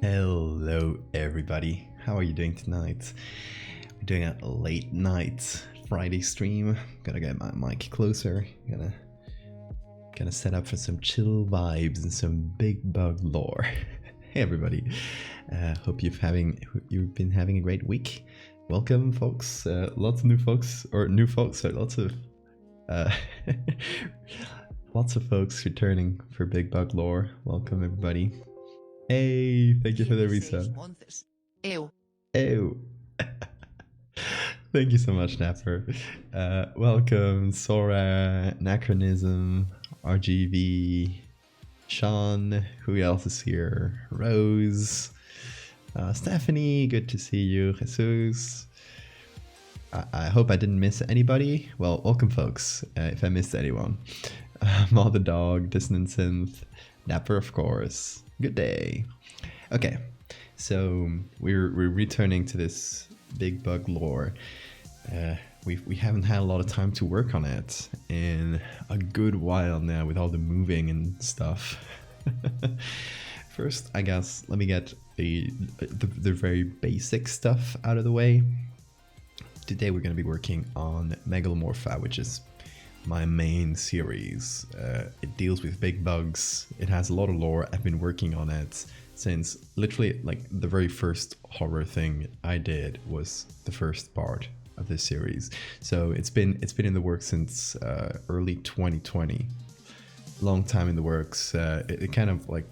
Hello everybody, how are you doing tonight? We're doing a late night Friday stream. Gotta get my mic closer, gonna set up for some chill vibes and some big bug lore. Hey everybody, hope you've been having a great week. Welcome folks, lots of new folks, lots of lots of folks returning for big bug lore. Welcome everybody. Hey, thank you for the resub. Ew. Ew. Thank you so much, Napper. Welcome, Sora, Anachronism, RGV, Sean, who else is here? Rose, Stephanie, good to see you, Jesus. I hope I didn't miss anybody. Well, welcome folks, if I missed anyone. Maw the Dog, Dissonant Synth, Napper of course. Good day. Okay, so we're returning to this big bug lore. We haven't had a lot of time to work on it in a good while now with all the moving and stuff. First, I guess let me get the very basic stuff out of the way. Today we're going to be working on Megalomorpha, which is my main series. It deals with big bugs. It has a lot of lore. I've been working on it since literally like the very first horror thing I did was the first part of this series. So it's been in the works since early 2020. Long time in the works. It kind of like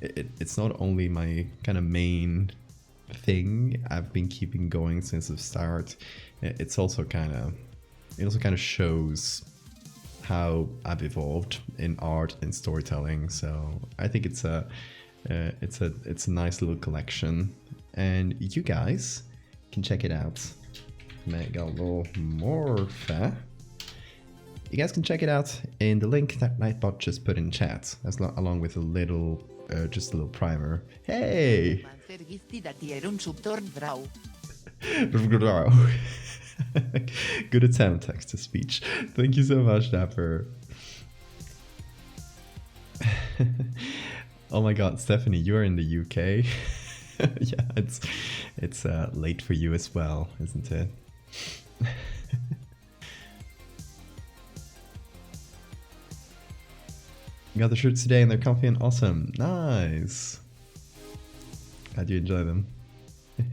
it's not only my kind of main thing I've been keeping going since the start. It also kind of shows how I've evolved in art and storytelling. So I think it's a nice little collection, and you guys can check it out. Megalomorpha. You guys can check it out in the link that Nightbot just put in chat, along with a little, just a little primer. Hey. Good attempt, text to speech. Thank you so much, Dapper. Oh my god, Stephanie, you are in the UK. Yeah, it's late for you as well, isn't it? Got the shirts today and they're comfy and awesome. Nice. Glad you enjoy them.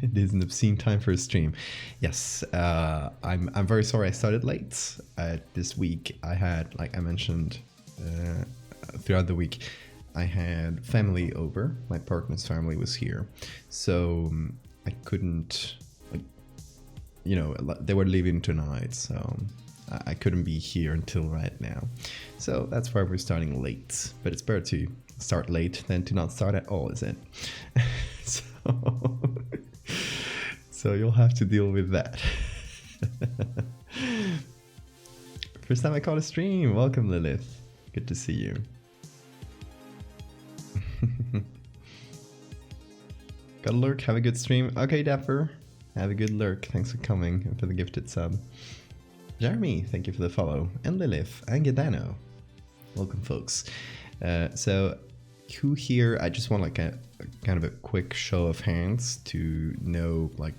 It is an obscene time for a stream. Yes, I'm very sorry I started late. This week I had, like I mentioned, throughout the week, I had family over. My partner's family was here, so I couldn't, like, you know, they were leaving tonight, so I couldn't be here until right now. So that's why we're starting late. But it's better to start late than to not start at all, is it? So you'll have to deal with that. First time I caught a stream. Welcome, Lilith. Good to see you. Got a lurk. Have a good stream. Okay, Dapper. Have a good lurk. Thanks for coming and for the gifted sub. Jeremy, thank you for the follow. And Lilith and Gedano. Welcome, folks. So who here, I just want like a kind of a quick show of hands to know like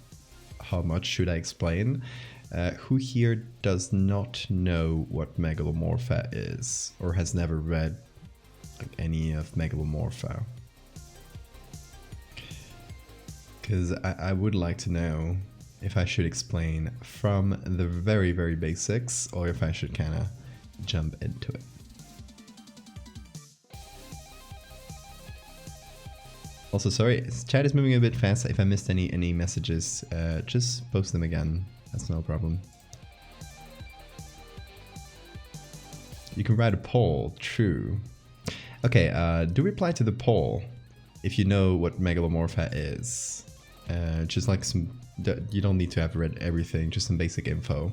how much should I explain. Who here does not know what Megalomorpha is or has never read like any of Megalomorpha? Because I would like to know if I should explain from the very, very basics or if I should kind of jump into it. Also, sorry, chat is moving a bit fast. If I missed any messages, just post them again. That's no problem. You can write a poll. True. Okay, do reply to the poll if you know what Megalomorpha is. Just like some, you don't need to have read everything, just some basic info.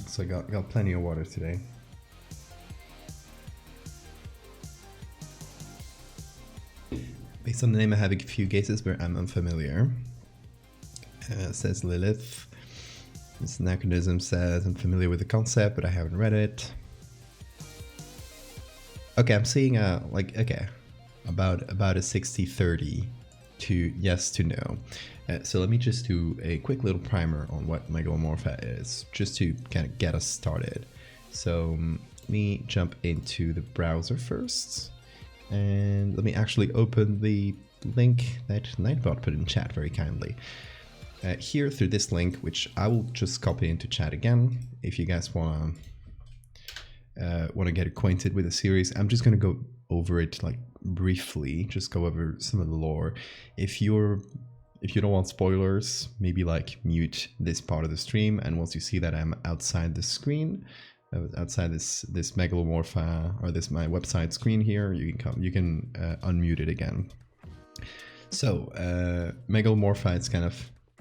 So I got plenty of water today. Based on the name, I have a few guesses, but I'm unfamiliar. Says Lilith. This Anachronism says, I'm familiar with the concept, but I haven't read it. Okay, I'm seeing about a 60-30 to yes to no. So let me just do a quick little primer on what Megalomorpha is, just to kind of get us started. So let me jump into the browser first, and let me actually open the link that Nightbot put in chat very kindly. Here through this link, which I will just copy into chat again, if you guys want to get acquainted with the series. I'm just going to go over it like briefly, just go over some of the lore. If you don't want spoilers, maybe like mute this part of the stream, and once you see that I'm outside the screen, outside this Megalomorpha or this my website screen here, you can unmute it again. So Megalomorpha, it's kind of,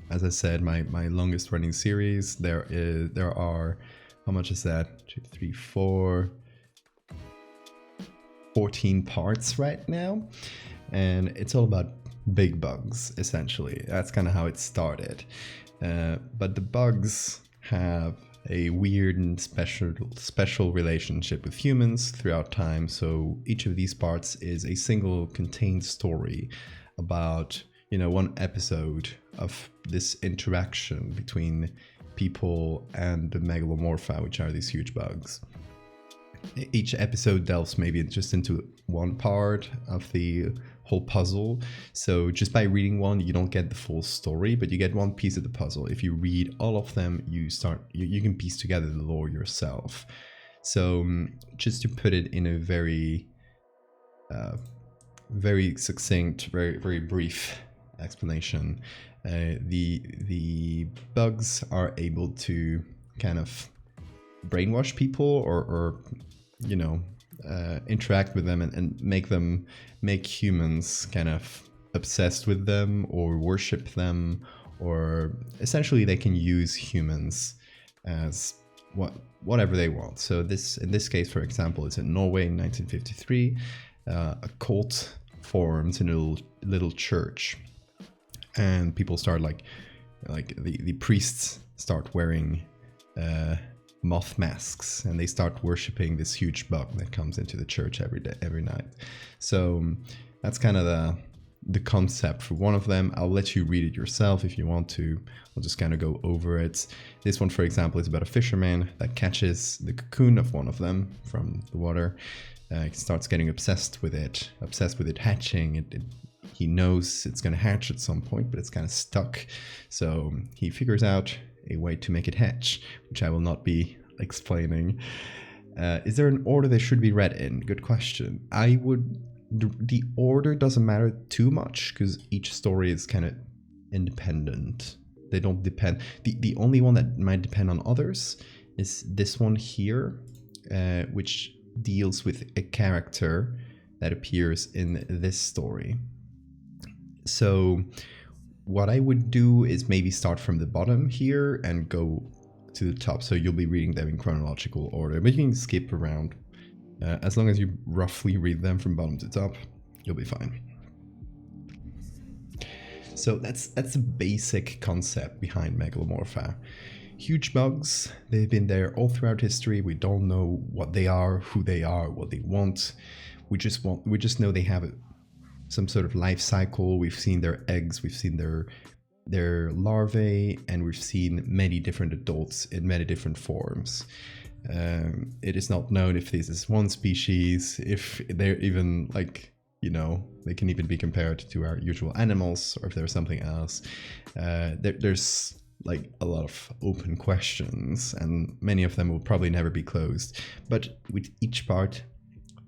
as I said, my longest running series. There are, how much is that? 2, 3, 4, 14 parts right now, and it's all about big bugs, essentially. That's kind of how it started. But the bugs have a weird and special relationship with humans throughout time. So each of these parts is a single contained story about, one episode of this interaction between people and the Megalomorpha, which are these huge bugs. Each episode delves maybe just into one part of the whole puzzle. So just by reading one, you don't get the full story, but you get one piece of the puzzle. If you read all of them, you can piece together the lore yourself. So just to put it in a very succinct, very brief explanation, the bugs are able to kind of brainwash people or interact with them and make humans kind of obsessed with them or worship them, or essentially they can use humans as whatever they want. So in this case, for example, it's in Norway in 1953. A cult forms in a little church, and people start like the priests start wearing moth masks, and they start worshipping this huge bug that comes into the church every night. So that's kind of the concept for one of them. I'll let you read it yourself if you want to. I'll just kind of go over it. This one, for example, is about a fisherman that catches the cocoon of one of them from the water. He starts getting obsessed with it hatching. He knows it's going to hatch at some point, but it's kind of stuck. So he figures out a way to make it hatch, which I will not be explaining. Is there an order they should be read in? Good question. The order doesn't matter too much because each story is kind of independent. They don't depend. The only one that might depend on others is this one here, which deals with a character that appears in this story. So what I would do is maybe start from the bottom here and go to the top. So you'll be reading them in chronological order, but you can skip around. As long as you roughly read them from bottom to top, you'll be fine. So that's the basic concept behind Megalomorpha. Huge bugs, they've been there all throughout history. We don't know what they are, who they are, what they want. We just know they have some sort of life cycle. We've seen their eggs, we've seen their larvae, and we've seen many different adults in many different forms. It is not known if this is one species, if they're even they can even be compared to our usual animals, or if there's something else. There's like a lot of open questions, and many of them will probably never be closed. But with each part,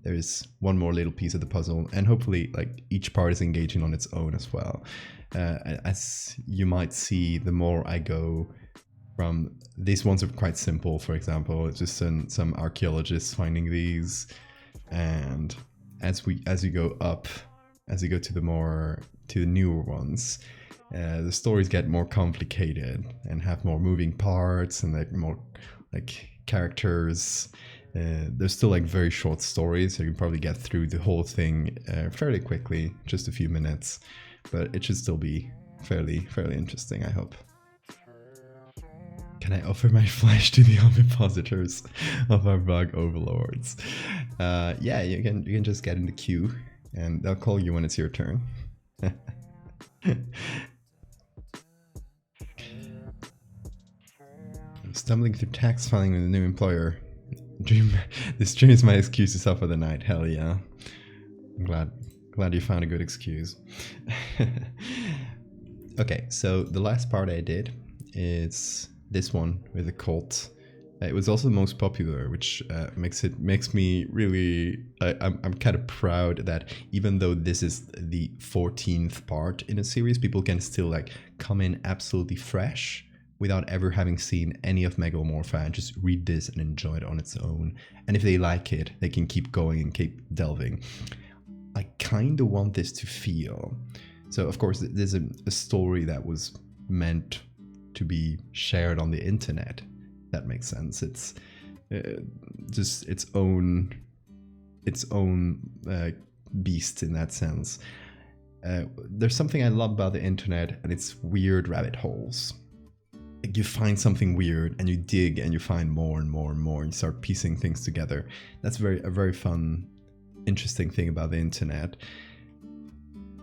there's one more little piece of the puzzle, and hopefully each part is engaging on its own as well. As you might see, the more I go from, these ones are quite simple. For example, it's just some archaeologists finding these, and as you go up, as you go to the newer ones, the stories get more complicated and have more moving parts and more characters. They're still very short stories, so you can probably get through the whole thing fairly quickly, just a few minutes, but it should still be fairly interesting, I hope. Can I offer my flesh to the ovipositors of our bug overlords? Yeah, you can just get in the queue, and they'll call you when it's your turn. Stumbling through tax filing with a new employer. This dream is my excuse to suffer the night. Hell yeah. I'm glad you found a good excuse. Okay, so the last part I did is this one with a cult. It was also the most popular, which makes me really. I'm kind of proud that even though this is the 14th part in a series, people can still like come in absolutely fresh without ever having seen any of Megalomorpha and just read this and enjoy it on its own. And if they like it, they can keep going and keep delving. I kind of want this to feel. So of course, there's a story that was meant to be shared on the internet. That makes sense. It's just its own beast in that sense. There's something I love about the internet, and it's weird rabbit holes. Like you find something weird and you dig and you find more and more and more and you start piecing things together. That's a very fun, interesting thing about the internet.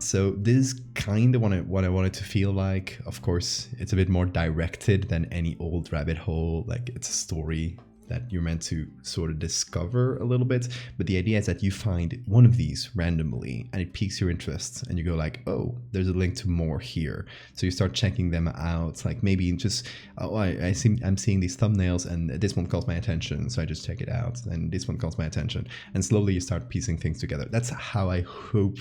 So this is kind of what I wanted to feel like. Of course, it's a bit more directed than any old rabbit hole. Like it's a story that you're meant to sort of discover a little bit. But the idea is that you find one of these randomly and it piques your interest and you go like, oh, there's a link to more here. So you start checking them out. Like maybe just, oh, I'm seeing these thumbnails and this one calls my attention. So I just check it out. And this one calls my attention. And slowly you start piecing things together. That's how I hope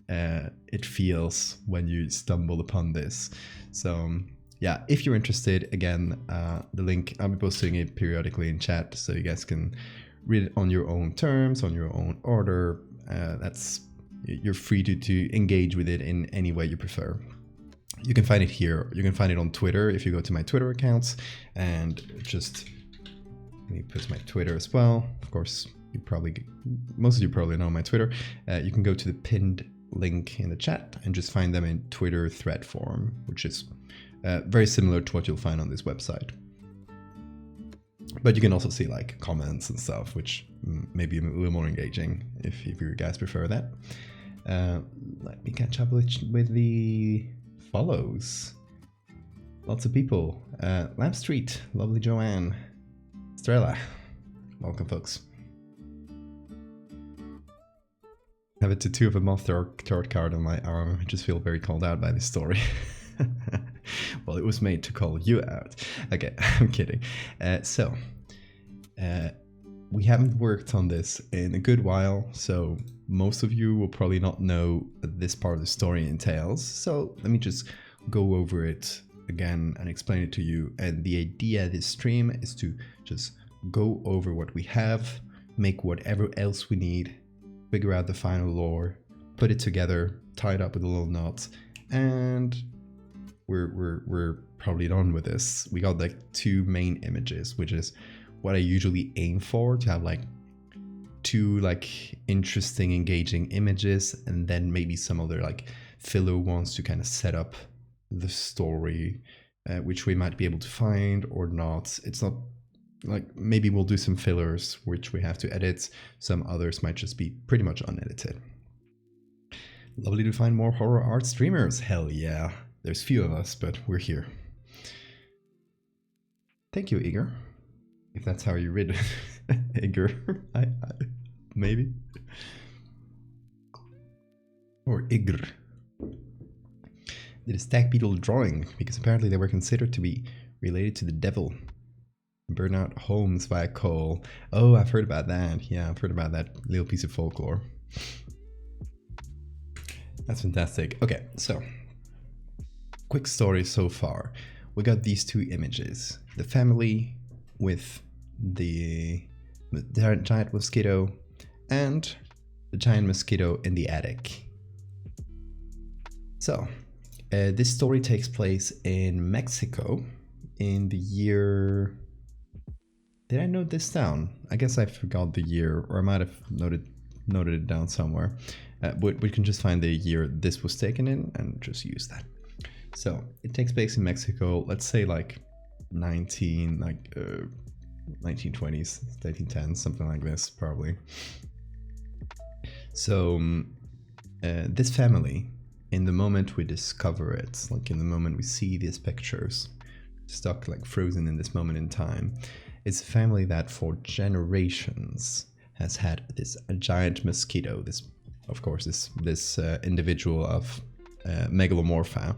it feels when you stumble upon this. So yeah, if you're interested, again, the link, I'll be posting it periodically in chat so you guys can read it on your own terms, on your own order. You're free to engage with it in any way you prefer. You can find it here. You can find it on Twitter if you go to my Twitter accounts, and just let me put my Twitter as well. Of course, most of you probably know my Twitter. You can go to the pinned link in the chat and just find them in Twitter thread form, which is very similar to what you'll find on this website. But you can also see like comments and stuff, which may be a little more engaging if you guys prefer that. Let me catch up with the follows. Lots of people. Lamp Street, lovely Joanne. Strela, welcome folks. I have a tattoo of a moth tarot card on my arm. I just feel very called out by this story. Well, it was made to call you out. Okay, I'm kidding. We haven't worked on this in a good while, so most of you will probably not know what this part of the story entails. So let me just go over it again and explain it to you. And the idea of this stream is to just go over what we have, make whatever else we need, figure out the final lore, put it together, tie it up with a little knot, and we're probably done with this. We got like 2 main images, which is what I usually aim for, to have like 2 like interesting, engaging images, and then maybe some other like filler ones to kind of set up the story, which we might be able to find or not. It's not like, maybe we'll do some fillers which we have to edit. Some others might just be pretty much unedited. Lovely to find more horror art streamers. Hell yeah. There's few of us, but we're here. Thank you, Igor. If that's how you read it. Igor. Maybe. Or Igor. Did a stag beetle drawing, because apparently they were considered to be related to the devil. Burn out homes via coal. Oh, I've heard about that. Yeah, I've heard about that little piece of folklore. That's fantastic. Okay, so quick story so far. We got these 2 images. The family with the giant mosquito and the giant mosquito in the attic. So this story takes place in Mexico in the year... Did I note this down? I guess I forgot the year, or I might have noted it down somewhere. But we can just find the year this was taken in and just use that. So it takes place in Mexico, let's say like 1920s, 1910s, something like this, probably. So this family, in the moment we discover it, like in the moment we see these pictures, stuck like frozen in this moment in time, it's a family that for generations has had this giant mosquito. This, of course, this individual of Megalomorpha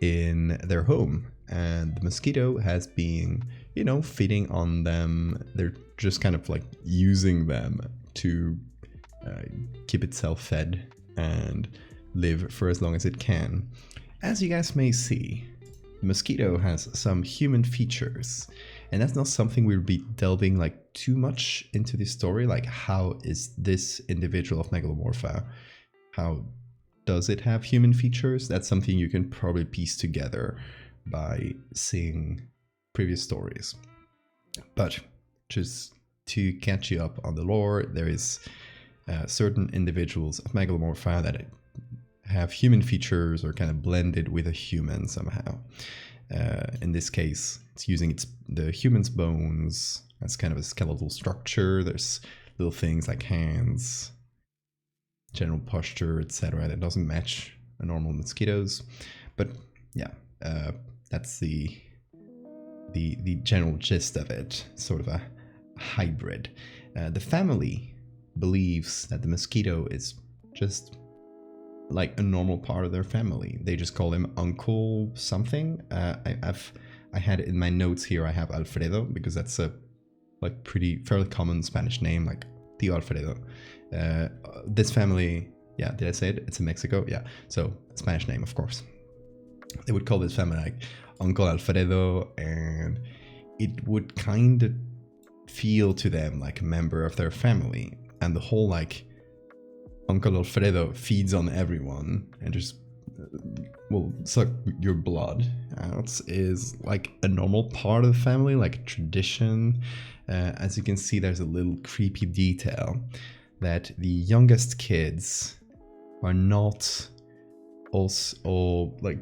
in their home, and the mosquito has been, you know, feeding on them. They're just kind of like using them to keep itself fed and live for as long as it can. As you guys may see, the mosquito has some human features, and that's not something we'll be delving like too much into the story. Like, how is this individual of Megalomorpha, how does it have human features? That's something you can probably piece together by seeing previous stories. But just to catch you up on the lore, there is certain individuals of Megalomorpha that have human features or kind of blended with a human somehow. In this case, it's using the human's bones as kind of a skeletal structure. There's little things like hands, general posture, etc. that doesn't match a normal mosquito's. But yeah, that's the general gist of it, sort of a hybrid. The family believes that the mosquito is just like a normal part of their family. They just call him Uncle something. I had it in my notes here. I have Alfredo because that's a like fairly common Spanish name, like Tío Alfredo. This family, yeah, did I say it? It's in Mexico, yeah. So Spanish name, of course. They would call this family like Uncle Alfredo, and it would kind of feel to them like a member of their family. And the whole like Uncle Alfredo feeds on everyone and just will suck your blood out is like a normal part of the family, like a tradition. As you can see, there's a little creepy detail that the youngest kids are not all like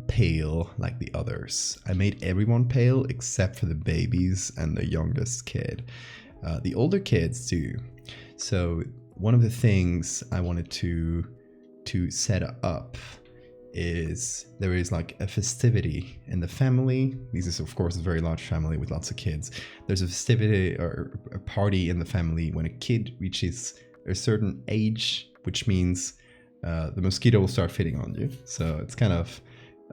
pale like the others. I made everyone pale except for the babies and the youngest kid. The older kids too. So one of the things I wanted to set up is there is like a festivity in the family. This is of course a very large family with lots of kids. There's a festivity or a party in the family when a kid reaches a certain age, which means the mosquito will start feeding on you. So it's kind of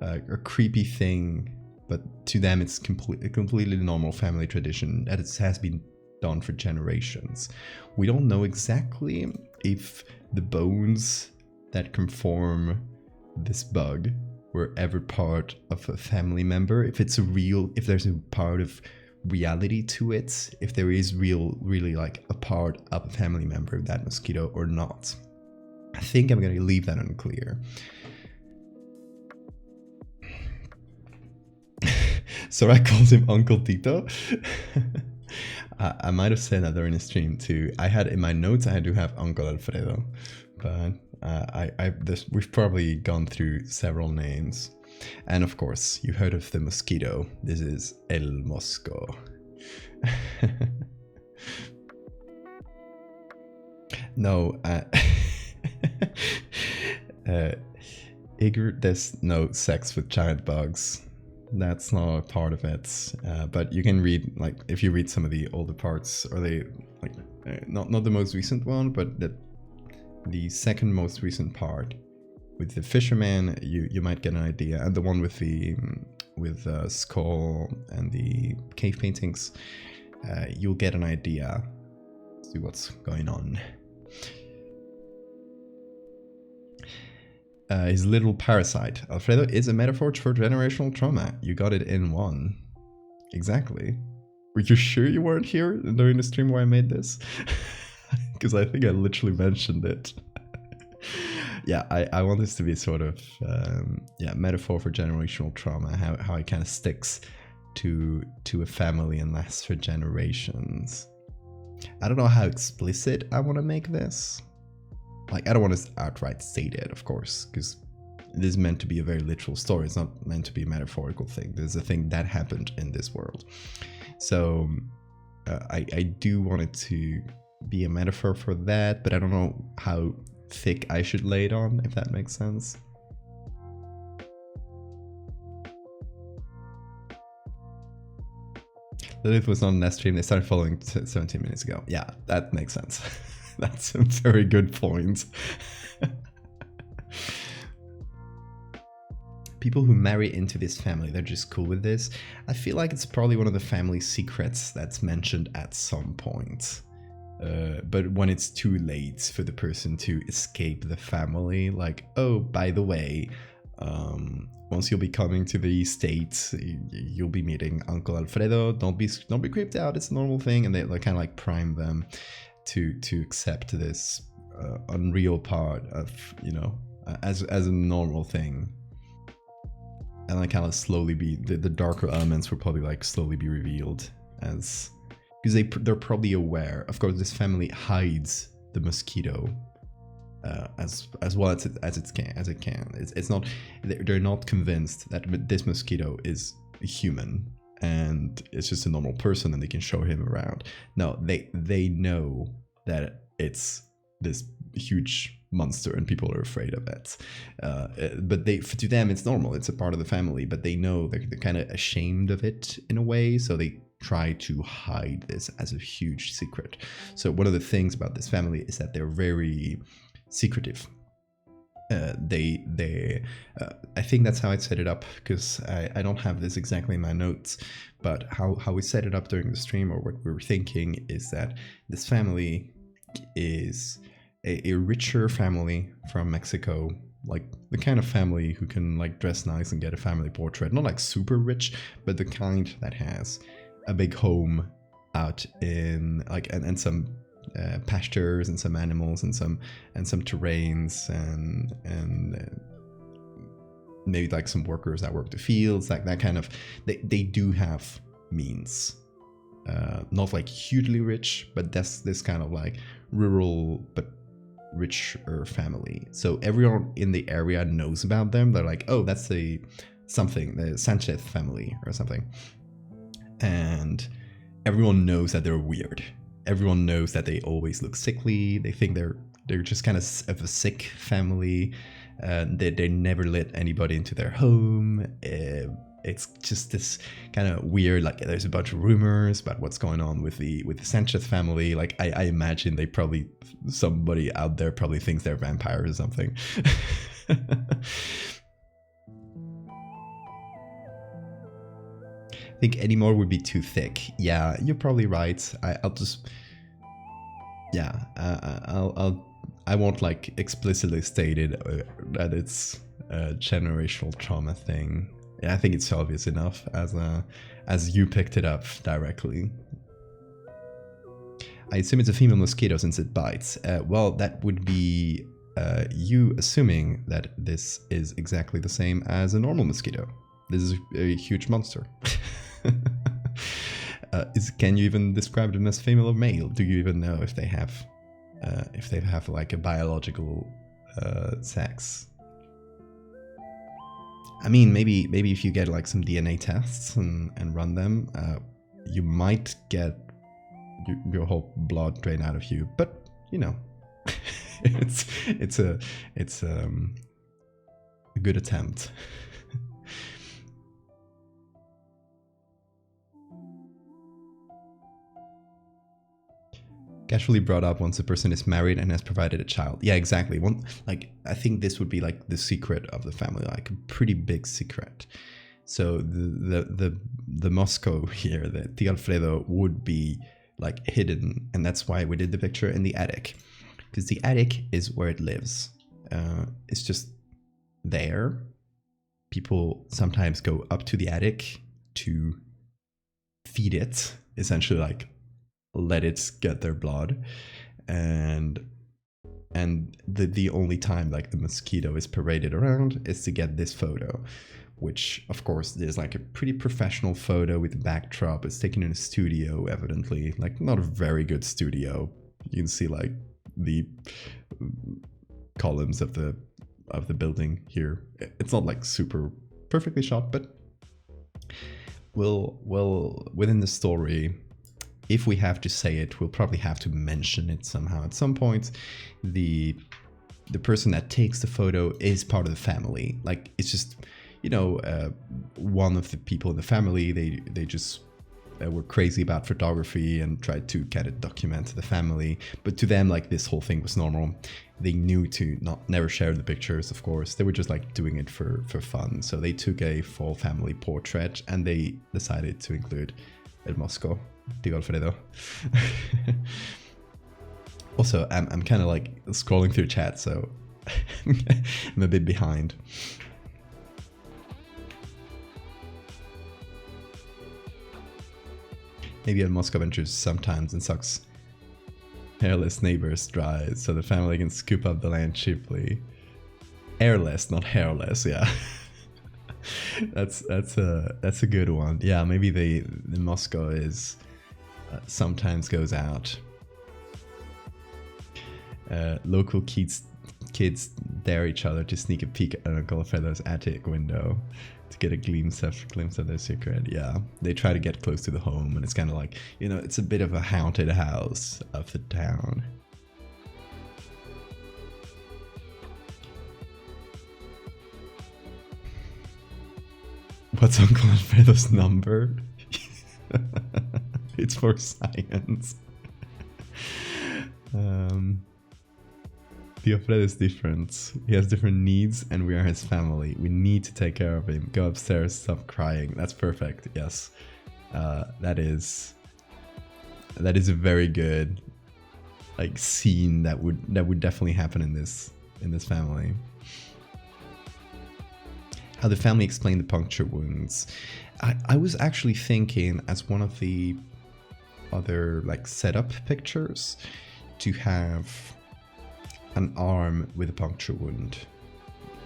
a creepy thing, but to them it's a completely normal family tradition that it has been done for generations. We don't know exactly if the bones that conform this bug were ever part of a family member, if it's if there's a part of reality to it, if there is really like a part of a family member of that mosquito or not. I think I'm going to leave that unclear. So I called him Uncle Tito. I might have said that during the stream too. I had in my notes, I do have Uncle Alfredo, but we've probably gone through several names. And of course, you heard of the mosquito. This is El Mosco. No, Igor, there's no sex with giant bugs. That's not a part of it. But you can read, like, if you read some of the older parts, or not the most recent one, but the second most recent part with the fisherman, you might get an idea. And the one with the skull and the cave paintings, you'll get an idea. See what's going on. His little parasite. Alfredo is a metaphor for generational trauma. You got it in one. Exactly. Were you sure you weren't here during the stream where I made this? Because I think I literally mentioned it. Yeah, I want this to be sort of metaphor for generational trauma. How it kind of sticks to a family and lasts for generations. I don't know how explicit I want to make this. Like, I don't want to outright state it, of course, because it is meant to be a very literal story. It's not meant to be a metaphorical thing. There's a thing that happened in this world. So I do want it to be a metaphor for that, but I don't know how thick I should lay it on, if that makes sense. Lilith was on that stream. They started following 17 minutes ago. Yeah, that makes sense. That's a very good point. People who marry into this family, they're just cool with this. I feel like it's probably one of the family secrets that's mentioned at some point. But when it's too late for the person to escape the family, like, oh, by the way, once you'll be coming to the States, you'll be meeting Uncle Alfredo. Don't be creeped out. It's a normal thing, and they kind of like prime them to accept this unreal part of, you know, as a normal thing. And like kind of slowly be the darker elements will probably like slowly be revealed as, because they're probably aware. Of course, this family hides the mosquito as well as it can. It's not, they're not convinced that this mosquito is a human and it's just a normal person and they can show him around. No, they know that it's this huge monster and people are afraid of it. But to them it's normal. It's a part of the family, but they know they're kind of ashamed of it in a way, so they try to hide this as a huge secret. So one of the things about this family is that they're very secretive. I think that's how I set it up, because I don't have this exactly in my notes, but how we set it up during the stream, or what we were thinking, is that this family is a richer family from Mexico, like the kind of family who can like dress nice and get a family portrait, not like super rich, but the kind that has a big home out in like and some pastures and some animals and some terrains and maybe like some workers that work the fields, like that kind of, they do have means, not like hugely rich, but that's this kind of like rural but richer family. So everyone in the area knows about them. They're like, oh, that's the Sanchez family or something. And everyone knows that they're weird. Everyone knows that they always look sickly. They think they're just kind of a sick family. They never let anybody into their home. It's just this kind of weird, like there's a bunch of rumors about what's going on with the Sanchez family. Like I imagine somebody out there probably thinks they're vampires or something. I think any more would be too thick. Yeah, you're probably right. I won't like explicitly state it that it's a generational trauma thing. Yeah, I think it's obvious enough as you picked it up directly. I assume it's a female mosquito since it bites. Well, that would be you assuming that this is exactly the same as a normal mosquito. This is a huge monster. Can you even describe them as female or male? Do you even know if they have like a biological sex? I mean, maybe if you get like some DNA tests and run them, you might get your whole blood drained out of you. But you know, it's a good attempt. Casually brought up once a person is married and has provided a child. Yeah, exactly. I think this would be like the secret of the family, like a pretty big secret. So the Moscow here, the Tío Alfredo, would be like hidden, and that's why we did the picture in the attic, because the attic is where it lives. It's just there. People sometimes go up to the attic to feed it, essentially, like let it get their blood, and the only time like the mosquito is paraded around is to get this photo, which of course is like a pretty professional photo with a backdrop. It's taken in a studio, evidently, like not a very good studio. You can see like the columns of the building here. It's not like super perfectly shot, but we'll within the story, if we have to say it, we'll probably have to mention it somehow at some point. The person that takes the photo is part of the family. Like, it's just, one of the people in the family, they just were crazy about photography and tried to kind of document the family. But to them, like, this whole thing was normal. They knew to never share the pictures, of course. They were just like doing it for fun. So they took a full family portrait and they decided to include El Mosco, Tío Alfredo. Also, I'm kind of like scrolling through chat, so I'm a bit behind. Maybe El Mosco ventures sometimes and sucks hairless neighbors dry, so the family can scoop up the land cheaply. Airless, not hairless, yeah. that's a good one. Yeah, maybe the Moscow is sometimes goes out. Local kids dare each other to sneak a peek at Uncle Alfredo's attic window to get a glimpse of their secret. Yeah, they try to get close to the home, and it's kind of like, it's a bit of a haunted house of the town. What's Uncle Alfredo's number? It's for science. The Alfredo is different. He has different needs, and we are his family. We need to take care of him. Go upstairs, stop crying. That's perfect. Yes, that is a very good scene that would definitely happen in this family. How the family explained the puncture wounds. I was actually thinking, as one of the other setup pictures, to have an arm with a puncture wound.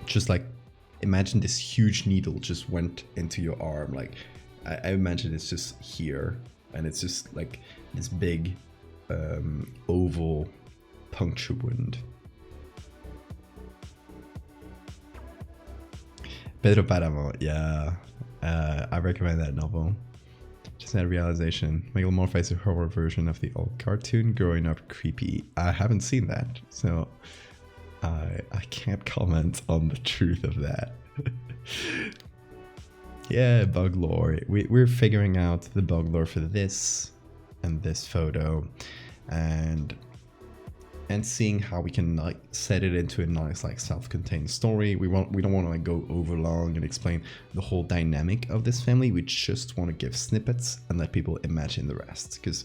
Just imagine this huge needle just went into your arm. I imagine it's just here, and it's just this big oval puncture wound. Pedro Paramo, yeah. I recommend that novel. Just had a realization. Megalomorph is a horror version of the old cartoon. Growing up creepy. I haven't seen that, so I can't comment on the truth of that. Yeah, bug lore. We're figuring out the bug lore for this and this photo, and seeing how we can set it into a nice self-contained story. We don't want to go over long and explain the whole dynamic of this family. We just want to give snippets and let people imagine the rest, because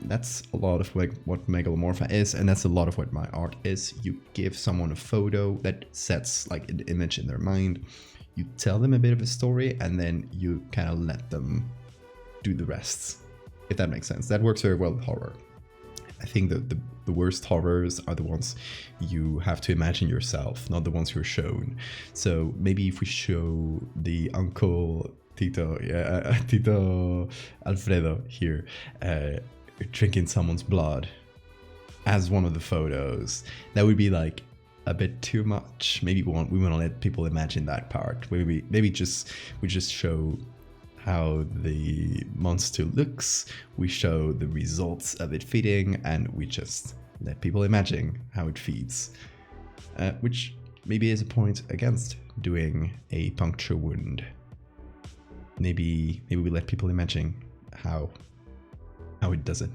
that's a lot of what Megalomorpha is, and that's a lot of what my art is. You give someone a photo that sets an image in their mind, you tell them a bit of a story, and then you kind of let them do the rest, if that makes sense. That works very well with horror. I think that the worst horrors are the ones you have to imagine yourself, not the ones you're shown. So maybe if we show the Uncle Tito Alfredo here drinking someone's blood as one of the photos, that would be a bit too much. Maybe we want to let people imagine that part. Maybe we just show how the monster looks, we show the results of it feeding, and we just let people imagine how it feeds. Which maybe is a point against doing a puncture wound. Maybe we let people imagine how it does it.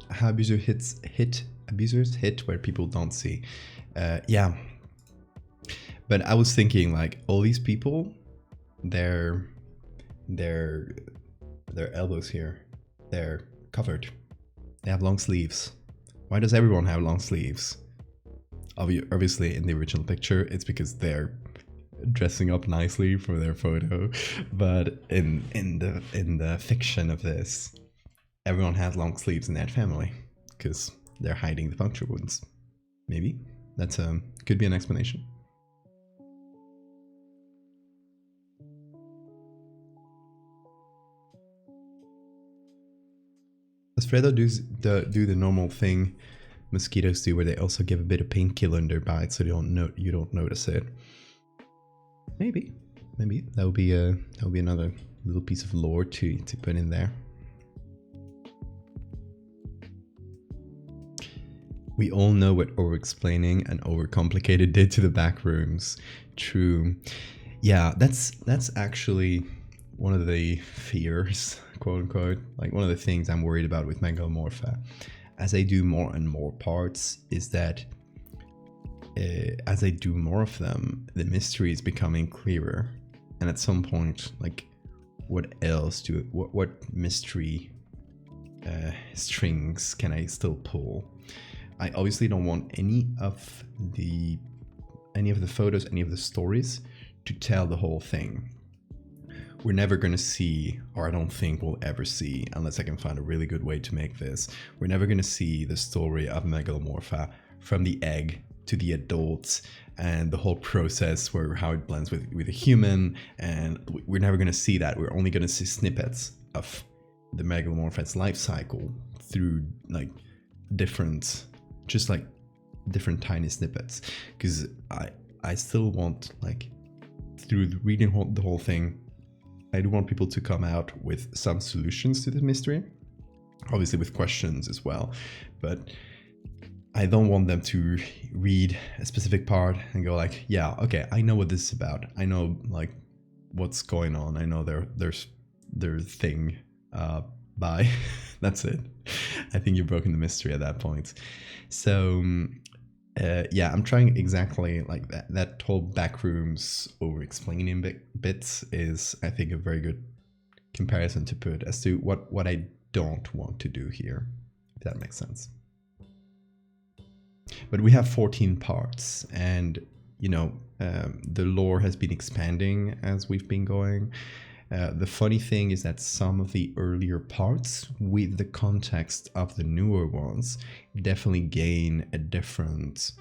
How abusers hit where people don't see. Yeah, but I was thinking all these people, their elbows here, they're covered. They have long sleeves. Why does everyone have long sleeves? Obviously in the original picture it's because they're dressing up nicely for their photo, but in the fiction of this, everyone has long sleeves in that family because they're hiding the puncture wounds. Maybe that's could be an explanation. Does Fredo do the normal thing mosquitoes do, where they also give a bit of painkiller in their bite, so you don't notice it. Maybe that would be another little piece of lore to put in there. We all know what over-explaining and over-complicated did to the back rooms. True. Yeah, that's actually one of the fears, quote unquote, like one of the things I'm worried about with Megalomorpha. As I do more and more parts, is that as I do more of them, the mystery is becoming clearer. And at some point, like, what mystery strings can I still pull? I obviously don't want any of the photos, any of the stories to tell the whole thing. We're never going to see, or I don't think we'll ever see, unless I can find a really good way to make this, we're never going to see the story of Megalomorpha from the egg to the adults and the whole process where how it blends with a human, and we're never going to see that. We're only going to see snippets of the Megalomorpha's life cycle through like different tiny snippets, because I still want, like, through reading the whole thing, I do want people to come out with some solutions to the mystery, obviously with questions as well, but I don't want them to read a specific part and go like, yeah, okay, I know what this is about, I know like what's going on, I know their thing, bye. That's it. I think you've broken the mystery at that point. So yeah, I'm trying exactly like that. That whole backrooms over explaining bits is, I think, a very good comparison to put as to what I don't want to do here, if that makes sense. But we have 14 parts, and you know, the lore has been expanding as we've been going. The funny thing is that some of the earlier parts, with the context of the newer ones, definitely gain a different,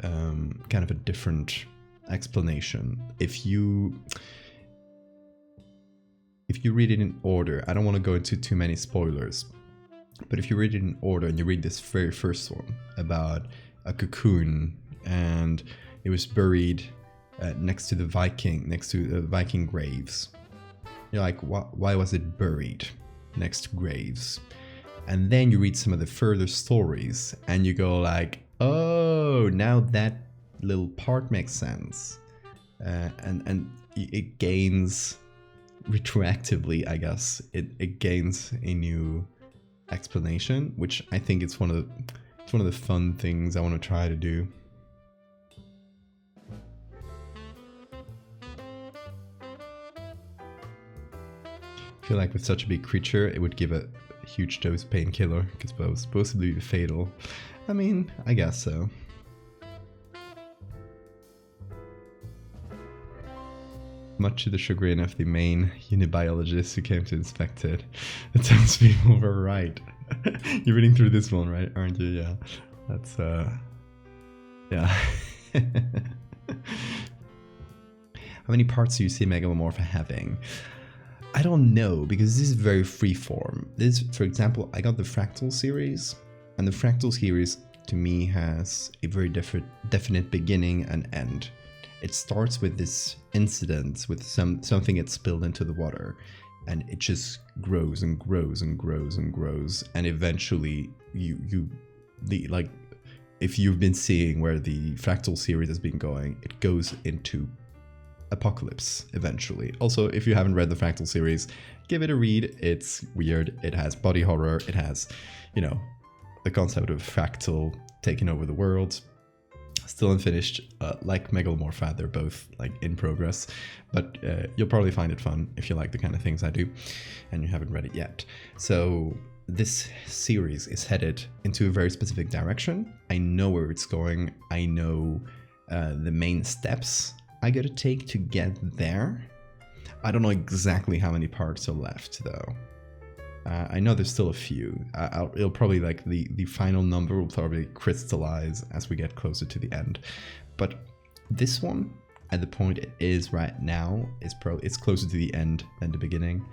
kind of a different explanation. If you read it in order, I don't want to go into too many spoilers, but if you read it in order and you read this very first one about a cocoon and it was buried next to the Viking graves. You're like, why was it buried next to graves? And then you read some of the further stories and you go like, oh, now that little part makes sense. And it gains retroactively, I guess. It gains a new explanation, which I think it's one of the fun things I want to try to do. I feel like with such a big creature, it would give a huge dose of painkiller, because it was supposed to be fatal. I mean, I guess so. Much to the chagrin of the main unibiologist who came to inspect it, the townspeople were right. You're reading through this one, right? Aren't you? Yeah. That's, yeah. How many parts do you see Megalomorpha having? I don't know, because this is very freeform. This, for example, I got the Fractal series, and the Fractal series to me has a very definite beginning and end. It starts with this incident with something gets spilled into the water, and it just grows and grows and grows and grows, and eventually if you've been seeing where the Fractal series has been going, it goes into apocalypse eventually. Also, if you haven't read the Fractal series, give it a read. It's weird. It has body horror. It has, you know, the concept of fractal taking over the world. Still unfinished. Like Megalomorpha, they're both like in progress, but you'll probably find it fun if you like the kind of things I do and you haven't read it yet. So this series is headed into a very specific direction. I know where it's going. I know the main steps I gotta take to get there. I don't know exactly how many parts are left though. I know there's still a few. It'll probably, like, the final number will probably crystallize as we get closer to the end. But this one, at the point it is right now, it's closer to the end than the beginning.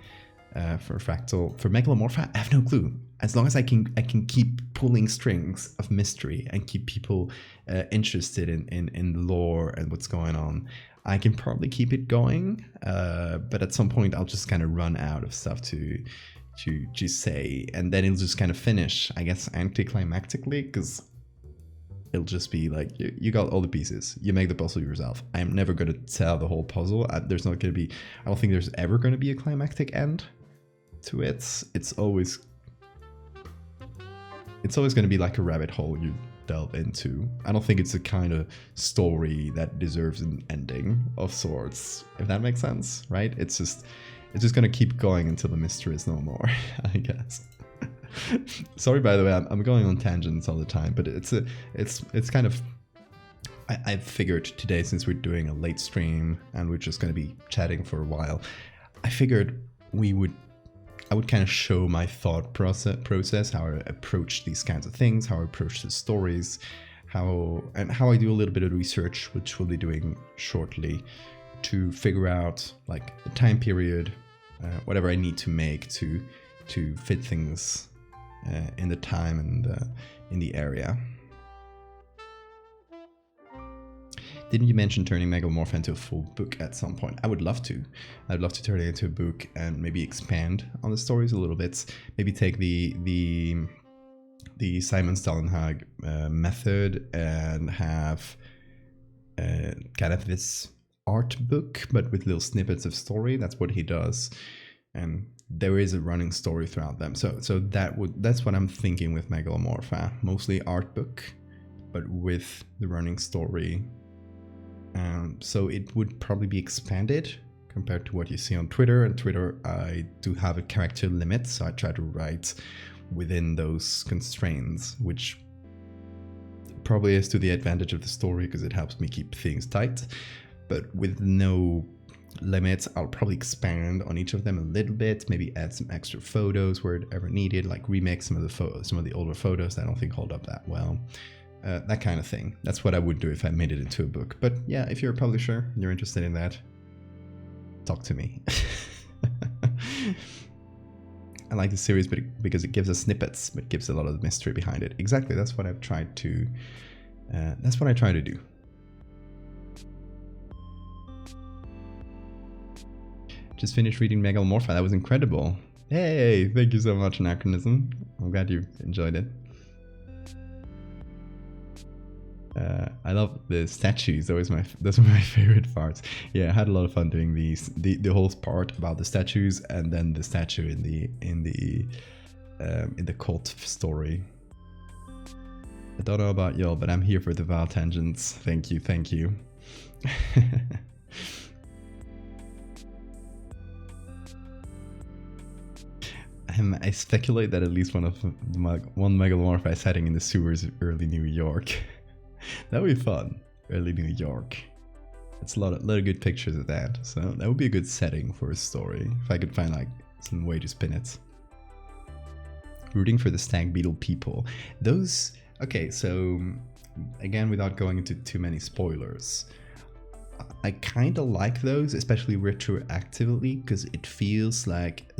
For fractal, for megalomorpha, I have no clue. As long as I can keep pulling strings of mystery and keep people interested in the lore and what's going on, I can probably keep it going. But at some point, I'll just kind of run out of stuff to say, and then it'll just kind of finish, I guess, anticlimactically, because it'll just be like, you got all the pieces, you make the puzzle yourself. I'm never going to tell the whole puzzle. There's not going to be, I don't think there's ever going to be a climactic end to it. It's always going to be like a rabbit hole you delve into. I don't think it's a kind of story that deserves an ending of sorts, if that makes sense, right? It's just going to keep going until the mystery is no more, I guess. Sorry, by the way, I'm going on tangents all the time, but it's kind of, I figured today, since we're doing a late stream and we're just going to be chatting for a while, I figured I would kind of show my thought process, how I approach these kinds of things, how I approach the stories, how I do a little bit of research, which we'll be doing shortly, to figure out like the time period, whatever I need to make to fit things in the time and in the area. Didn't you mention turning Megalomorph into a full book at some point? I would love to. I'd love to turn it into a book and maybe expand on the stories a little bit. Maybe take the Simon Stalenhag method and have kind of this art book, but with little snippets of story. That's what he does, and there is a running story throughout them. So that's what I'm thinking with Megalomorpha. Mostly art book, but with the running story. So it would probably be expanded compared to what you see on Twitter. On Twitter, I do have a character limit, so I try to write within those constraints, which probably is to the advantage of the story because it helps me keep things tight. But with no limits, I'll probably expand on each of them a little bit, maybe add some extra photos wherever needed, like remake some of the older photos that I don't think hold up that well. That kind of thing. That's what I would do if I made it into a book. But yeah, if you're a publisher and you're interested in that, talk to me. I like the series because it gives us snippets, but gives a lot of the mystery behind it. Exactly, that's what I've tried to. That's what I try to do. Just finished reading Megalomorpha. That was incredible. Hey, thank you so much, Anachronism. I'm glad you enjoyed it. I love the statues. Those are my favorite parts. Yeah, I had a lot of fun doing these. The whole part about the statues, and then the statue in the cult story. I don't know about y'all, but I'm here for the Val tangents. Thank you, thank you. I speculate that at least one Megalomorph is heading in the sewers of early New York. That would be fun. Early New York. It's a lot of good pictures of that. So that would be a good setting for a story. If I could find like some way to spin it. Rooting for the stag beetle people. Those, okay, so again, without going into too many spoilers, I kind of like those, especially retroactively, because it feels like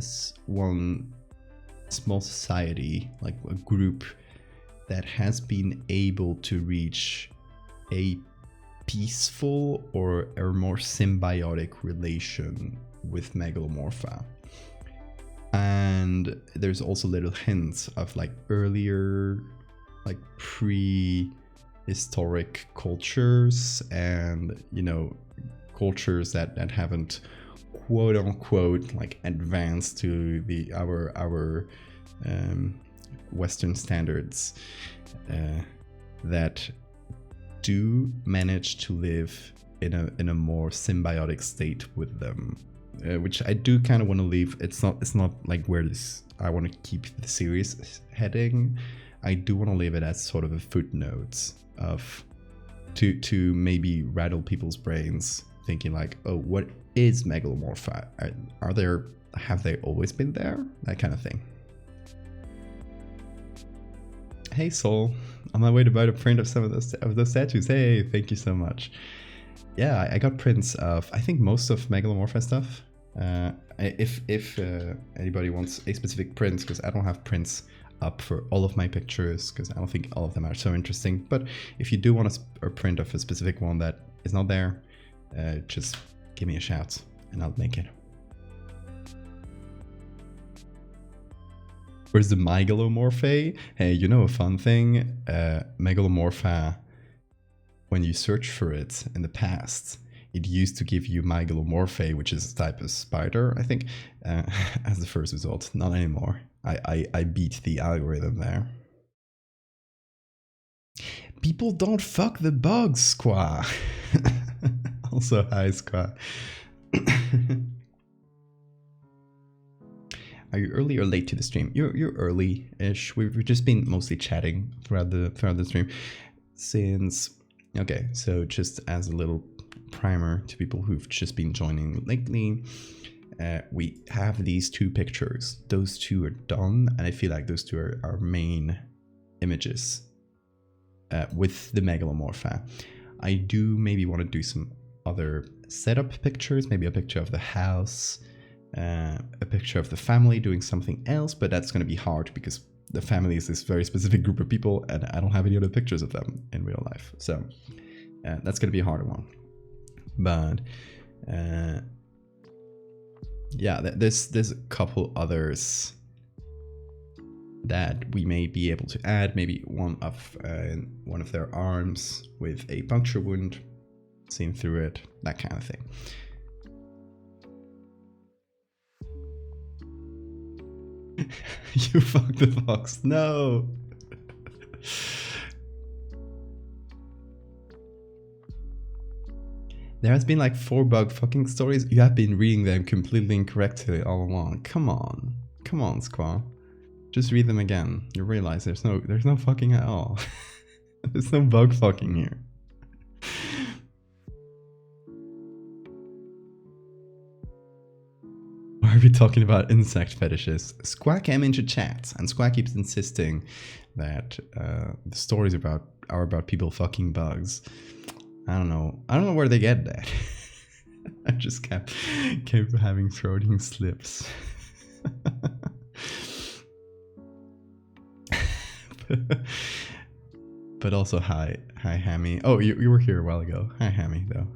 one small society, like a group that has been able to reach a peaceful or a more symbiotic relation with Megalomorpha. And there's also little hints of like earlier, like prehistoric cultures, and cultures that haven't quote unquote like advanced to our Western standards, that do manage to live in a more symbiotic state with them, which I do kind of want to leave. It's not like where I want to keep the series heading. I do want to leave it as sort of a footnote of to maybe rattle people's brains, thinking like, oh, what is Megalomorpha? Have they always been there? That kind of thing. Hey Soul, on my way to buy a print of some of those statues. Hey, thank you so much. Yeah, I got prints of, I think, most of Megalomorpha stuff. If anybody wants a specific print, because I don't have prints up for all of my pictures, because I don't think all of them are so interesting. But if you do want a print of a specific one that is not there, just give me a shout and I'll make it. Where's the Megalomorphae? Hey, you know a fun thing? Megalomorpha, when you search for it in the past, it used to give you Megalomorphae, which is a type of spider, I think, as the first result. Not anymore. I beat the algorithm there. People don't fuck the bugs, Squaw. Also, hi, Squaw. Are you early or late to the stream? You're early-ish. We've just been mostly chatting throughout the stream since. Okay, so just as a little primer to people who've just been joining lately, we have these two pictures. Those two are done, and I feel like those two are our main images with the Megalomorpha. I do maybe want to do some other setup pictures, maybe a picture of the house, a picture of the family doing something else, but that's going to be hard because the family is this very specific group of people and I don't have any other pictures of them in real life. So that's going to be a harder one. But yeah, there's a couple others that we may be able to add. Maybe one of their arms with a puncture wound seen through it, that kind of thing. You fucked the fox. No. There has been like 4 bug fucking stories. You have been reading them completely incorrectly all along. Come on, Squaw. Just read them again. You realize there's no fucking at all. There's no bug fucking here. Why are we talking about insect fetishes? Squaw came into chat, and Squaw keeps insisting that the stories are about people fucking bugs. I don't know where they get that. I just kept having throating slips. But also hi Hammy. Oh, you were here a while ago. Hi Hammy though.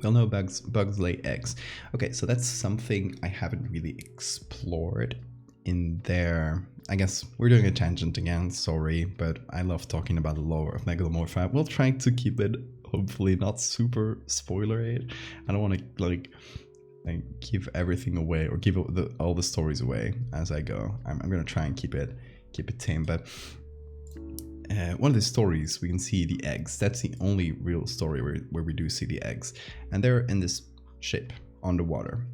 Well, no, bugs lay eggs. Okay, so that's something I haven't really explored in there. I guess we're doing a tangent again, sorry, but I love talking about the lore of Megalomorpha. We'll try to keep it hopefully not super spoilery. I don't want to like give everything away or give all the stories away as I go. I'm gonna try and keep it tame, but one of the stories we can see the eggs. That's the only real story where we do see the eggs, and they're in this shape underwater,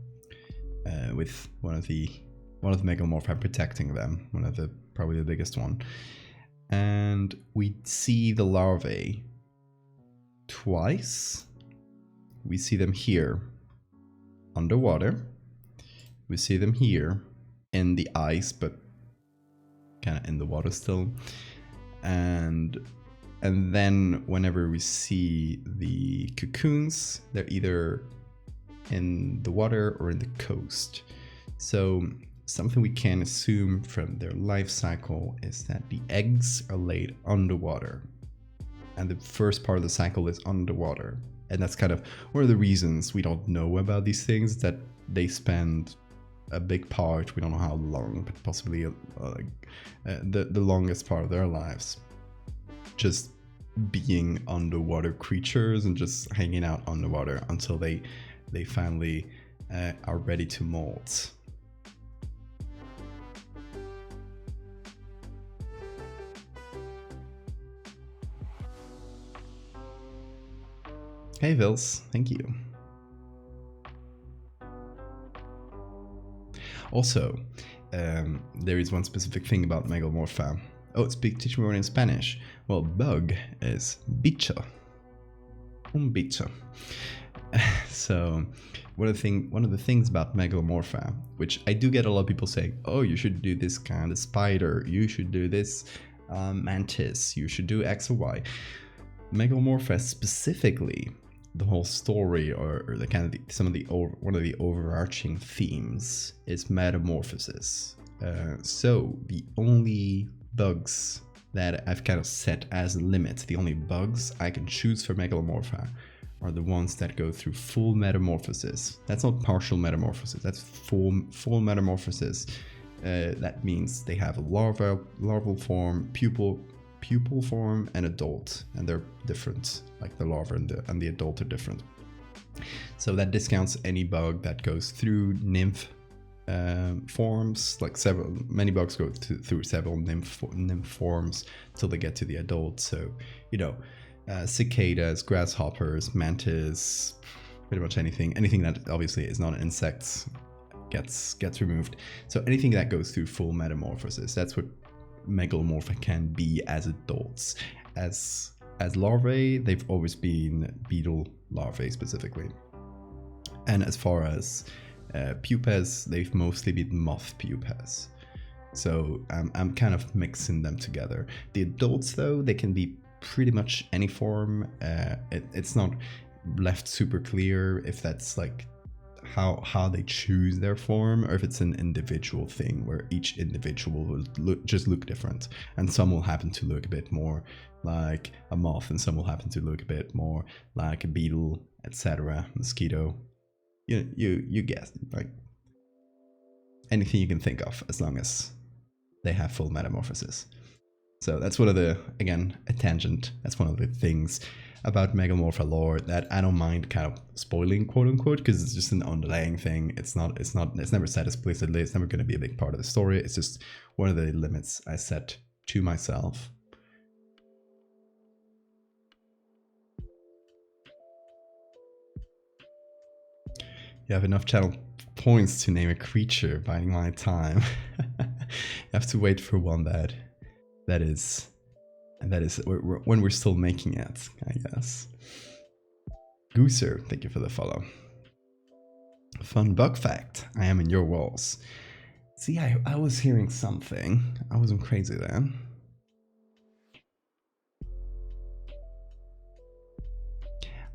with one of the Megalomorpha protecting them. Probably the biggest one, and we see the larvae twice. We see them here underwater. We see them here in the ice, but kind of in the water still. And then whenever we see the cocoons, they're either in the water or in the coast. So something we can assume from their life cycle is that the eggs are laid underwater, and the first part of the cycle is underwater. And that's kind of one of the reasons we don't know about these things, that they spend a big part, we don't know how long, but possibly the longest part of their lives just being underwater creatures and just hanging out underwater until they finally are ready to molt. Hey Vils, thank you. Also, there is one specific thing about Megalomorpha. Oh, teach me more in Spanish. Well, bug is bicho. Un bicho. So, one of the things about Megalomorpha, which I do get a lot of people saying, oh, you should do this kind of spider, you should do this. Mantis, you should do X or Y. Megalomorpha specifically, the whole story or the kind of one of the overarching themes is metamorphosis. So the only bugs that I've kind of set as a limit, the only bugs I can choose for Megalomorpha are the ones that go through full metamorphosis. That's not partial metamorphosis, that's full metamorphosis. That means they have a larval form, pupil form, and adult, and they're different. Like the larva and the adult are different. So that discounts any bug that goes through nymph forms. Like many bugs go through several nymph forms till they get to the adult. So cicadas, grasshoppers, mantis, pretty much anything that obviously is not an insect gets removed. So anything that goes through full metamorphosis, that's what Megalomorpha can be as adults. As larvae, they've always been beetle larvae specifically. And as far as pupas, they've mostly been moth pupas. So I'm kind of mixing them together. The adults, though, they can be pretty much any form. It's not left super clear if that's like how they choose their form, or if it's an individual thing where each individual will look different, and some will happen to look a bit more like a moth and some will happen to look a bit more like a beetle, etc. Mosquito, you guess, like anything you can think of, as long as they have full metamorphosis. So that's one of the, again, a tangent, that's one of the things about Megalomorpha lore that I don't mind kind of spoiling, quote unquote, because it's just an underlying thing. It's never said explicitly, it's never going to be a big part of the story. It's just one of the limits I set to myself. You have enough channel points to name a creature, biding my time. You have to wait for one that is when we're still making it, I guess. Gooser, thank you for the follow. Fun bug fact, I am in your walls. See, I was hearing something. I wasn't crazy then.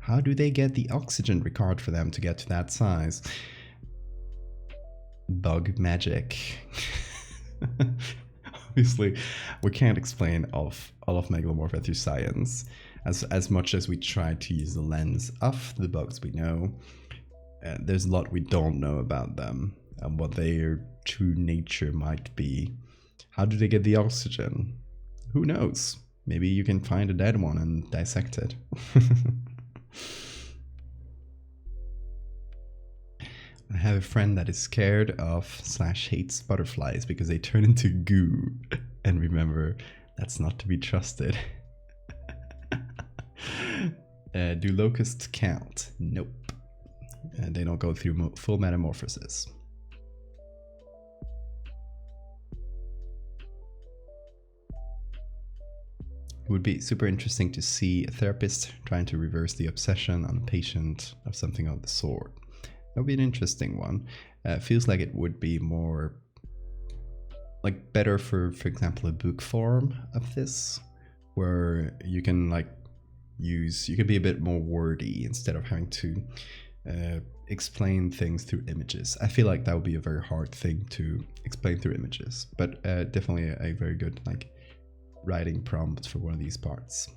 How do they get the oxygen required for them to get to that size? Bug magic. Obviously, we can't explain all of Megalomorpha through science. As much as we try to use the lens of the bugs we know, there's a lot we don't know about them and what their true nature might be. How do they get the oxygen? Who knows? Maybe you can find a dead one and dissect it. I have a friend that is scared of / hates butterflies because they turn into goo. And remember, that's not to be trusted. Do locusts count? Nope. They don't go through full metamorphosis. It would be super interesting to see a therapist trying to reverse the obsession on a patient of something of the sort. That would be an interesting one. Feels like it would be more, like, better for example, a book form of this, where you can you can be a bit more wordy instead of having to explain things through images. I feel like that would be a very hard thing to explain through images, but definitely a very good writing prompt for one of these parts.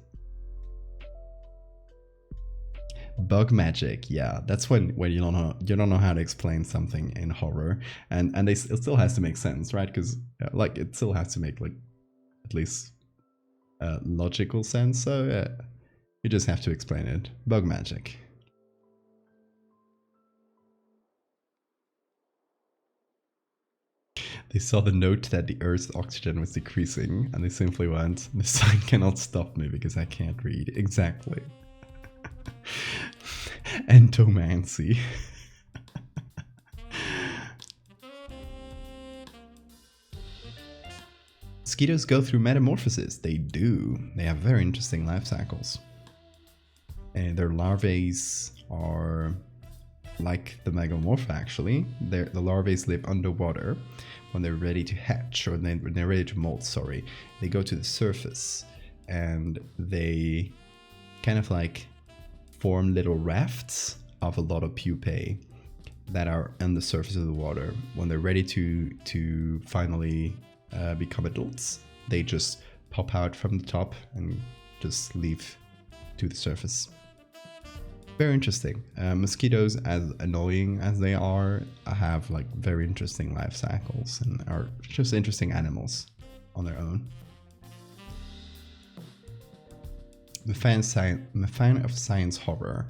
Bug magic, yeah, that's when you don't know how to explain something in horror, and it still has to make sense, right? Because it still has to make at least logical sense. So you just have to explain it. Bug magic. They saw the note that the Earth's oxygen was decreasing, and they simply went, "The sign cannot stop me because I can't read." Exactly. Entomancy. Mosquitoes go through metamorphosis. They do. They have very interesting life cycles. And their larvae are like the Megalomorpha, actually. The larvae live underwater, when they're ready to hatch, or when they're ready to molt, sorry, they go to the surface and they kind of like form little rafts of a lot of pupae that are on the surface of the water. When they're ready to finally become adults, they just pop out from the top and just leave to the surface. Very interesting. Mosquitoes, as annoying as they are, have like very interesting life cycles and are just interesting animals on their own. I'm a fan of science horror.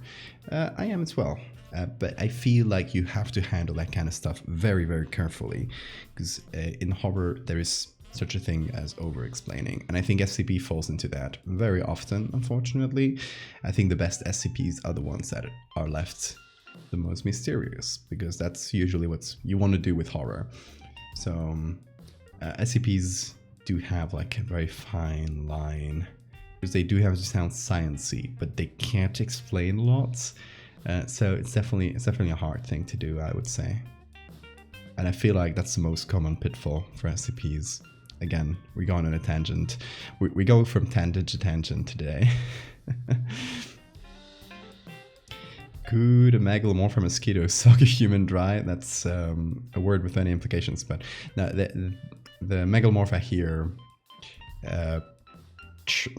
I am as well. But I feel like you have to handle that kind of stuff very, very carefully, because in horror there is such a thing as over-explaining, and I think SCP falls into that very often, unfortunately. I think the best SCPs are the ones that are left the most mysterious, because that's usually what you want to do with horror. So SCPs do have like a very fine line, because they do have to sound sciencey, but they can't explain a lot. So it's definitely a hard thing to do, I would say. And I feel like that's the most common pitfall for SCPs. Again, we're going on a tangent. We go from tangent to tangent today. Could a megalomorph mosquito suck a human dry? That's a word with many implications, but no, the megalomorpha here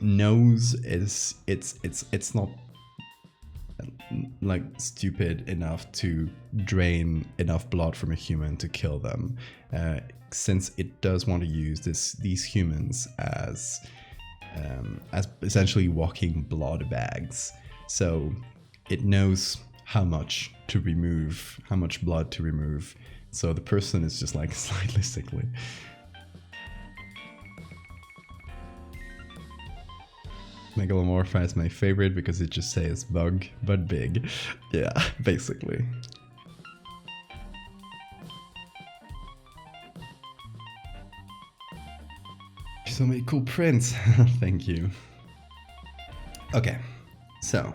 knows it's not like stupid enough to drain enough blood from a human to kill them, since it does want to use these humans as essentially walking blood bags. So it knows how much blood to remove. So the person is just like slightly sickly. Megalomorpha is my favorite because it just says bug, but big. Yeah, basically. So many cool prints. Thank you. Okay, so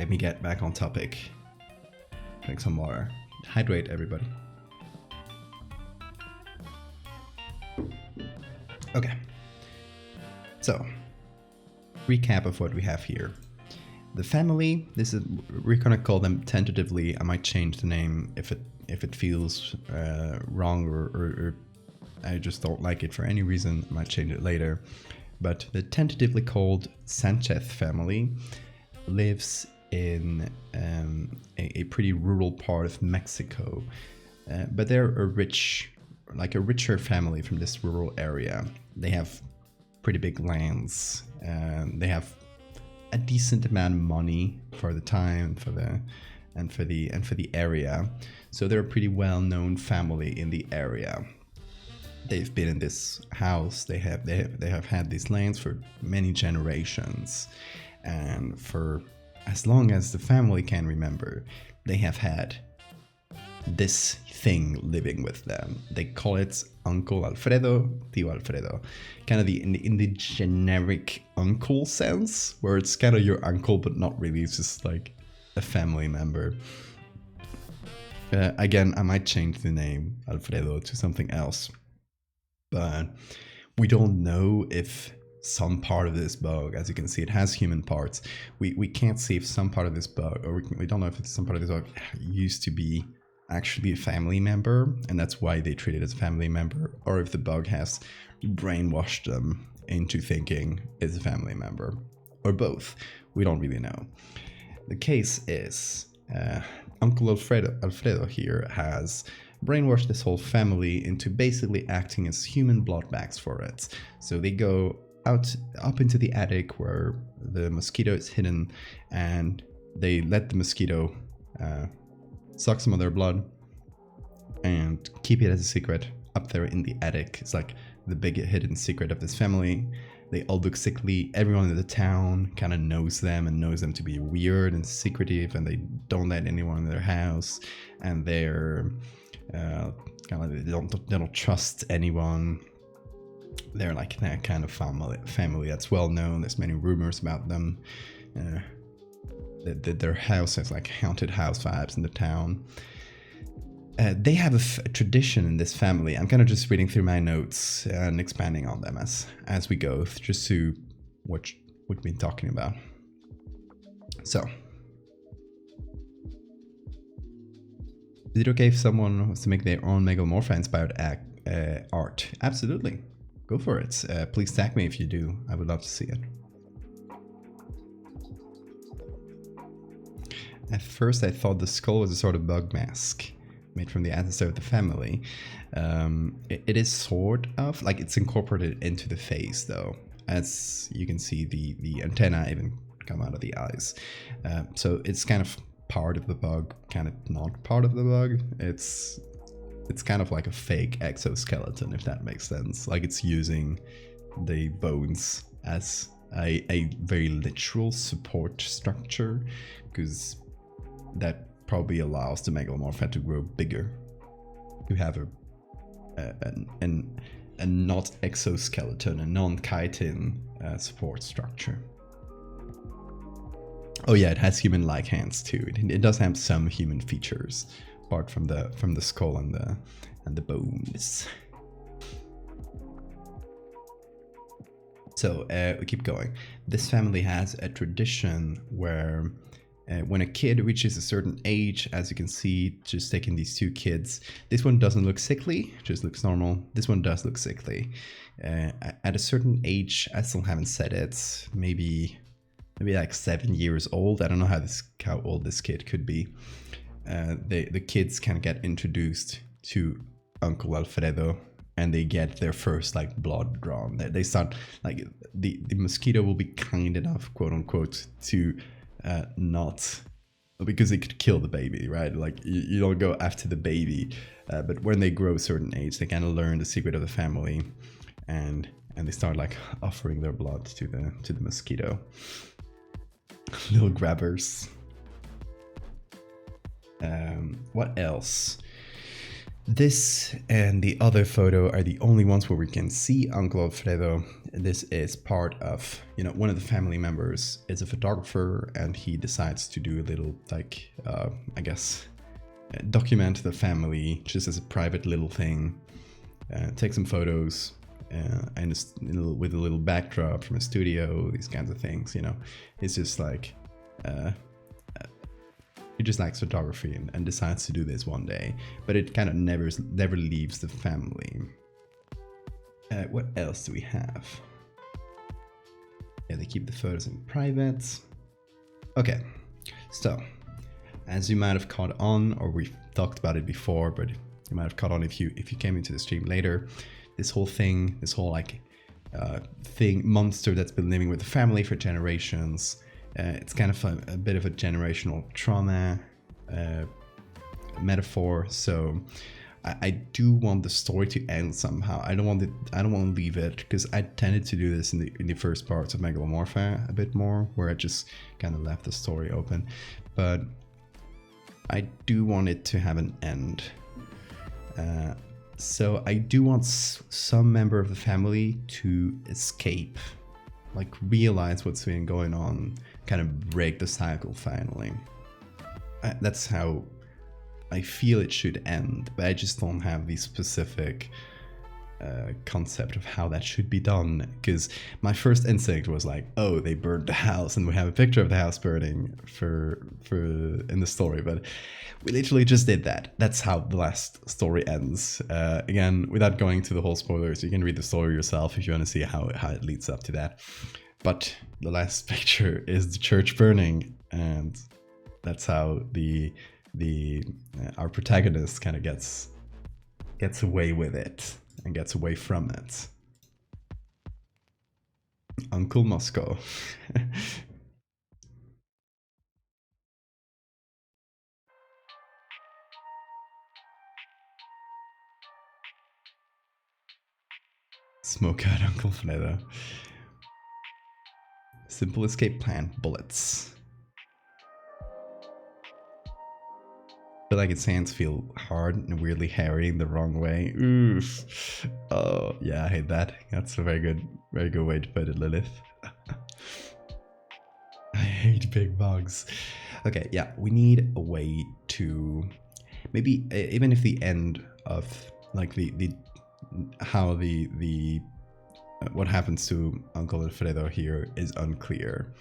let me get back on topic. Drink some water. Hydrate, everybody. Okay, so recap of what we have here. The family, we're gonna call them tentatively. I might change the name if it feels wrong, or I just don't like it for any reason. I might change it later. But the tentatively called Sanchez family lives in a pretty rural part of Mexico, but they're a richer family from this rural area. They have pretty big lands, and they have a decent amount of money for the time, for the area. So they're a pretty well-known family in the area. They've been in this house. They have had these lands for many generations, and for as long as the family can remember, they have had this thing living with them. They call it Uncle Alfredo, Tío Alfredo, kind of in the generic uncle sense, where it's kind of your uncle, but not really. It's just like a family member. Again, I might change the name Alfredo to something else, but we don't know if some part of this bug, as you can see, it has human parts. We can't see if some part of this bug, or we don't know if some part of this bug used to be actually a family member, and that's why they treat it as a family member, or if the bug has brainwashed them into thinking it's a family member, or both. We don't really know. The case is Uncle Alfredo here has brainwashed this whole family into basically acting as human blood bags for it. So they go up into the attic where the mosquito is hidden, and they let the mosquito suck some of their blood and keep it as a secret up there in the attic. It's like the big hidden secret of this family. They all look sickly. Everyone in the town kind of knows them and knows them to be weird and secretive, and they don't let anyone in their house, and they're kind of, they don't trust anyone. They're like that kind of family that's well known. There's many rumors about them. Their house has like haunted house vibes in the town. They have a tradition in this family. I'm kind of just reading through my notes and expanding on them as we go, just to what we've been talking about. So, is it okay if someone wants to make their own Megalomorpha-inspired art? Absolutely. Go for it. Please tag me if you do. I would love to see it. At first, I thought the skull was a sort of bug mask made from the ancestor of the family. It is sort of, like, it's incorporated into the face, though. As you can see, the antenna even come out of the eyes. So it's kind of part of the bug, kind of not part of the bug. It's kind of like a fake exoskeleton, if that makes sense. Like, it's using the bones as a very literal support structure, because that probably allows the Megalomorpha to grow bigger, to have a not exoskeleton, a non-chitin support structure. Oh yeah, it has human-like hands too. It does have some human features, apart from the skull and the bones. So we keep going. This family has a tradition where when a kid reaches a certain age, as you can see, just taking these two kids, this one doesn't look sickly, just looks normal. This one does look sickly. At a certain age, I still haven't said it, maybe like 7 years old. I don't know how old this kid could be. The kids can get introduced to Uncle Alfredo, and they get their first like blood drawn. They start, like, the mosquito will be kind enough, quote unquote, to not, because it could kill the baby, right? Like, you don't go after the baby, but when they grow a certain age, they kind of learn the secret of the family, and they start like offering their blood to the mosquito. Little grabbers. What else? This and the other photo are the only ones where we can see Uncle Alfredo. This is part of, one of the family members is a photographer, and he decides to do a little, like, I guess, document the family just as a private little thing. Take some photos, and with a little backdrop from a studio, these kinds of things, It's just like, he just likes photography and decides to do this one day, but it kind of never leaves the family. What else do we have? Yeah, they keep the photos in private. Okay, so as you might have caught on, or we've talked about it before, but you might have caught on if you came into the stream later, this whole monster that's been living with the family for generations. It's kind of a bit of a generational trauma metaphor. So I do want the story to end somehow. I don't want to leave it, because I tended to do this in the first parts of Megalomorpha a bit more, where I just kind of left the story open. But I do want it to have an end. So I do want some member of the family to escape, like realize what's been going on, kind of break the cycle finally. That's how I feel it should end, but I just don't have the specific concept of how that should be done, because my first instinct was like, oh, they burned the house, and we have a picture of the house burning for in the story, but we literally just did that. That's how the last story ends. Again, without going to the whole spoilers, you can read the story yourself if you want to see how it leads up to that. But the last picture is the church burning, and that's how our protagonist kind of gets away with it and gets away from it. Uncle Moscow. Smoke out Uncle Alfredo. Simple escape plan, bullets. I feel like its hands feel hard and weirdly hairy in the wrong way. Oof. Oh, yeah, I hate that. That's a very good way to put it, Lilith. I hate big bugs. Okay, yeah, we need a way to maybe even if the end of like the how the what happens to Uncle Alfredo here is unclear.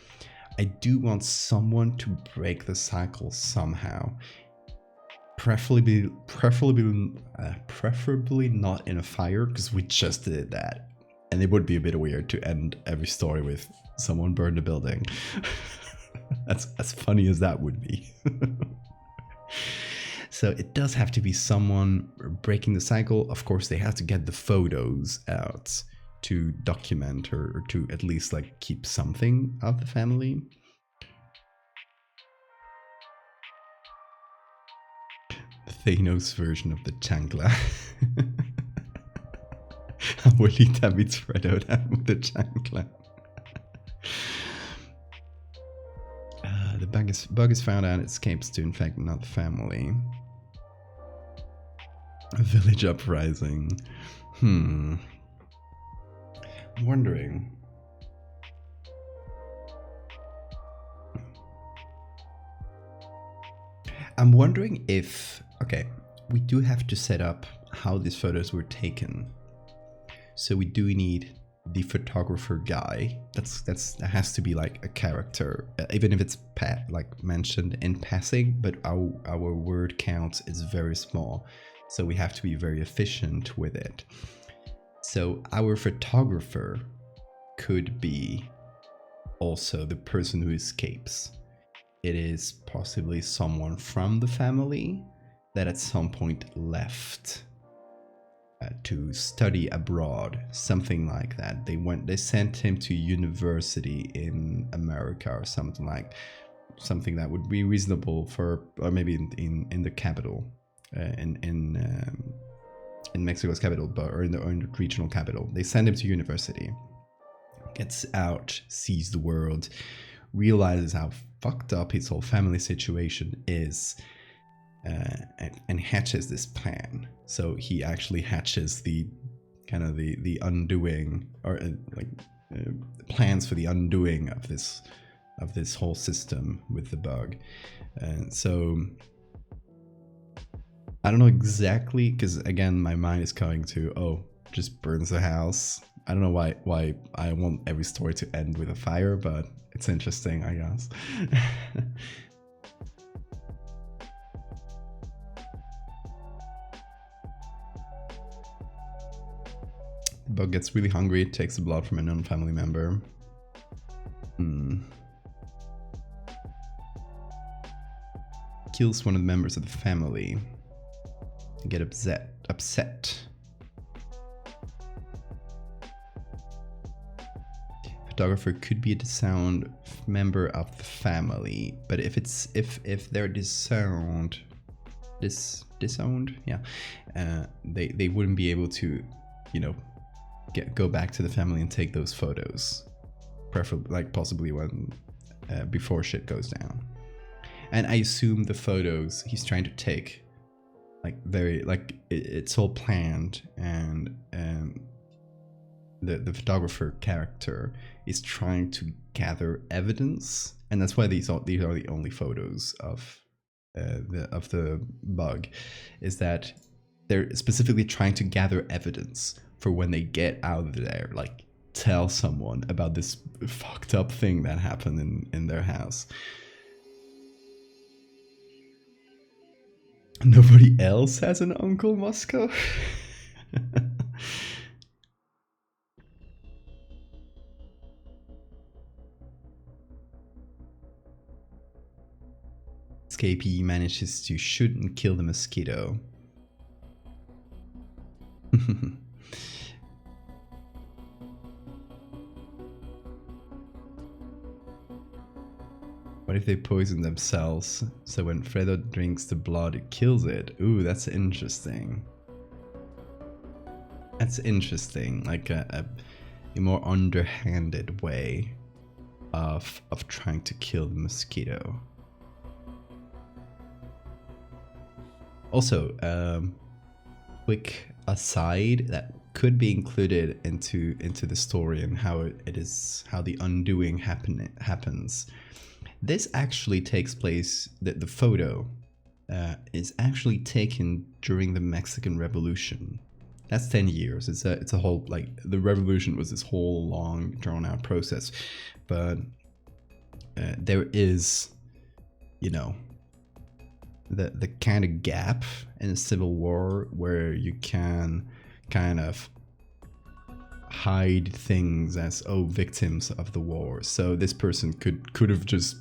I do want someone to break the cycle somehow. Preferably not in a fire, because we just did that. And it would be a bit weird to end every story with someone burned a building. That's as funny as that would be. So it does have to be someone breaking the cycle. Of course, they have to get the photos out to document or to at least like keep something of the family. Thanos version of the chancla. Abuelita beats Fredo down with the chancla. The bug is found out, it escapes to infect another family. A village uprising. I'm wondering. If, okay, we do have to set up how these photos were taken. So we do need the photographer guy. That has to be like a character, even if it's like mentioned in passing, but our word count is very small. So we have to be very efficient with it. So our photographer could be also the person who escapes. It is possibly someone from the family that at some point left to study abroad, something like that. They sent him to university in America or something that would be reasonable for, or maybe in the capital, in Mexico's capital, or in the regional capital. They send him to university, gets out, sees the world, realizes how fucked up his whole family situation is, and hatches this plan. So he actually hatches the kind of the undoing, or plans for the undoing of this whole system with the bug. And so I don't know exactly, because again my mind is going to, just burns the house. I don't know why I want every story to end with a fire, but it's interesting, I guess. The bug gets really hungry, it takes the blood from a known family member. Kills one of the members of the family. Get upset. Photographer could be a disowned member of the family, but if they're disowned, yeah, they wouldn't be able to, go back to the family and take those photos, preferably possibly when before shit goes down. And I assume the photos he's trying to take, it's all planned, and the photographer character is trying to gather evidence, and that's why these are the only photos of the bug, is that they're specifically trying to gather evidence for when they get out of there, tell someone about this fucked up thing that happened in their house. Nobody else has an Uncle Moscow? Escapee manages to shoot and kill the mosquito. What if they poison themselves, so when Fredo drinks the blood it kills it? Ooh, that's interesting. That's interesting, like a more underhanded way of trying to kill the mosquito. Also, quick aside that could be included into the story and how the undoing happens. This actually takes place, the photo is actually taken during the Mexican Revolution. That's 10 years. It's a whole, like, the revolution was this whole long drawn out process, but there is, you know, the kind of gap in a civil war where you can kind of hide things as, oh, victims of the war. So this person could have just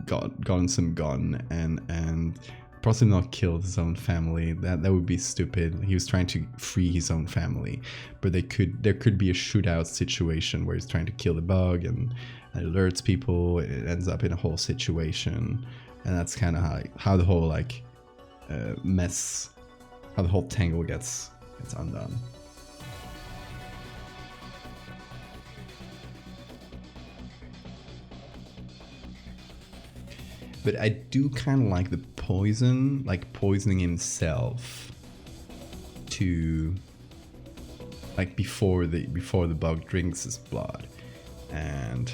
gotten some gun and possibly not killed his own family. That would be stupid. He was trying to free his own family, but there could be a shootout situation where he's trying to kill the bug and it alerts people. It ends up in a whole situation, and that's kind of how the whole like mess, how the whole tangle gets undone. But I do kind of like the poison, like poisoning himself to, like, before the bug drinks his blood, and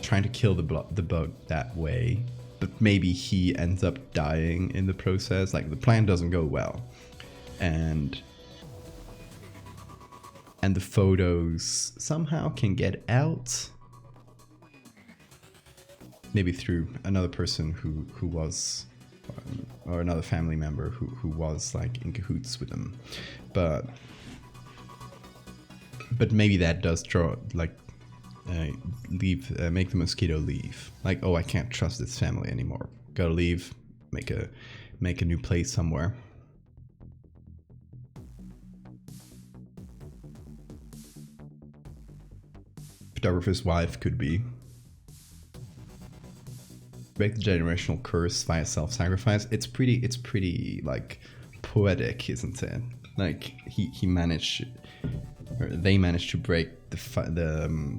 trying to kill the bug that way. But maybe he ends up dying in the process. Like, the plan doesn't go well, and the photos somehow can get out. Maybe through another person who was, or another family member who was like in cahoots with them, but maybe that does draw like make the mosquito leave. Like, oh, I can't trust this family anymore. Gotta leave. Make a new place somewhere. Photographer's wife could be. Break the generational curse via self-sacrifice. It's pretty like poetic, isn't it? Like he managed, or they managed to break the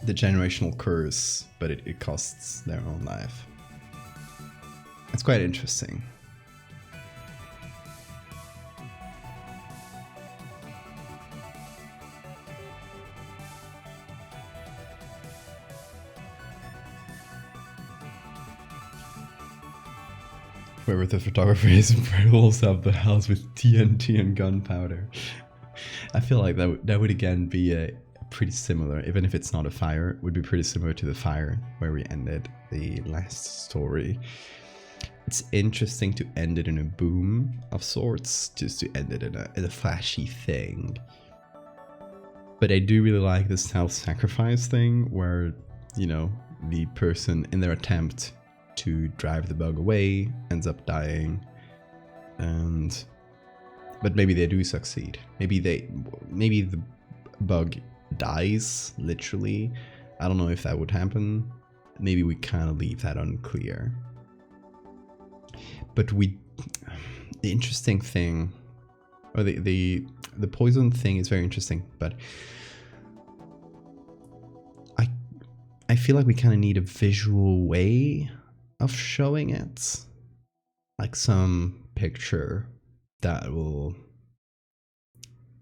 generational curse, but it costs their own life. It's quite interesting. Whoever the photographer is rolls up the house with TNT and gunpowder. I feel like that would again be a pretty similar, even if it's not a fire, would be pretty similar to the fire where we ended the last story. It's interesting to end it in a boom of sorts, just to end it in a flashy thing. But I do really like the self-sacrifice thing where, you know, the person in their attempt to drive the bug away ends up dying, but maybe they do succeed. Maybe the bug dies literally. I don't know if that would happen. Maybe we kind of leave that unclear. But the interesting thing, or the poison thing is very interesting, but I feel like we kind of need a visual way of showing it, like some picture that will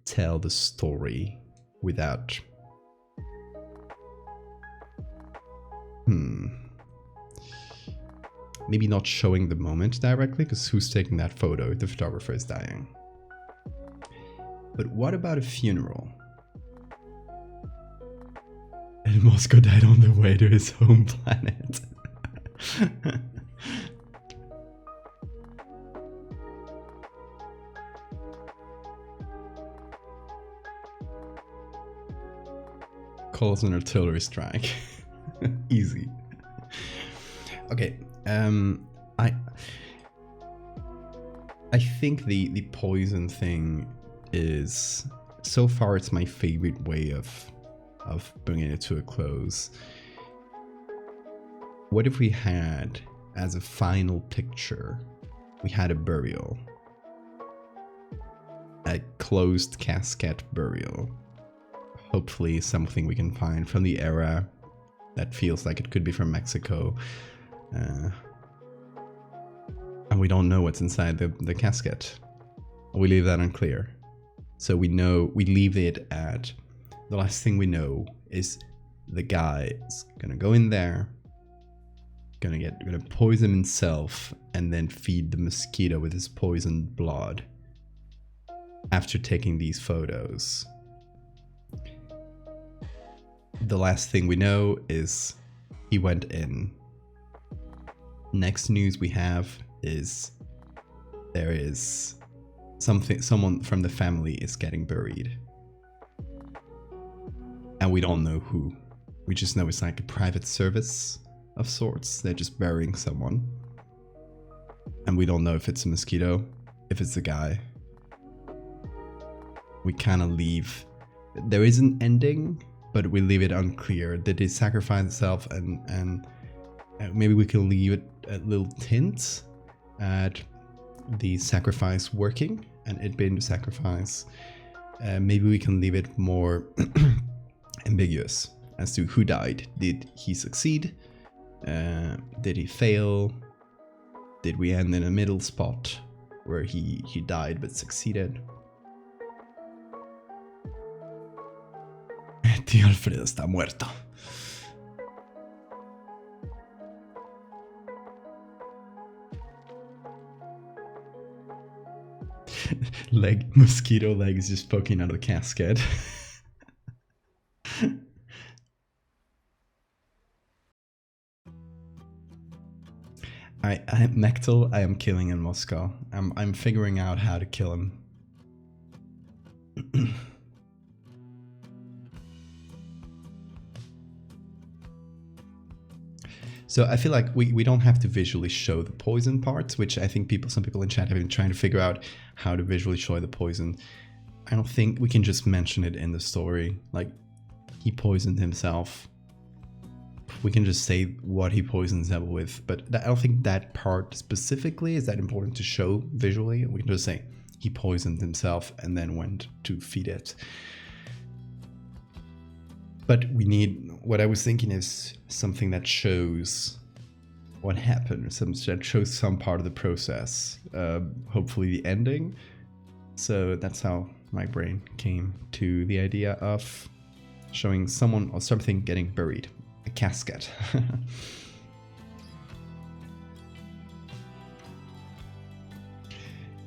tell the story without maybe not showing the moment directly, because who's taking that photo if the photographer is dying? But what about a funeral? And Moscow died on the way to his home planet. Calls an artillery strike. Easy. Okay, I think the poison thing is, so far it's my favorite way of bringing it to a close. What if we had, as a final picture, we had a burial, a closed casket burial, hopefully something we can find from the era that feels like it could be from Mexico, and we don't know what's inside the casket. We leave that unclear. So we leave it at, the last thing we know is the guy is gonna go in there, gonna poison himself and then feed the mosquito with his poisoned blood after taking these photos. The last thing we know is he went in. Next news we have is there is someone from the family is getting buried. And we don't know who. We just know it's like a private service of sorts. They're just burying someone. And we don't know if it's a mosquito, if it's a guy. We kind of leave. There is an ending, but we leave it unclear. Did he sacrifice himself and maybe we can leave it a little hint at the sacrifice working and it being the sacrifice. Maybe we can leave it more ambiguous as to who died. Did he succeed? Did he fail? Did we end in a middle spot where he died but succeeded? Tío Alfredo está muerto. Mosquito legs just poking out of the casket. Mechtel, I am killing in Moscow. I'm figuring out how to kill him. So I feel like we don't have to visually show the poison parts, which I think some people in chat have been trying to figure out how to visually show the poison. I don't think we can just mention it in the story. Like, he poisoned himself. We can just say what he poisoned himself with, but I don't think that part specifically is that important to show visually. We can just say he poisoned himself and then went to feed it. But we need, what I was thinking is something that shows what happened, that shows some part of the process, hopefully the ending. So that's how my brain came to the idea of showing someone or something getting buried, a casket.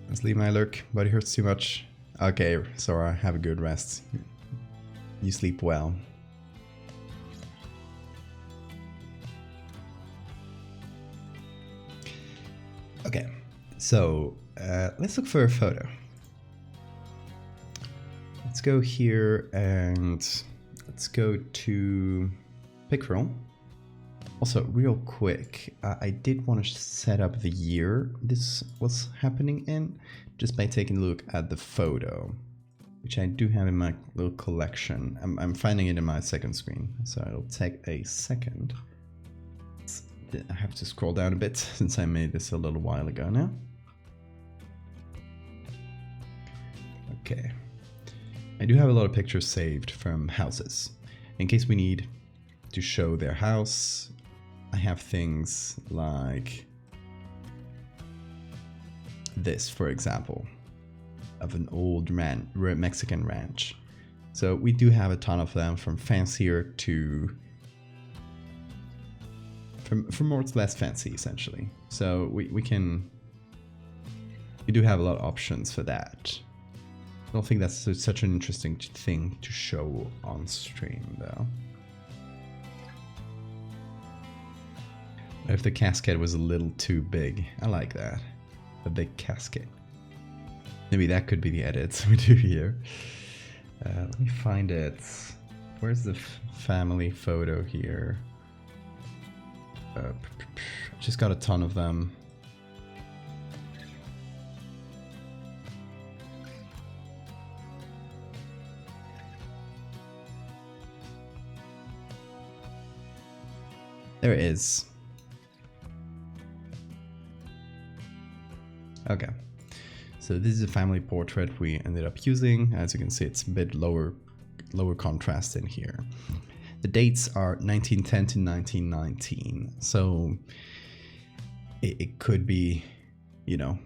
Let's leave my lurk, body hurts too much. Okay, Sora, have a good rest. You sleep well. Okay, so let's look for a photo. Let's go here and let's go to Pickrel. Also, real quick, I did want to set up the year this was happening in just by taking a look at the photo, which I do have in my little collection. I'm finding it in my second screen, so it'll take a second. I have to scroll down a bit since I made this a little while ago now. Okay. I do have a lot of pictures saved from houses. In case we need to show their house, I have things like this, for example, of an old Mexican ranch. So we do have a ton of them, from fancier to from more to less fancy, essentially. So we do have a lot of options for that. I don't think that's such an interesting thing to show on stream, though. If the casket was a little too big, I like that. A big casket. Maybe that could be the edits we do here. Let me find it. Where's the family photo here? Just got a ton of them. There it is. Okay, so this is a family portrait we ended up using. As you can see, it's a bit lower contrast in here. The dates are 1910 to 1919, so it could be, you know,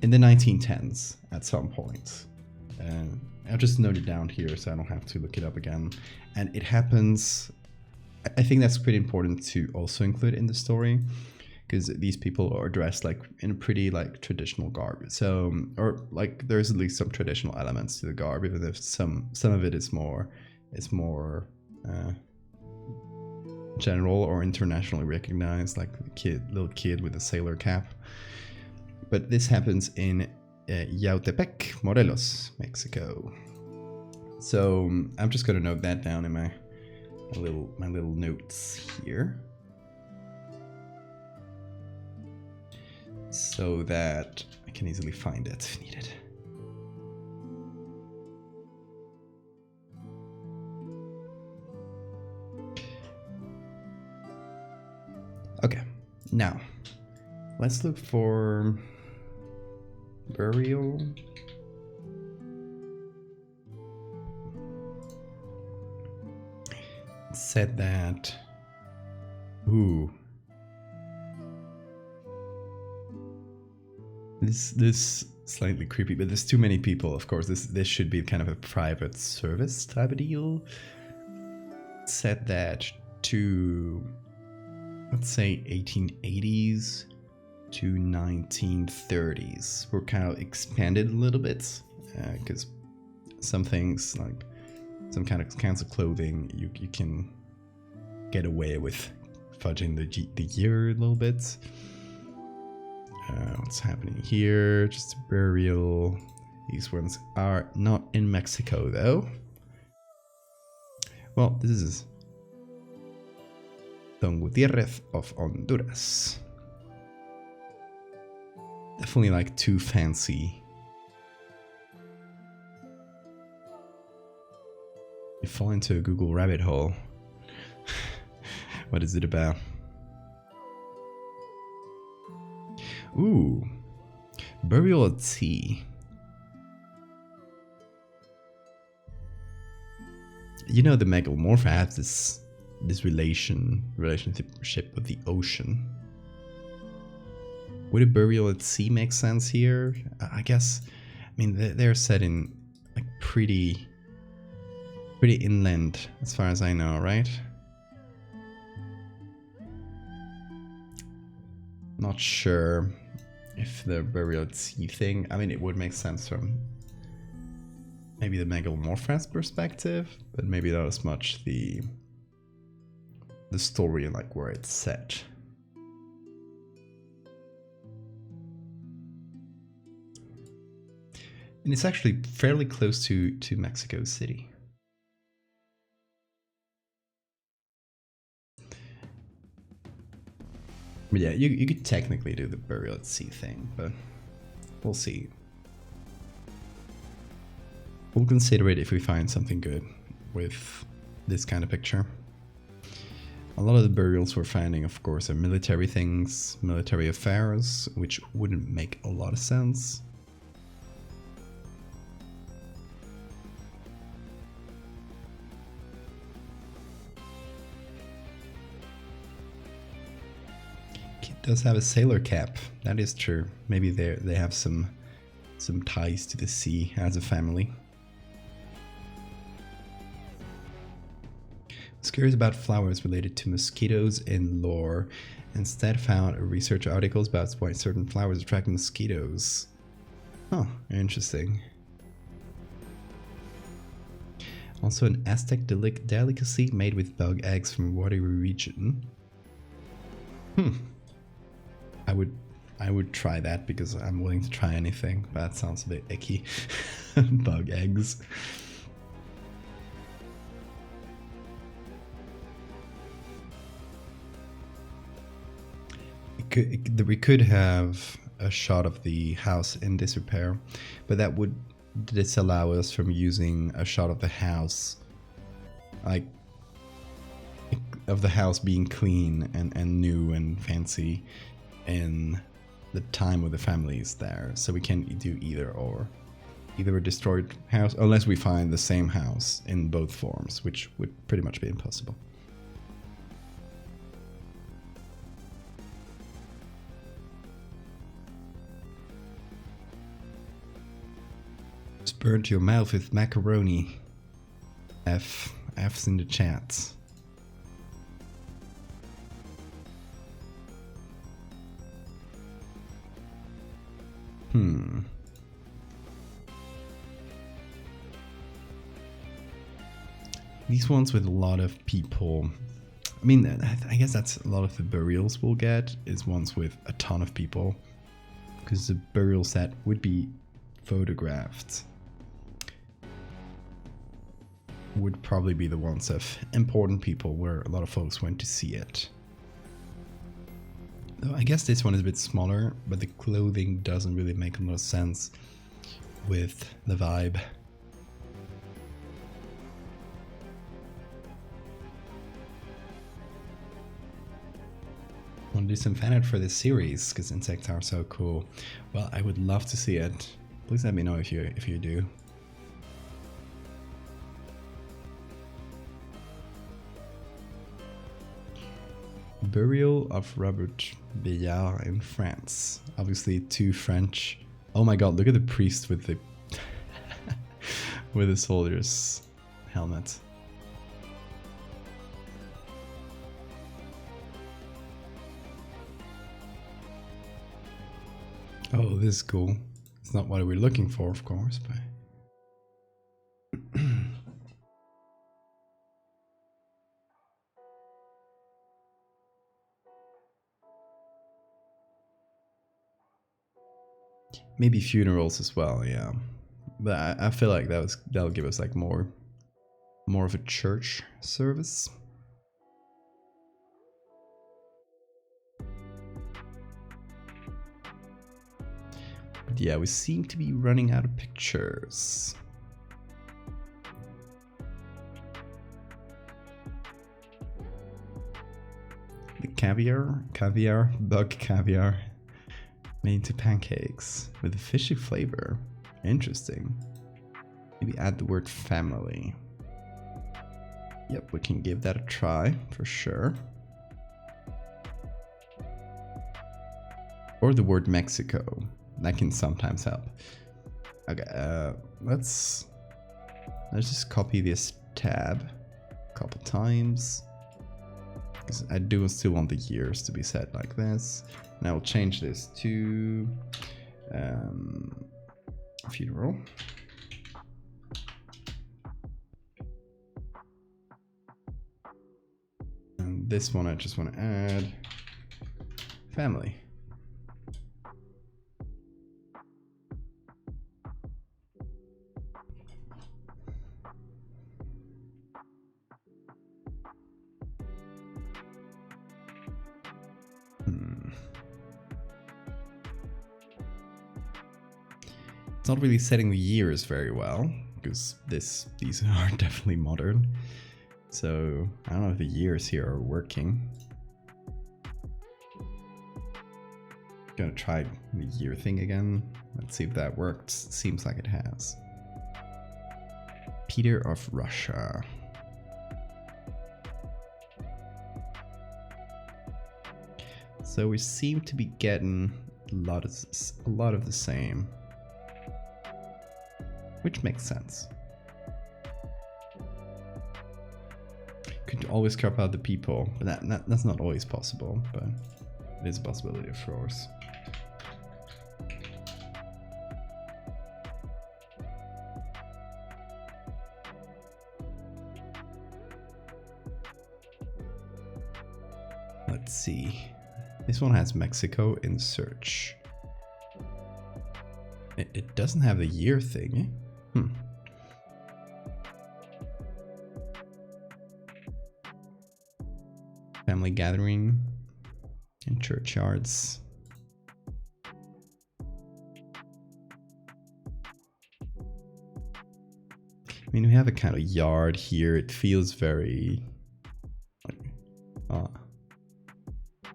in the 1910s at some point. And I'll just note it down here so I don't have to look it up again. And it happens I think that's pretty important to also include in the story, because these people are dressed like in a pretty like traditional garb. So, or like there's at least some traditional elements to the garb, even if some of it is more general or internationally recognized, like the little kid with a sailor cap. But this happens in Yautepec, Morelos, Mexico. So I'm just gonna note that down in my little notes here, so that I can easily find it if needed. Okay, now let's look for burial. It said that. Ooh. This slightly creepy, but there's too many people. Of course, this should be kind of a private service type of deal. It said that to, let's say, 1880s to 1930s were kind of expanded a little bit, because some things like some kinds of clothing you can get away with fudging the year a little bit. What's happening here? Just a burial. These ones are not in Mexico though. Well, this is Don Gutierrez of Honduras. Definitely like too fancy. You fall into a Google rabbit hole. What is it about? Ooh, burial at sea. You know, the megalomorpha has this relationship with the ocean. Would a burial at sea make sense here? I guess. I mean, they're set in like pretty inland, as far as I know, right? Not sure if the burial at sea thing. I mean, it would make sense from maybe the megalomorpha's perspective, but maybe not as much the story and like where it's set. And it's actually fairly close to Mexico City. But yeah, you could technically do the burial at sea thing, but we'll see. We'll consider it if we find something good with this kind of picture. A lot of the burials we're finding, of course, are military things, military affairs, which wouldn't make a lot of sense. Does have a sailor cap. That is true. Maybe they have some ties to the sea as a family. I was curious about flowers related to mosquitoes in lore. Instead found research articles about why certain flowers attract mosquitoes. Huh, interesting. Also an Aztec delicacy made with bug eggs from watery region. I would try that because I'm willing to try anything. That sounds a bit icky. Bug eggs. We could have a shot of the house in disrepair, but that would disallow us from using a shot of the house, like of the house being clean and new and fancy in the time where the family is there. So we can't do either or. Either a destroyed house, unless we find the same house in both forms, which would pretty much be impossible. Just burnt your mouth with macaroni. F's in the chat. These ones with a lot of people. I mean, I guess that's a lot of the burials we'll get is ones with a ton of people. Because the burial set would be photographed. Would probably be the ones of important people where a lot of folks went to see it. Though I guess this one is a bit smaller, but the clothing doesn't really make a lot of sense with the vibe. I want to do some fan art for this series because insects are so cool. Well, I would love to see it. Please let me know if you do. Burial of Robert Villard in France. Obviously, 2 French. Oh my god! Look at the priest with the with the soldier's helmet. Oh, this is cool. It's not what we're looking for, of course, but. Maybe funerals as well, yeah. But I feel like that'll give us like more of a church service. But yeah, we seem to be running out of pictures. The bug caviar. Made into pancakes with a fishy flavor. Interesting. Maybe add the word family. Yep, we can give that a try for sure. Or the word Mexico. That can sometimes help. Okay, let's just copy this tab a couple times. Because I do still want the years to be set like this. And I will change this to funeral. And this one I just want to add family. It's not really setting the years very well, because these are definitely modern. So I don't know if the years here are working. Gonna try the year thing again. Let's see if that worked. Seems like it has. Peter of Russia. So we seem to be getting a lot of the same. Which makes sense. Could always crop out the people, but that's not always possible, but it is a possibility, of course. Let's see. This one has Mexico in search. It doesn't have the year thing. Family gathering in churchyards. I mean, we have a kind of yard here. It feels very...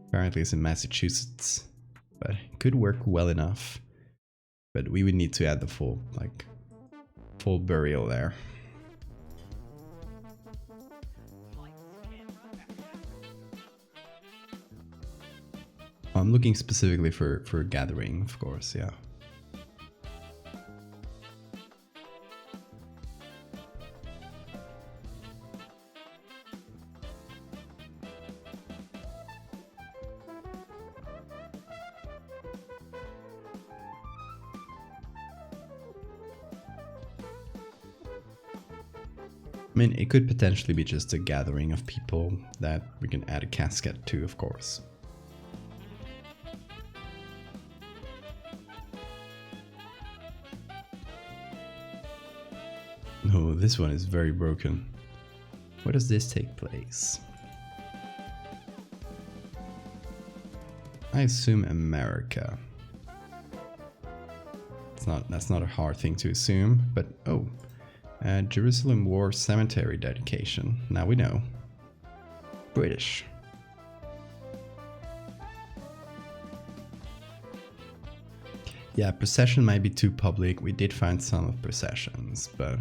apparently it's in Massachusetts, but it could work well enough. But we would need to add the full burial there. I'm looking specifically for gathering, of course, yeah. I mean, it could potentially be just a gathering of people that we can add a casket to, of course. Oh, this one is very broken. Where does this take place? I assume America. That's not a hard thing to assume, but oh. Jerusalem War Cemetery dedication. Now we know. British. Yeah, procession might be too public. We did find some of processions, but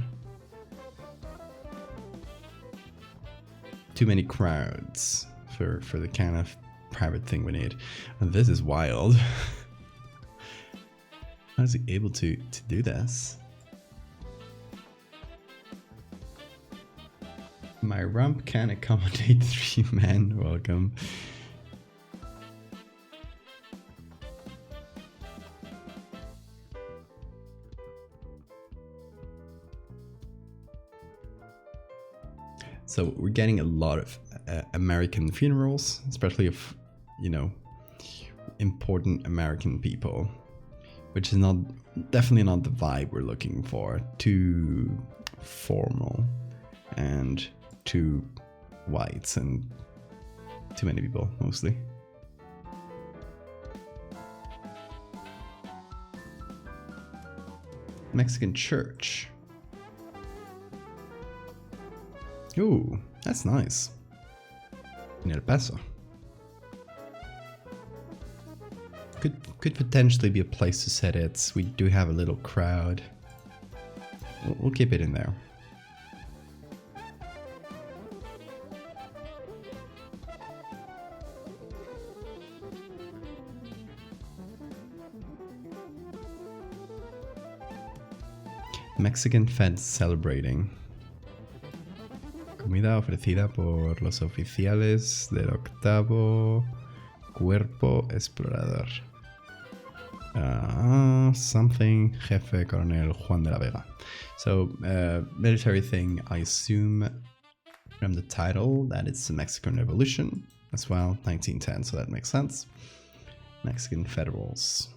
too many crowds for the kind of private thing we need. And this is wild. How is he able to do this? My rump can accommodate 3 men. Welcome. So we're getting a lot of American funerals, especially of, you know, important American people, which is definitely not the vibe we're looking for. Too formal and too white and too many people, mostly. Mexican church. Ooh, that's nice. In El Paso. Could potentially be a place to set it. We do have a little crowd. We'll keep it in there. Mexican feds celebrating. Comida ofrecida por los oficiales del 8º Cuerpo Explorador. Something Jefe Coronel Juan de la Vega. So, military thing, I assume from the title that it's the Mexican Revolution as well, 1910, so that makes sense. Mexican Federals.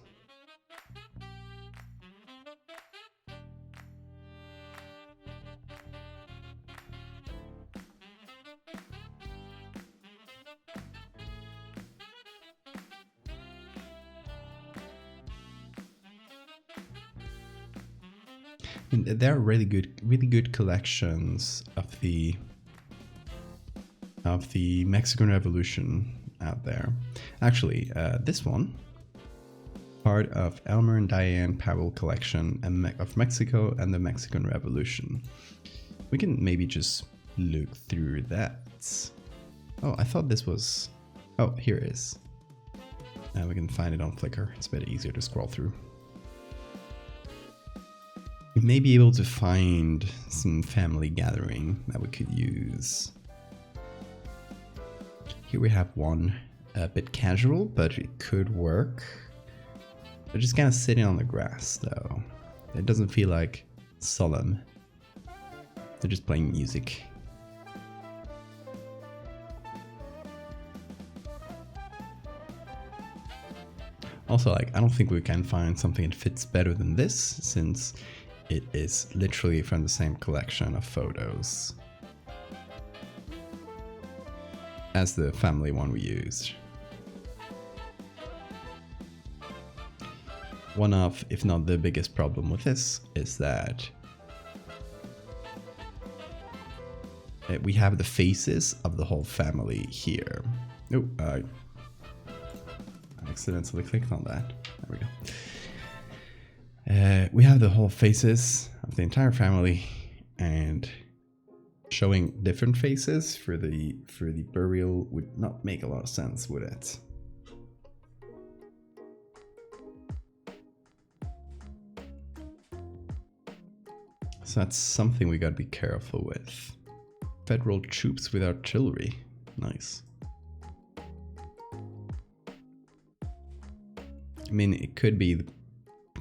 There are really good collections of the Mexican Revolution out there. Actually, this one, part of Elmer and Diane Powell collection of Mexico and the Mexican Revolution. We can maybe just look through that. Oh, I thought this was... Oh, here it is. And we can find it on Flickr. It's a bit easier to scroll through. We may be able to find some family gathering that we could use. Here we have one, a bit casual, but it could work. They're just kind of sitting on the grass though. It doesn't feel like solemn. They're just playing music. Also, like, I don't think we can find something that fits better than this, since it is literally from the same collection of photos as the family one we used. One of, if not the biggest problem with this, is that we have the faces of the whole family here. Oh, I accidentally clicked on that. There we go. We have the whole faces of the entire family, and showing different faces for the burial would not make a lot of sense, would it? So that's something we gotta be careful with. Federal troops with artillery. Nice. I mean, it could be the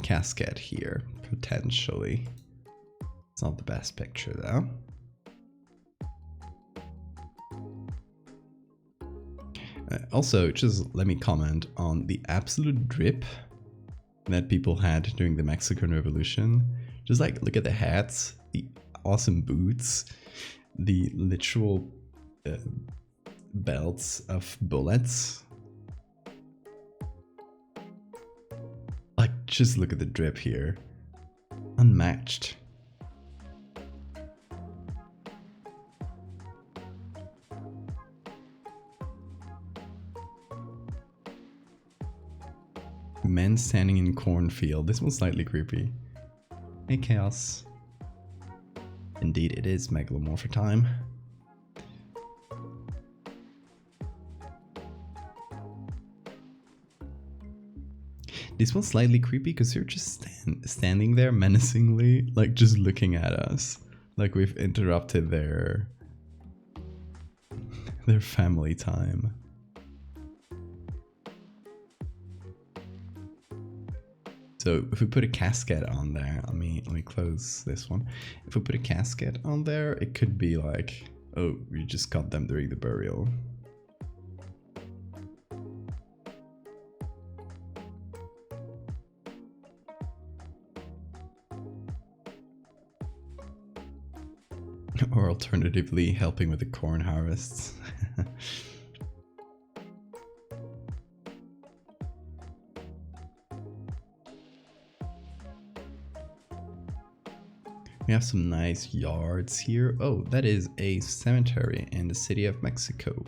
casket here, potentially. It's not the best picture though. Also, just let me comment on the absolute drip that people had during the Mexican Revolution. Just like, look at the hats, the awesome boots, the literal belts of bullets. Like, just look at the drip here. Unmatched. Men standing in cornfield. This one's slightly creepy. Hey, Chaos. Indeed, it is megalomorph time. This one's slightly creepy because you're just standing there menacingly, like just looking at us, like we've interrupted their family time. So if we put a casket on there, let me close this one. If we put a casket on there, it could be like, oh, we just got them during the burial. Or alternatively, helping with the corn harvests. We have some nice yards here. Oh, that is a cemetery in the city of Mexico.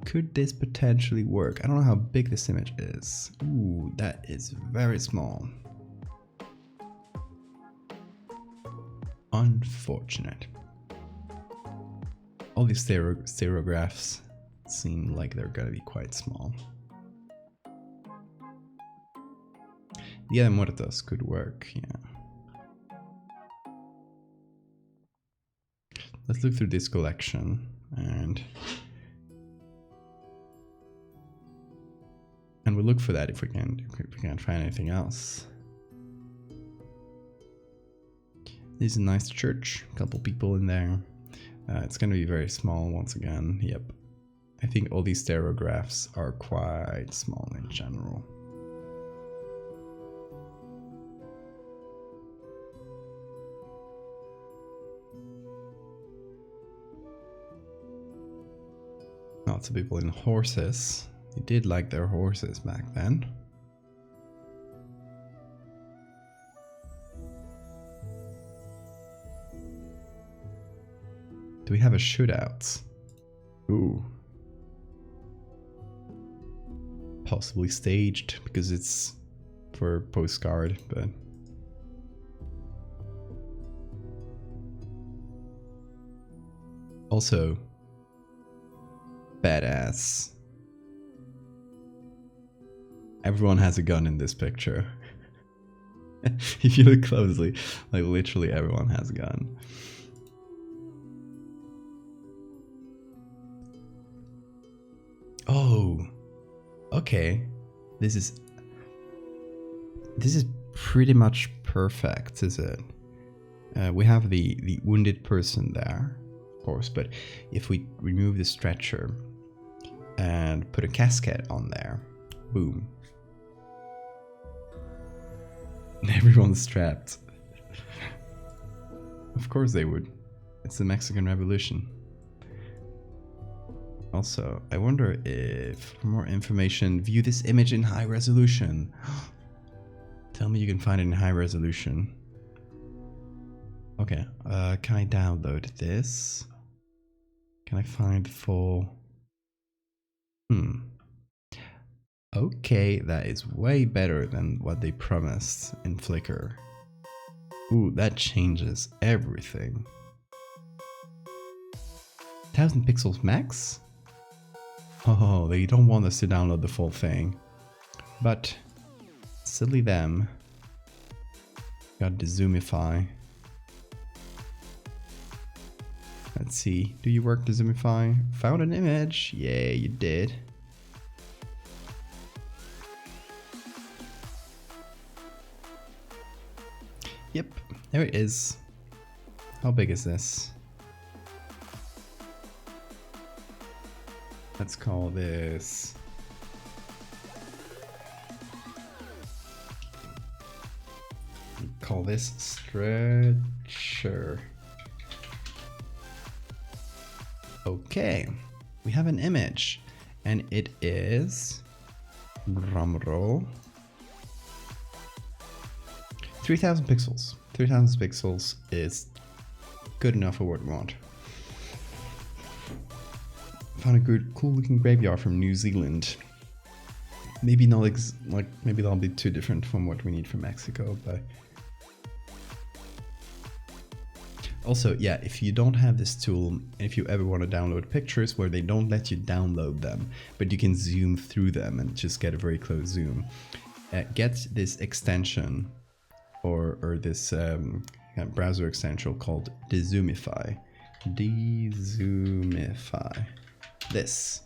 Could this potentially work? I don't know how big this image is. Ooh, that is very small. Unfortunate. All these stereographs seem like they're gonna be quite small. Dia de Muertos could work, yeah. Let's look through this collection and we'll look for that if we can't find anything else. This is a nice church, a couple people in there. It's gonna be very small once again. Yep. I think all these stereographs are quite small in general. Lots of people in horses. They did like their horses back then. Do we have a shootout? Ooh. Possibly staged because it's for postcard, but also badass. Everyone has a gun in this picture. If you look closely, like literally everyone has a gun. Oh, okay. This is pretty much perfect, is it? We have the wounded person there, of course, but if we remove the stretcher and put a casket on there, boom. Everyone's strapped. Of course they would. It's the Mexican Revolution. Also, I wonder if, for more information, view this image in high resolution. Tell me you can find it in high resolution. Okay, can I download this? Can I find full? Okay, that is way better than what they promised in Flickr. Ooh, that changes everything. 1000 pixels max? Oh, they don't want us to download the full thing. But, silly them. Got the Zoomify. Let's see, do you work the Zoomify? Found an image? Yeah, you did. Yep, there it is. How big is this? Let's call this... Call this stretcher. Okay, we have an image, and it is, drum roll, 3000 pixels. 3000 pixels is good enough for what we want. Found a good, cool looking graveyard from New Zealand. Maybe not maybe that'll be too different from what we need from Mexico, but also, yeah, if you don't have this tool, if you ever want to download pictures where they don't let you download them, but you can zoom through them and just get a very close zoom, get this extension or this browser extension called Dezoomify. Dezoomify. This.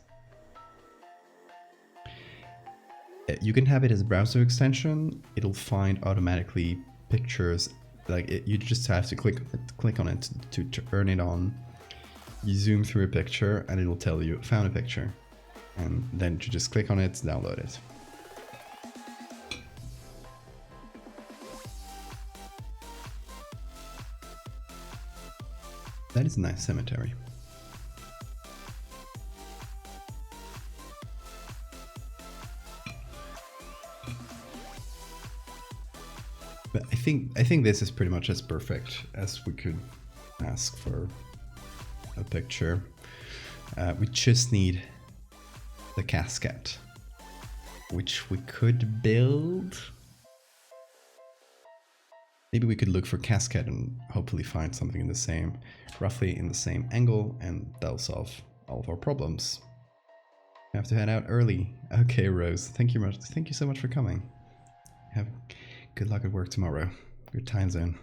You can have it as a browser extension. It'll find automatically pictures. Like you just have to click on it to turn it on. You zoom through a picture and it'll tell you found a picture, and then you just click on it, download it. That is a nice cemetery. But I think this is pretty much as perfect as we could ask for a picture. We just need the casket, which we could build. Maybe we could look for casket and hopefully find something in the same, roughly in the same angle, and that'll solve all of our problems. I have to head out early. Okay, Rose, thank you so much for coming. Have good luck at work tomorrow. Good time zone.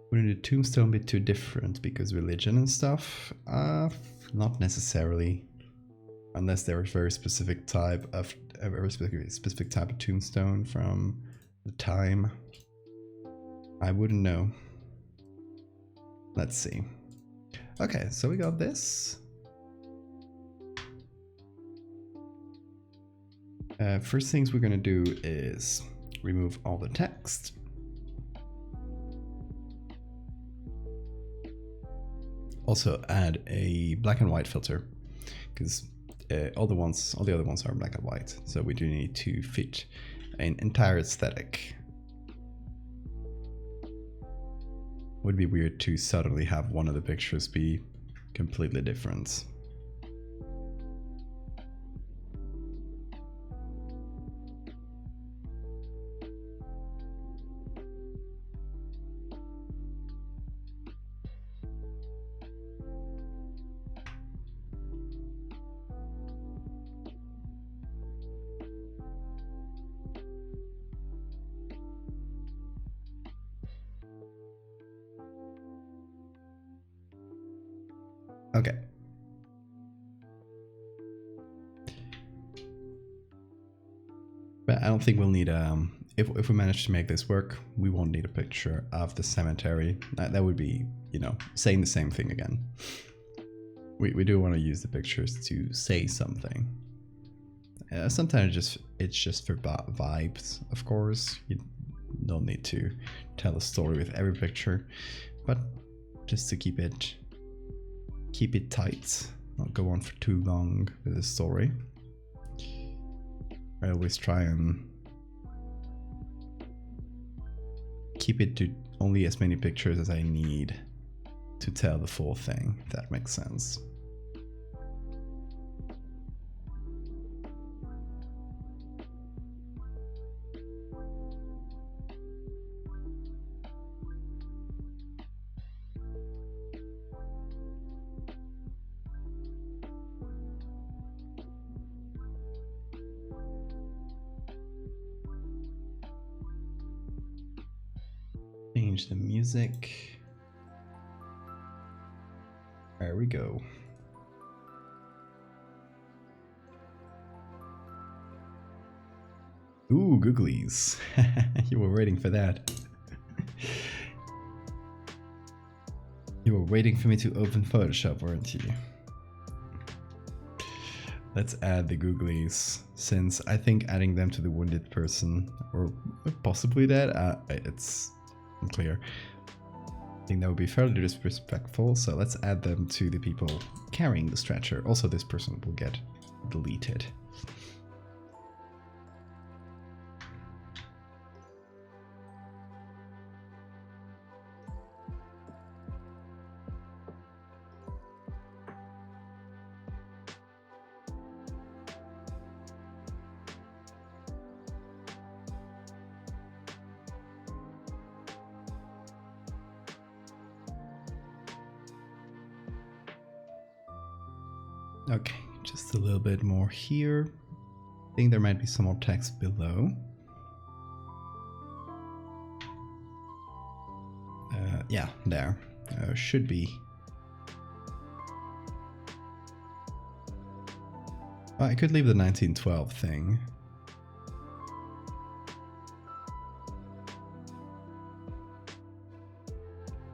Wouldn't the tombstone be too different because religion and stuff? Not necessarily, unless there is a very specific type of tombstone from the time. I wouldn't know. Let's see. Okay, so we got this. First things we're gonna do is remove all the text. Also add a black and white filter, because all the other ones are black and white, so we do need to fit an entire aesthetic. Would be weird to suddenly have one of the pictures be completely different. Okay. But I don't think we'll need if we manage to make this work, we won't need a picture of the cemetery. That would be, you know, saying the same thing again. We do want to use the pictures to say something. Sometimes it's just for vibes, of course. You don't need to tell a story with every picture, but just to keep it tight, not go on for too long with the story. I always try and keep it to only as many pictures as I need to tell the full thing, if that makes sense. Change the music. There we go. Ooh, googlies. You were waiting for that. You were waiting for me to open Photoshop, weren't you? Let's add the googlies, since I think adding them to the wounded person, or possibly that, it's unclear. I think that would be fairly disrespectful, so let's add them to the people carrying the stretcher. Also, this person will get deleted. Okay, just a little bit more here. I think there might be some more text below. Yeah, there. Should be. Oh, I could leave the 1912 thing.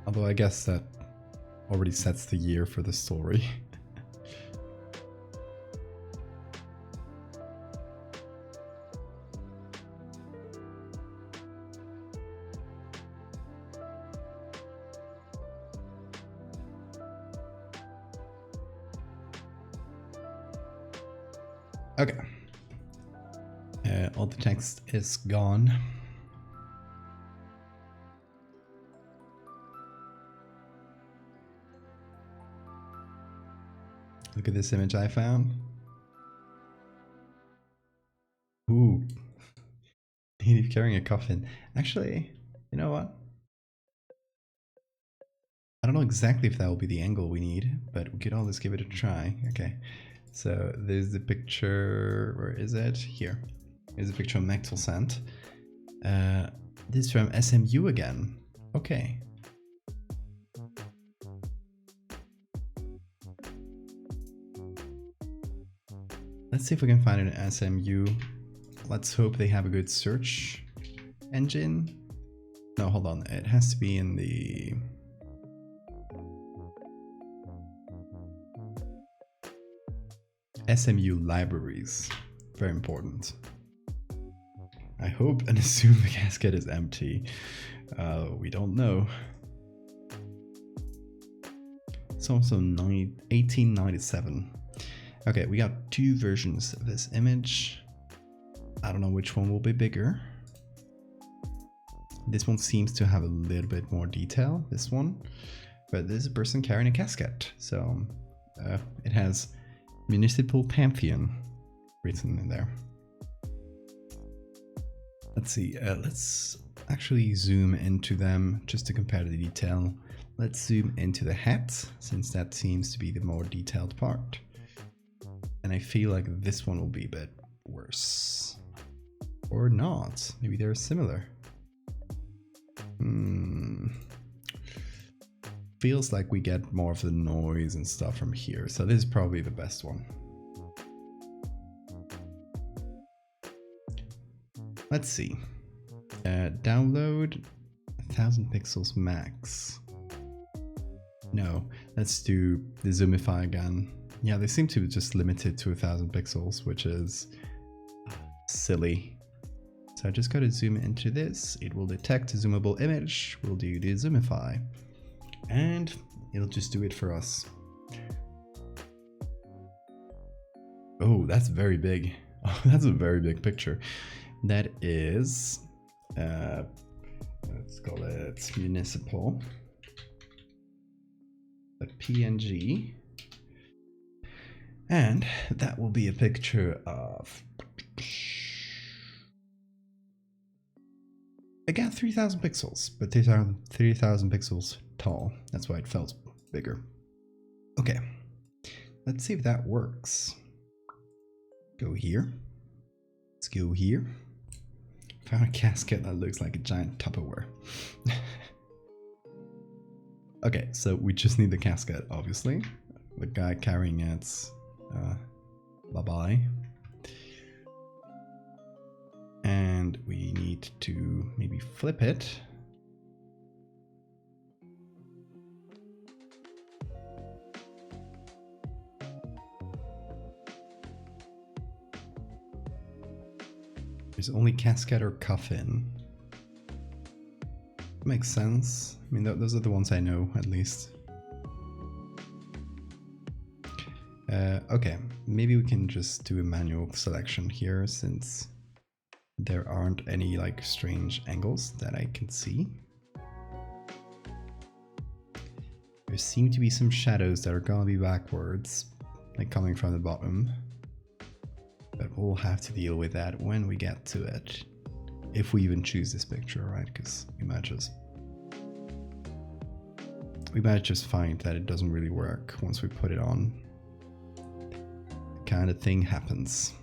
Although I guess that already sets the year for the story. Okay. All the text is gone. Look at this image I found. Ooh. He's carrying a coffin. Actually, you know what? I don't know exactly if that will be the angle we need, but we could always give it a try. Okay. So there's the picture. Where is it? Here. Here's a picture of Mechtelsand. This is from SMU again. Okay. Let's see if we can find it in SMU. Let's hope they have a good search engine. No, hold on. It has to be in the... SMU libraries. Very important. I hope and assume the casket is empty. We don't know. It's also 1897. Okay, we got two versions of this image. I don't know which one will be bigger. This one seems to have a little bit more detail, this one. But this is a person carrying a casket. So it has Municipal Pantheon written in there. Let's see, let's actually zoom into them just to compare the detail. Let's zoom into the hat, since that seems to be the more detailed part. And I feel like this one will be a bit worse. Or not, maybe they're similar. Feels like we get more of the noise and stuff from here, so this is probably the best one. Let's see. Download 1000 pixels max. No, let's do the zoomify again. Yeah, they seem to be just limited to 1000 pixels, which is silly. So I just got to zoom into this. It will detect a zoomable image. We'll do the zoomify. And it'll just do it for us. Oh, that's very big. Oh, that's a very big picture. That is, let's call it municipal. A PNG. And that will be a picture of, again, 3000 pixels, but 3000 pixels tall. That's why it felt bigger. Okay, let's see if that works. Go here. Let's go here. Found a casket that looks like a giant Tupperware. Okay, so we just need the casket, obviously. The guy carrying it's bye-bye. And we need to maybe flip it. There's only cascade or coffin. Makes sense. I mean, those are the ones I know, at least. Okay, maybe we can just do a manual selection here, since there aren't any like strange angles that I can see. There seem to be some shadows that are gonna be backwards, like coming from the bottom. But we'll have to deal with that when we get to it. If we even choose this picture, right? Because we might just find that it doesn't really work once we put it on. The kind of thing happens.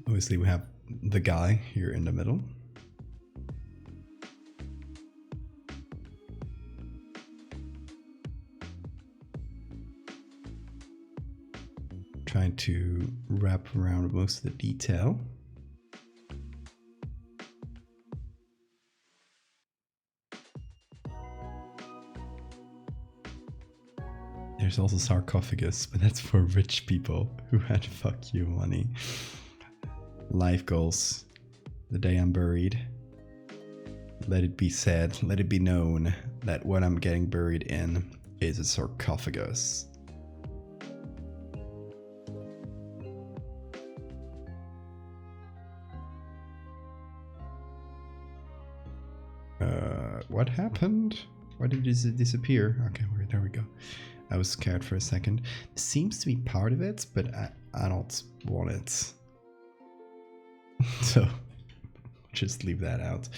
Obviously, we have the guy here in the middle. Trying to wrap around most of the detail. There's also sarcophagus, but that's for rich people who had fuck you money. Life goals. The day I'm buried, let it be said, let it be known that what I'm getting buried in is a sarcophagus. What happened? Why did it disappear? Okay, there we go. I was scared for a second. It seems to be part of it, but I don't want it. So, just leave that out.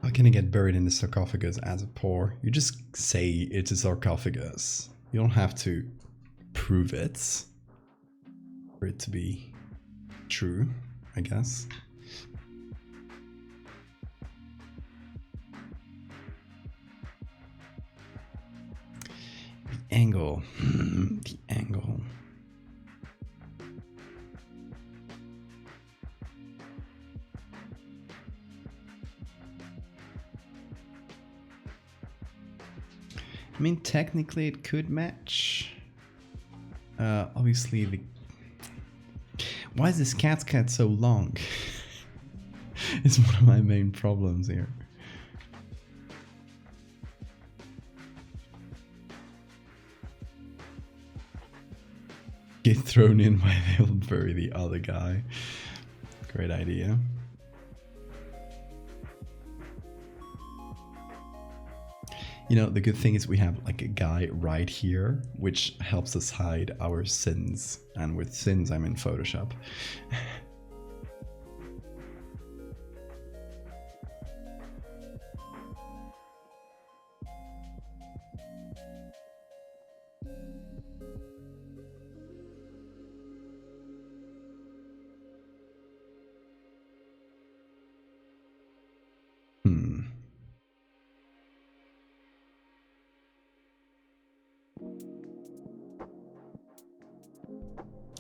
How can I get buried in the sarcophagus as a poor? You just say it's a sarcophagus. You don't have to prove it for it to be true, I guess. The angle. The angle. I mean, technically it could match. Obviously the... Why is this cat's cat so long? It's one of my main problems here. Get thrown in while they'll bury the other guy. Great idea. You know, the good thing is we have like a guy right here, which helps us hide our sins. And with sins, I'm in Photoshop.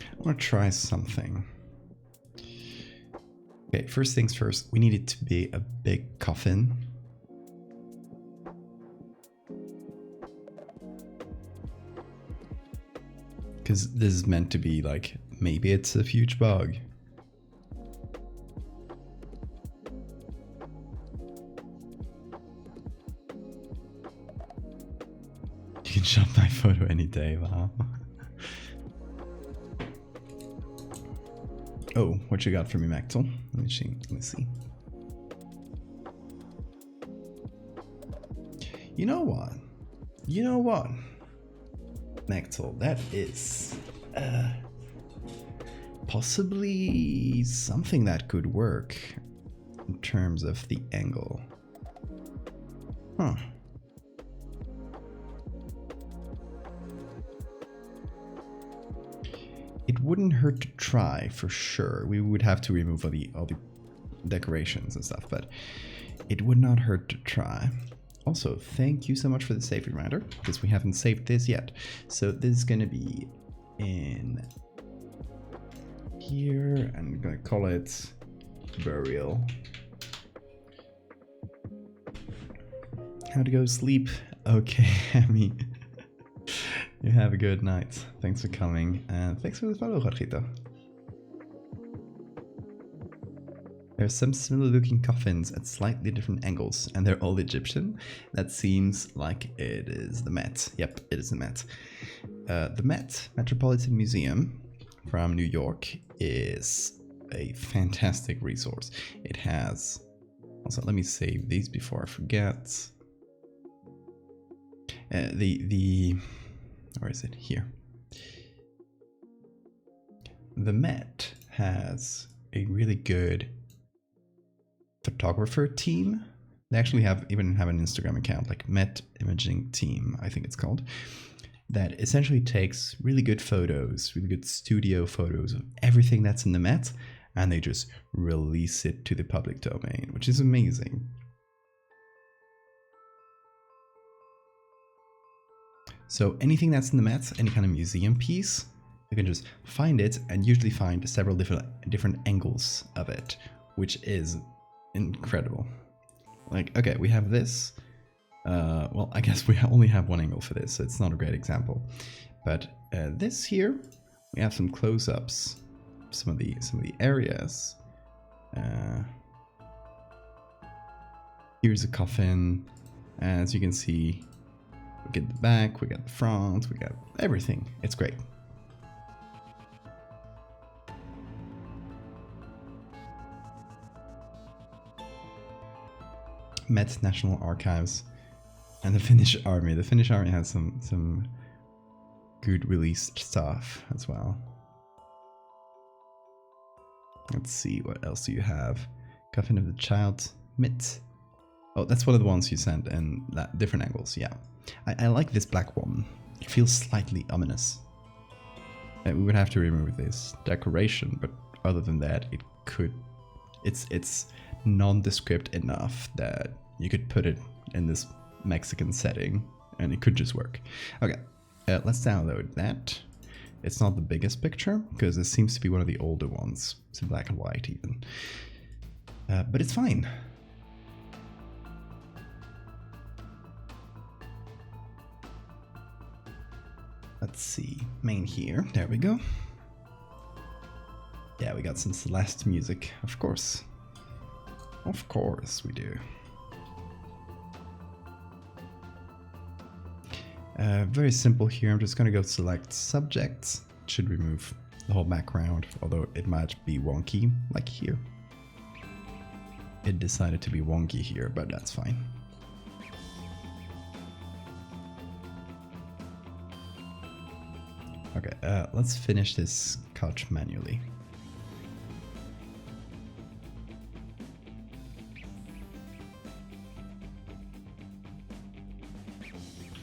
I want to try something. Okay, first things first, we need it to be a big coffin. Because this is meant to be like, maybe it's a huge bug. You can shop my photo any day, wow. Oh, what you got for me, Maxwell? Let me see. You know what? Maxwell, that is possibly something that could work in terms of the angle. Huh. It wouldn't hurt to try, for sure. We would have to remove all the decorations and stuff, but it would not hurt to try. Also, thank you so much for the save reminder, because we haven't saved this yet. So this is going to be in here, and I'm gonna call it burial. How to go to sleep? Okay, Hammy. You have a good night. Thanks for coming, and thanks for the follow, Jorgito. There are some similar looking coffins at slightly different angles, and they're all Egyptian. That seems like it is the Met. Yep, it is the Met. The Met, Metropolitan Museum from New York, is a fantastic resource. It has... Also, let me save these before I forget. Where is it? Here. The Met has a really good photographer team. They actually even have an Instagram account, like Met Imaging Team, I think it's called, that essentially takes really good photos, really good studio photos of everything that's in the Met, and they just release it to the public domain, which is amazing. So anything that's in the Met, any kind of museum piece, you can just find it and usually find several different angles of it, which is incredible. Like, okay, we have this. Well, I guess we only have one angle for this, so it's not a great example. But this here, we have some close-ups, some of the areas. Here's a coffin. As you can see, we get the back, we got the front, we got everything. It's great. Met National Archives and the Finnish Army. The Finnish Army has some good released stuff as well. Let's see, what else do you have? Coffin of the Child, Mit. Oh, that's one of the ones you sent in different angles, yeah. I like this black one. It feels slightly ominous. We would have to remove this decoration, but other than that, it's nondescript enough that you could put it in this Mexican setting and it could just work. Okay, let's download that. It's not the biggest picture because this seems to be one of the older ones. It's in black and white even. But it's fine. Let's see, main here, there we go. Yeah, we got some Celeste music, of course. Of course we do. Very simple here, I'm just gonna go select subjects. It should remove the whole background, although it might be wonky, like here. It decided to be wonky here, but that's fine. Okay, let's finish this couch manually.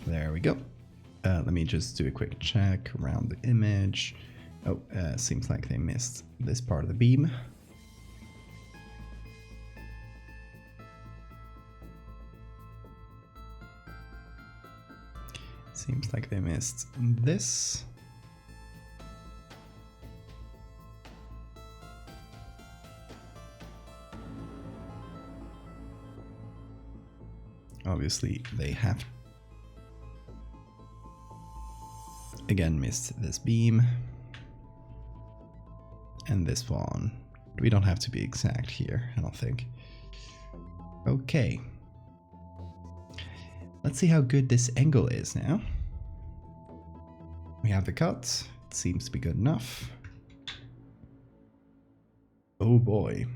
There we go. Let me just do a quick check around the image. Oh, seems like they missed this part of the beam. Seems like they missed this. Obviously, they have again missed this beam and this one. We don't have to be exact here, I don't think. Okay. Let's see how good this angle is now. We have the cut. It seems to be good enough. Oh boy.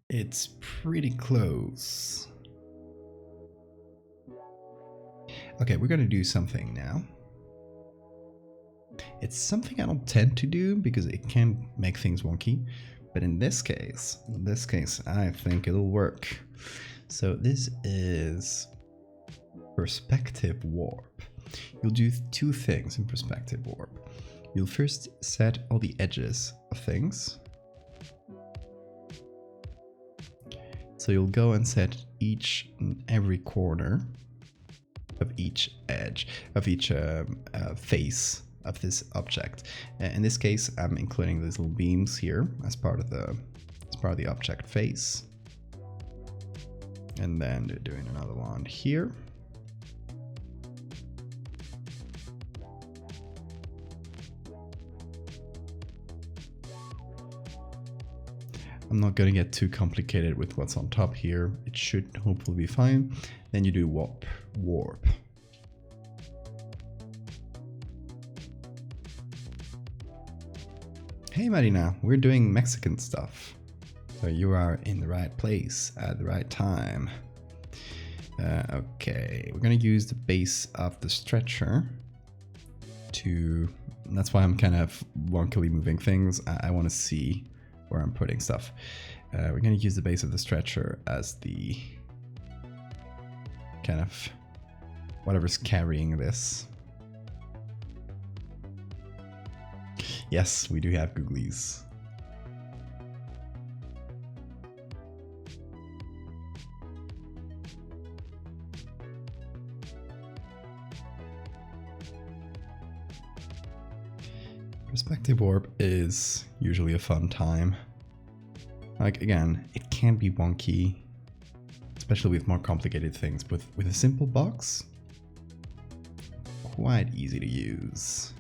It's pretty close. Okay, we're gonna do something now. It's something I don't tend to do because it can make things wonky, but in this case, I think it'll work. So this is perspective warp. You'll do two things in perspective warp. You'll first set all the edges of things. So you'll go and set each and every corner of each edge, of each face of this object. In this case, I'm including these little beams here as part of the object face. And then doing another one here. I'm not going to get too complicated with what's on top here. It should hopefully be fine. Then you do warp. Hey Marina, we're doing Mexican stuff. So you are in the right place at the right time. Okay, we're going to use the base of the stretcher to... That's why I'm kind of wonkily moving things. I want to see where I'm putting stuff. We're going to use the base of the stretcher as the kind of whatever's carrying this. Yes, we do have googlies. Perspective warp is usually a fun time. Like, again, it can be wonky, especially with more complicated things, but with a simple box, quite easy to use.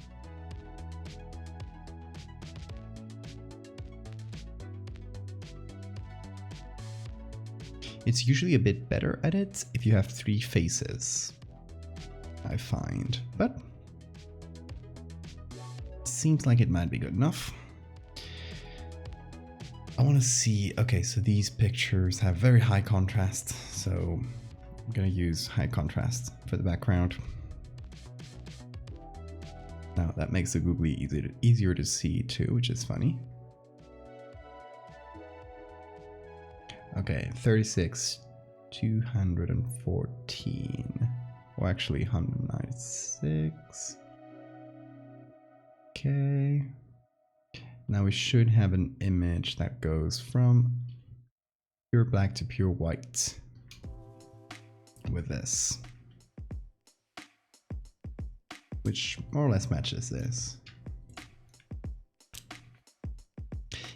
It's usually a bit better at it if you have 3 faces, I find, but seems like it might be good enough. I want to see, okay, so these pictures have very high contrast, so I'm gonna use high contrast for the background. Now that makes the googly easier to see too, which is funny. Okay, 36, 214, or actually 196. Okay, now we should have an image that goes from pure black to pure white with this, which more or less matches this.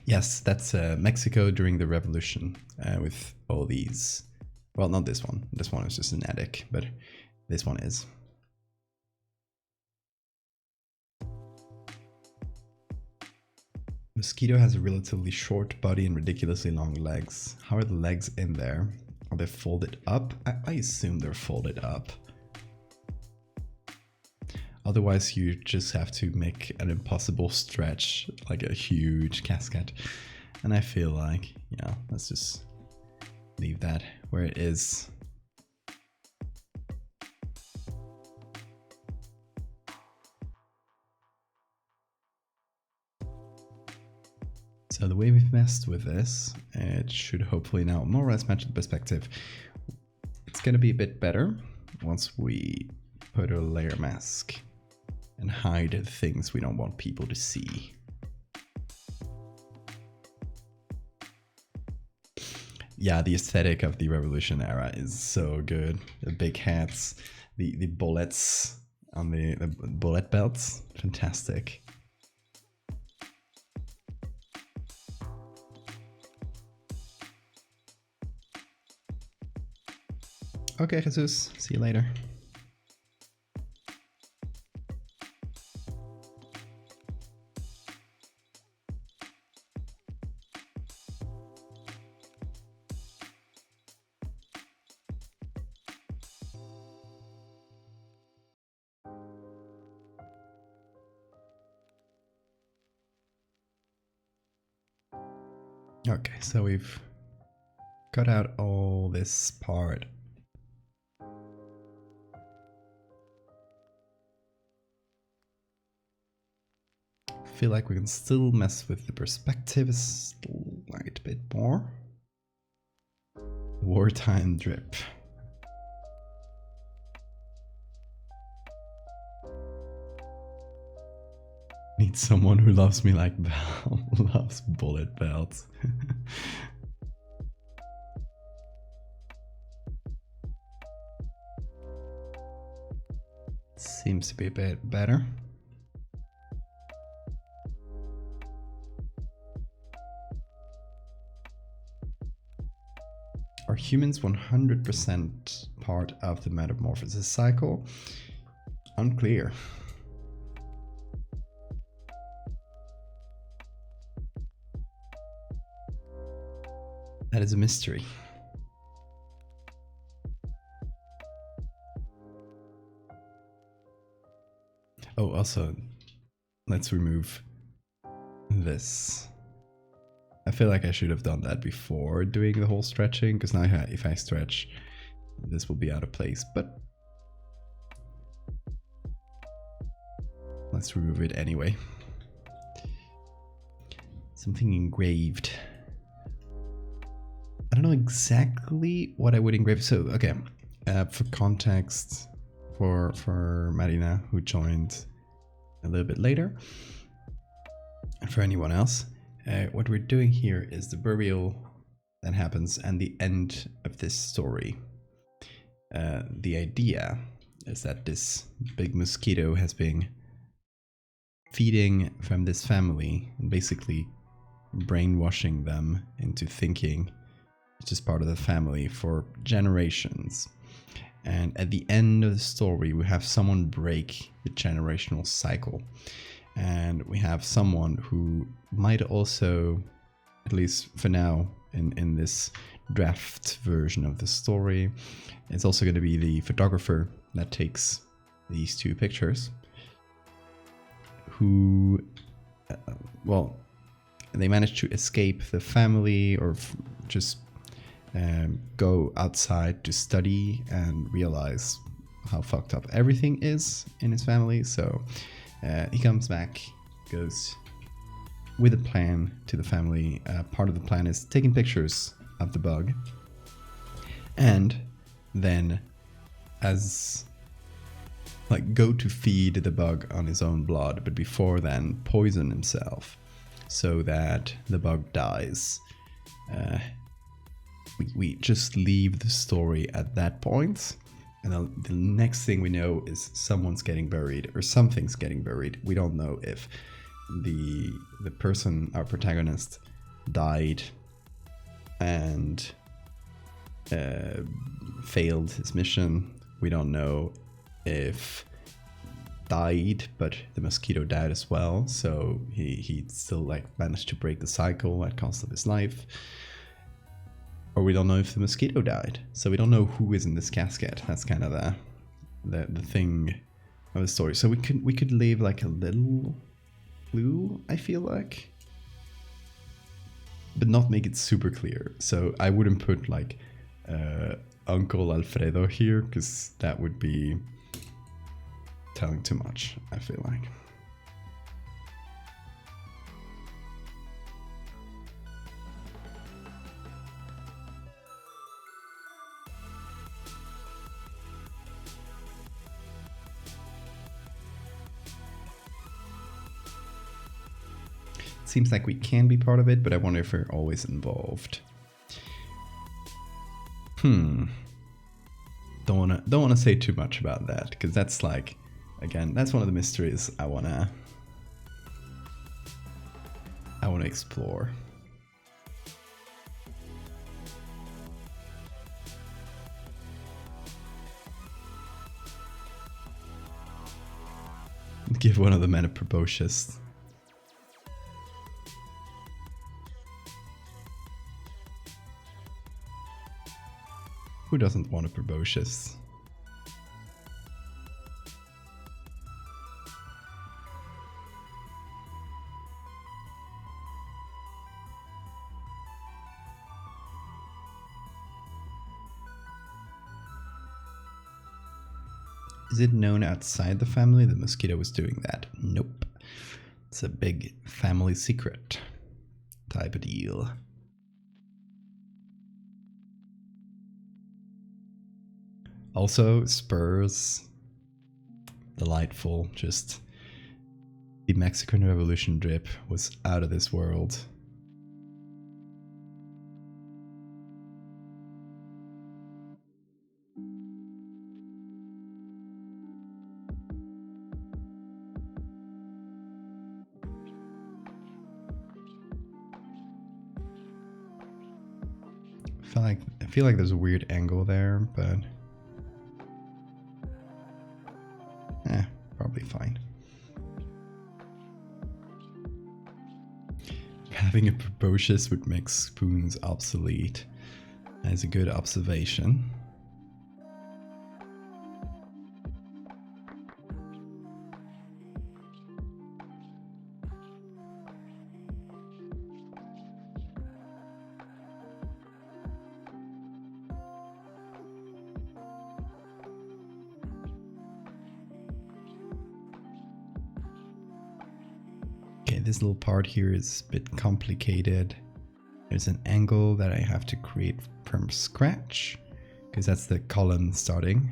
Yes, that's Mexico during the revolution with all these. Well, not this one. This one is just an attic, but this one is. Mosquito has a relatively short body and ridiculously long legs. How are the legs in there? Are they folded up? I assume they're folded up. Otherwise, you just have to make an impossible stretch, like a huge casket. And I feel like, yeah, let's just leave that where it is. So the way we've messed with this, it should hopefully now more or less match the perspective. It's going to be a bit better once we put a layer mask and hide the things we don't want people to see. Yeah, the aesthetic of the Revolution era is so good. The big hats, the bullets on the bullet belts, fantastic. Okay, Jesus, see you later. Okay, so we've cut out all this part. Feel like we can still mess with the perspective a slight bit more. Wartime drip. Need someone who loves me like Val loves bullet belts. Seems to be a bit better. Are humans 100% part of the metamorphosis cycle? Unclear. That is a mystery. Oh, also, let's remove this. I feel like I should have done that before doing the whole stretching, because now if I stretch, this will be out of place, but let's remove it anyway. Something engraved. I don't know exactly what I would engrave. So, okay, for context, for Marina, who joined a little bit later, and for anyone else, what we're doing here is the burial that happens and the end of this story. The idea is that this big mosquito has been feeding from this family and basically brainwashing them into thinking it's just part of the family for generations. And at the end of the story, we have someone break the generational cycle. And we have someone who might also, at least for now, in this draft version of the story, it's also going to be the photographer that takes these two pictures, who, well, they managed to escape the family or just go outside to study and realize how fucked up everything is in his family. So he comes back, goes with a plan to the family. Part of the plan is taking pictures of the bug, and then as like go to feed the bug on his own blood, but before then poison himself so that the bug dies. We just leave the story at that point. And the next thing we know is someone's getting buried or something's getting buried. We don't know if the person, our protagonist, died and failed his mission. We don't know if died, but the mosquito died as well. So he still like managed to break the cycle at cost of his life. Or we don't know if the mosquito died. So we don't know who is in this casket. That's kind of the thing of the story. So we could leave like a little clue, I feel like, but not make it super clear. So I wouldn't put like Uncle Alfredo here, because that would be telling too much, I feel like. Seems like we can be part of it, but I wonder if we're always involved. Don't wanna say too much about that, because that's like, again, that's one of the mysteries I wanna explore. Give one of the men a prebocious. Who doesn't want a prebocious? Is it known outside the family the mosquito was doing that? Nope. It's a big family secret type of deal. Also, spurs, delightful. Just the Mexican Revolution drip was out of this world. I feel like there's a weird angle there, but probably fine. Having a prebocious would make spoons obsolete. That is a good observation. Okay, this little part here is a bit complicated. There's an angle that I have to create from scratch, because that's the column starting.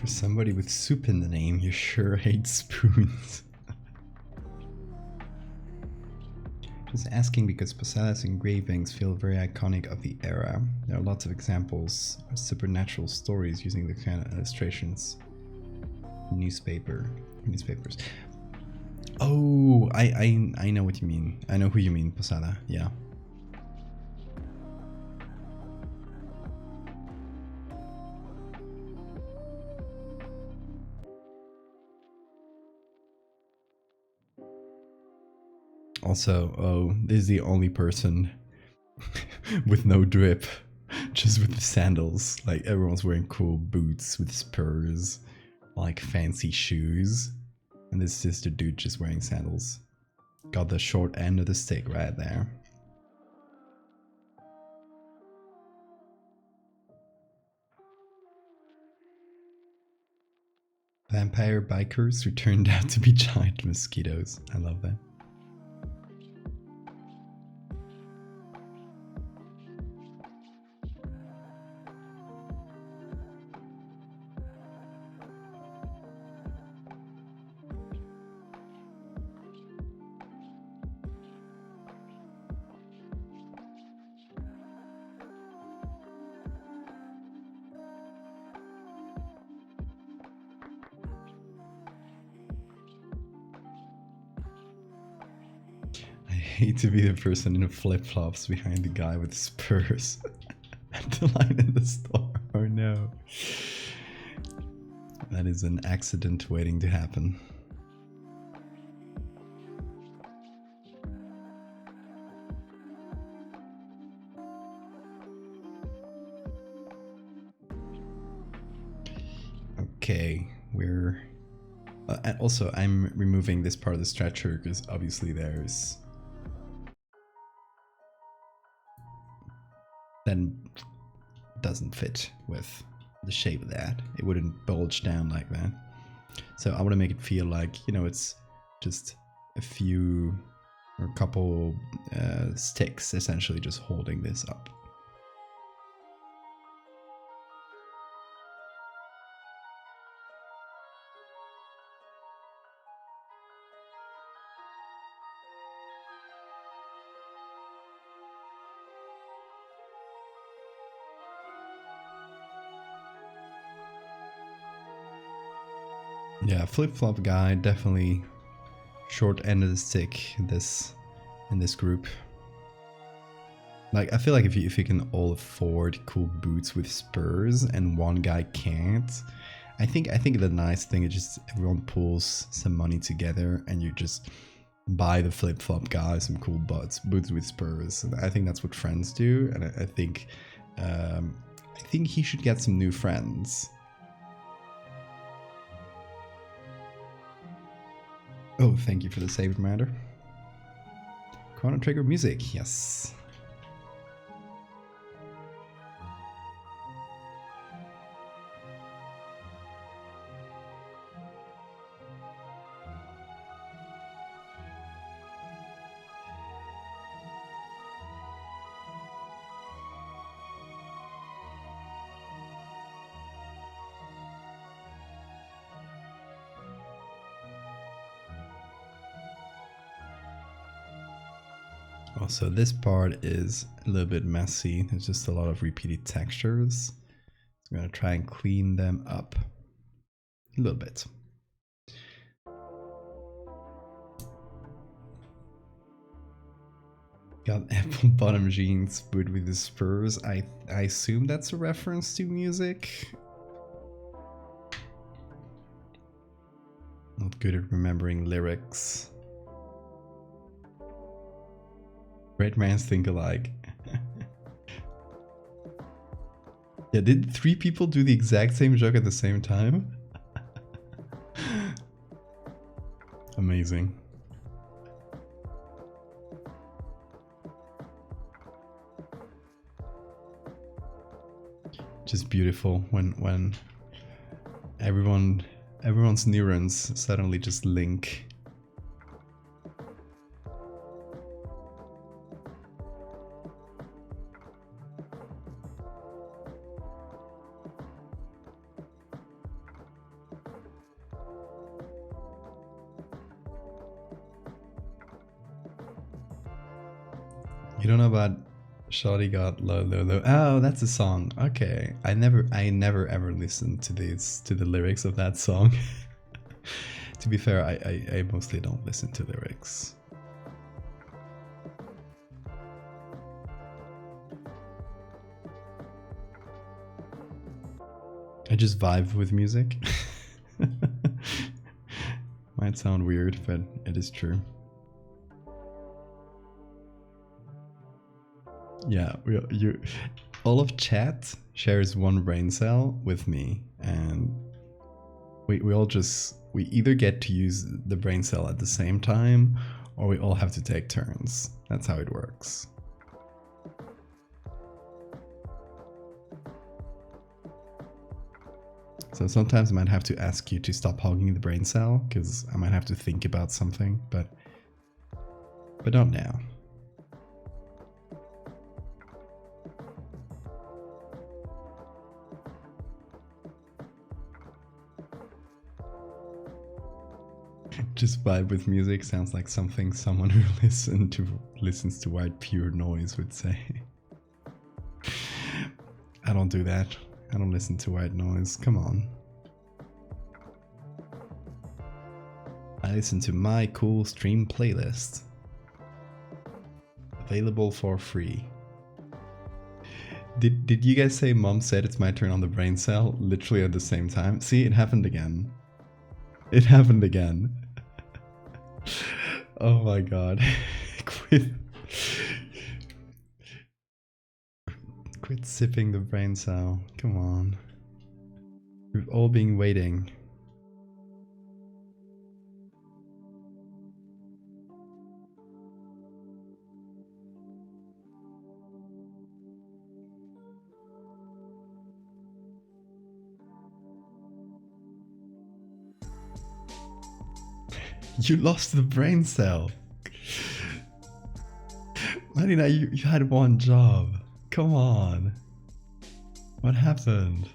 For somebody with soup in the name, you sure hate spoons. Just asking because Posella's engravings feel very iconic of the era. There are lots of examples of supernatural stories using the kind of illustrations. Newspapers. Oh, I know what you mean. I know who you mean, Posella. Yeah. Also, oh, this is the only person with no drip, just with the sandals. Like, everyone's wearing cool boots with spurs, like fancy shoes. And this is the dude just wearing sandals. Got the short end of the stick right there. Vampire bikers who turned out to be giant mosquitoes. I love that. I hate to be the person in flip-flops behind the guy with spurs at the line in the store. Oh no. That is an accident waiting to happen. Okay, we're... also, I'm removing this part of the stretcher because obviously there's... then doesn't fit with the shape of that. It wouldn't bulge down like that. So I want to make it feel like, you know, it's just a few or a couple sticks essentially just holding this up. Yeah, flip-flop guy, definitely short end of the stick in this group. Like, I feel like if you can all afford cool boots with spurs and one guy can't, I think the nice thing is just everyone pulls some money together and you just buy the flip-flop guy some cool boots with spurs. And I think that's what friends do, and I think he should get some new friends. Oh, thank you for the save reminder. Chrono Trigger music, yes. Also, this part is a little bit messy. There's just a lot of repeated textures. So I'm gonna try and clean them up a little bit. Got apple bottom jeans, but with the spurs. I assume that's a reference to music. Not good at remembering lyrics. Great minds think alike. Yeah, did 3 people do the exact same joke at the same time? Amazing. Just beautiful when everyone's neurons suddenly just link. You don't know about Shawty Got Low Low Low. Oh, that's a song. Okay. I never ever listened to the lyrics of that song. To be fair, I mostly don't listen to lyrics. I just vibe with music. Might sound weird, but it is true. Yeah, all of chat shares one brain cell with me, and we either get to use the brain cell at the same time, or we all have to take turns. That's how it works. So sometimes I might have to ask you to stop hogging the brain cell, because I might have to think about something, but not now. Just vibe with music sounds like something someone who listens to white pure noise would say. I don't do that. I don't listen to white noise. Come on. I listen to my cool stream playlist. Available for free. Did you guys say Mom said it's my turn on the brain cell literally at the same time? See, it happened again. It happened again. Oh my god. Quit sipping the brain cell. Come on. We've all been waiting. You lost the brain cell. Marina, you had one job. Come on. What happened?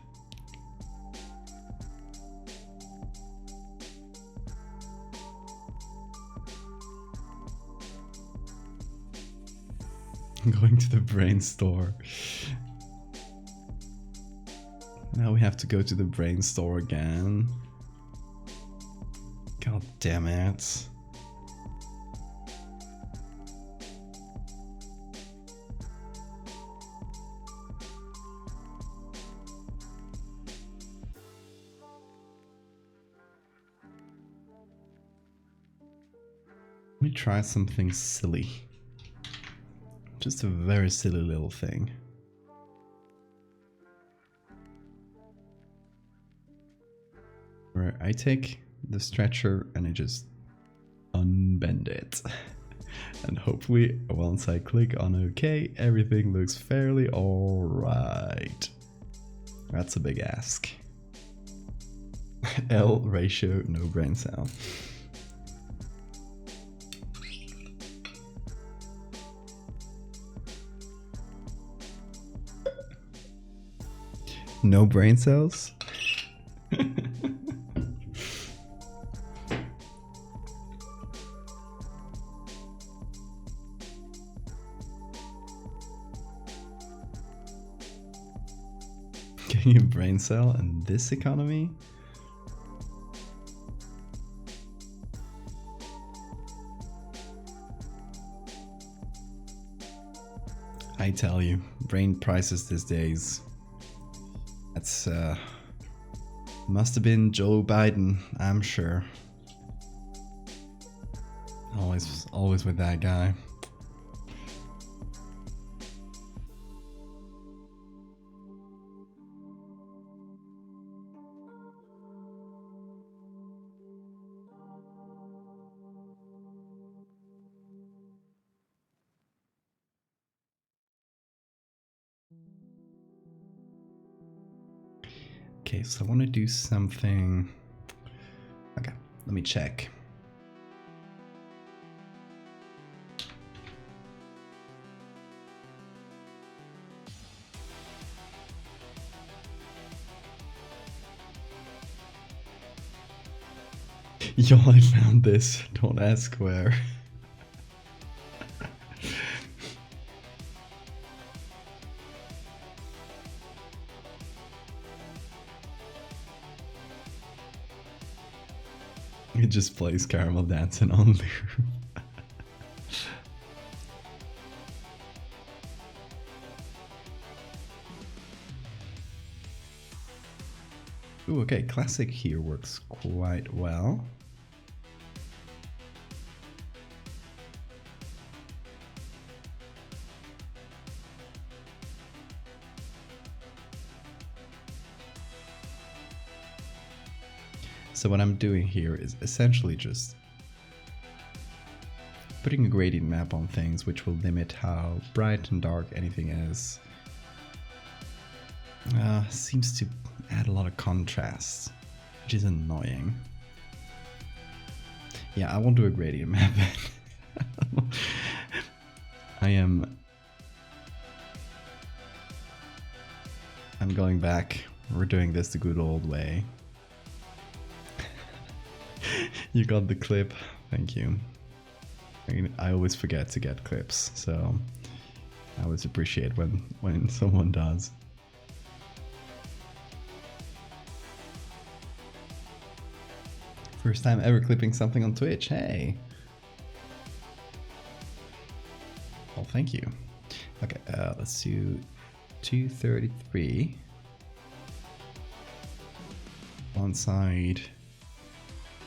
I'm going to the brain store. Now we have to go to the brain store again. God damn it. Let me try something silly. Just a very silly little thing. Where I take the stretcher and I just unbend it. And hopefully once I click on OK, everything looks fairly alright. That's a big ask. L ratio, no brain cell. No brain cells? Getting a brain cell in this economy? I tell you, brain prices these days. That's must have been Joe Biden, I'm sure. Always with that guy. Okay, so I want to do something. Okay, let me check. Yo, I found this. Don't ask where. It just plays Caramel Dancing on loop. Ooh, okay, classic here works quite well. So what I'm doing here is essentially just putting a gradient map on things, which will limit how bright and dark anything is. Seems to add a lot of contrast, which is annoying. Yeah, I won't do a gradient map. I'm going back. We're doing this the good old way. You got the clip. Thank you. I always forget to get clips, so I always appreciate when someone does. First time ever clipping something on Twitch. Hey. Well, thank you. Okay, let's do 233. One side.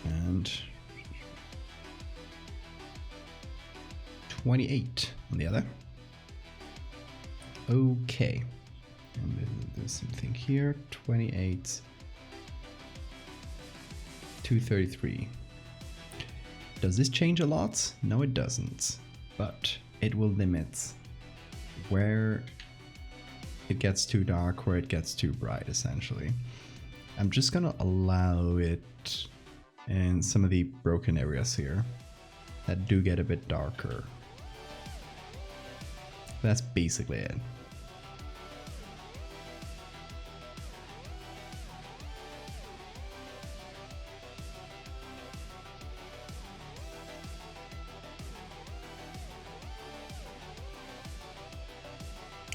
And 28 on the other. Okay. And we'll do something here. 28. 233. Does this change a lot? No, it doesn't. But it will limit where it gets too dark, where it gets too bright, essentially. I'm just gonna allow it in some of the broken areas here that do get a bit darker. That's basically it.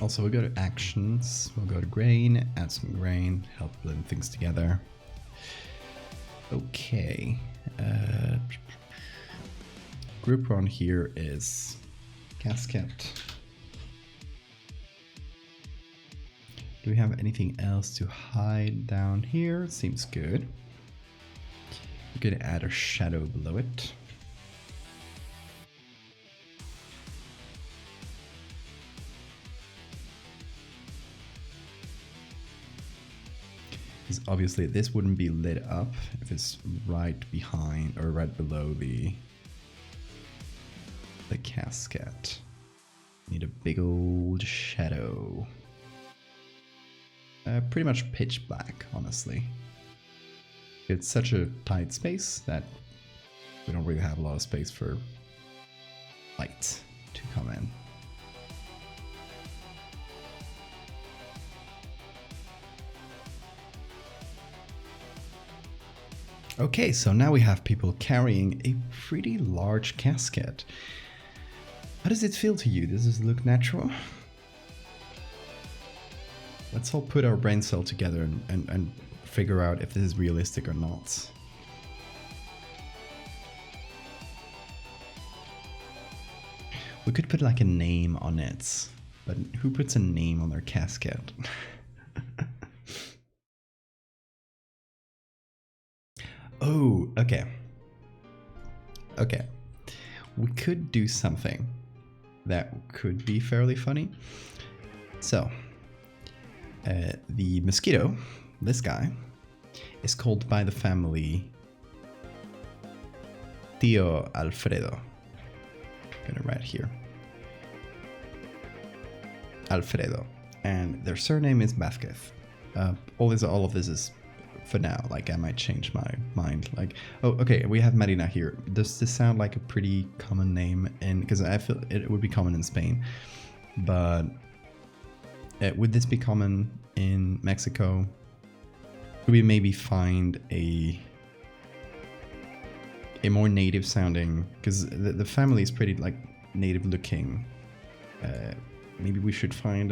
Also, we'll go to actions, we'll go to grain, add some grain, help blend things together. Okay, group on here is casket. Do we have anything else to hide down here? Seems good. We're gonna add a shadow below it. Obviously this wouldn't be lit up if it's right behind or right below the casket. Need a big old shadow. Pretty much pitch black, honestly. It's such a tight space that we don't really have a lot of space for light to come in. Okay, so now we have people carrying a pretty large casket. How does it feel to you? Does this look natural? Let's all put our brain cell together and figure out if this is realistic or not. We could put like a name on it, but who puts a name on their casket? Oh, okay. Okay. We could do something that could be fairly funny. So, the mosquito, this guy, is called by the family Tío Alfredo. I'm gonna write here. Alfredo. And their surname is Vázquez. All of this is for now. Like, I might change my mind. Like, oh, okay, we have Marina here. Does this sound like a pretty common name? Because I feel it would be common in Spain, but would this be common in Mexico? Could we maybe find a more native sounding? Because the family is pretty like native looking. Maybe we should find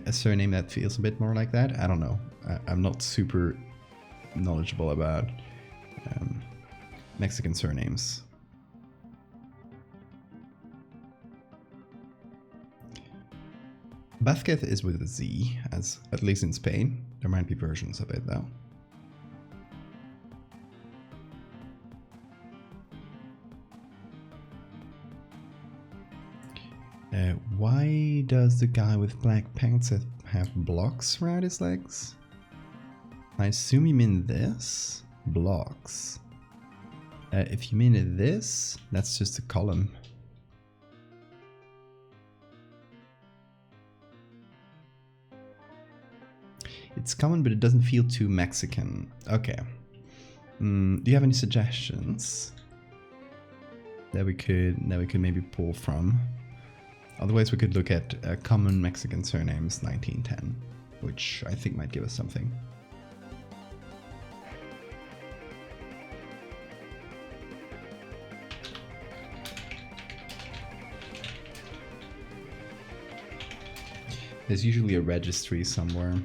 a surname that feels a bit more like that. I don't know. I'm not super knowledgeable about Mexican surnames. Vázquez is with a Z, as at least in Spain. There might be versions of it though. Why does the guy with black pants have blocks around his legs? I assume you mean this? Blocks. If you mean this, that's just a column. It's common, but it doesn't feel too Mexican. Okay. Do you have any suggestions that we could maybe pull from? Otherwise, we could look at common Mexican surnames 1910, which I think might give us something. There's usually a registry somewhere.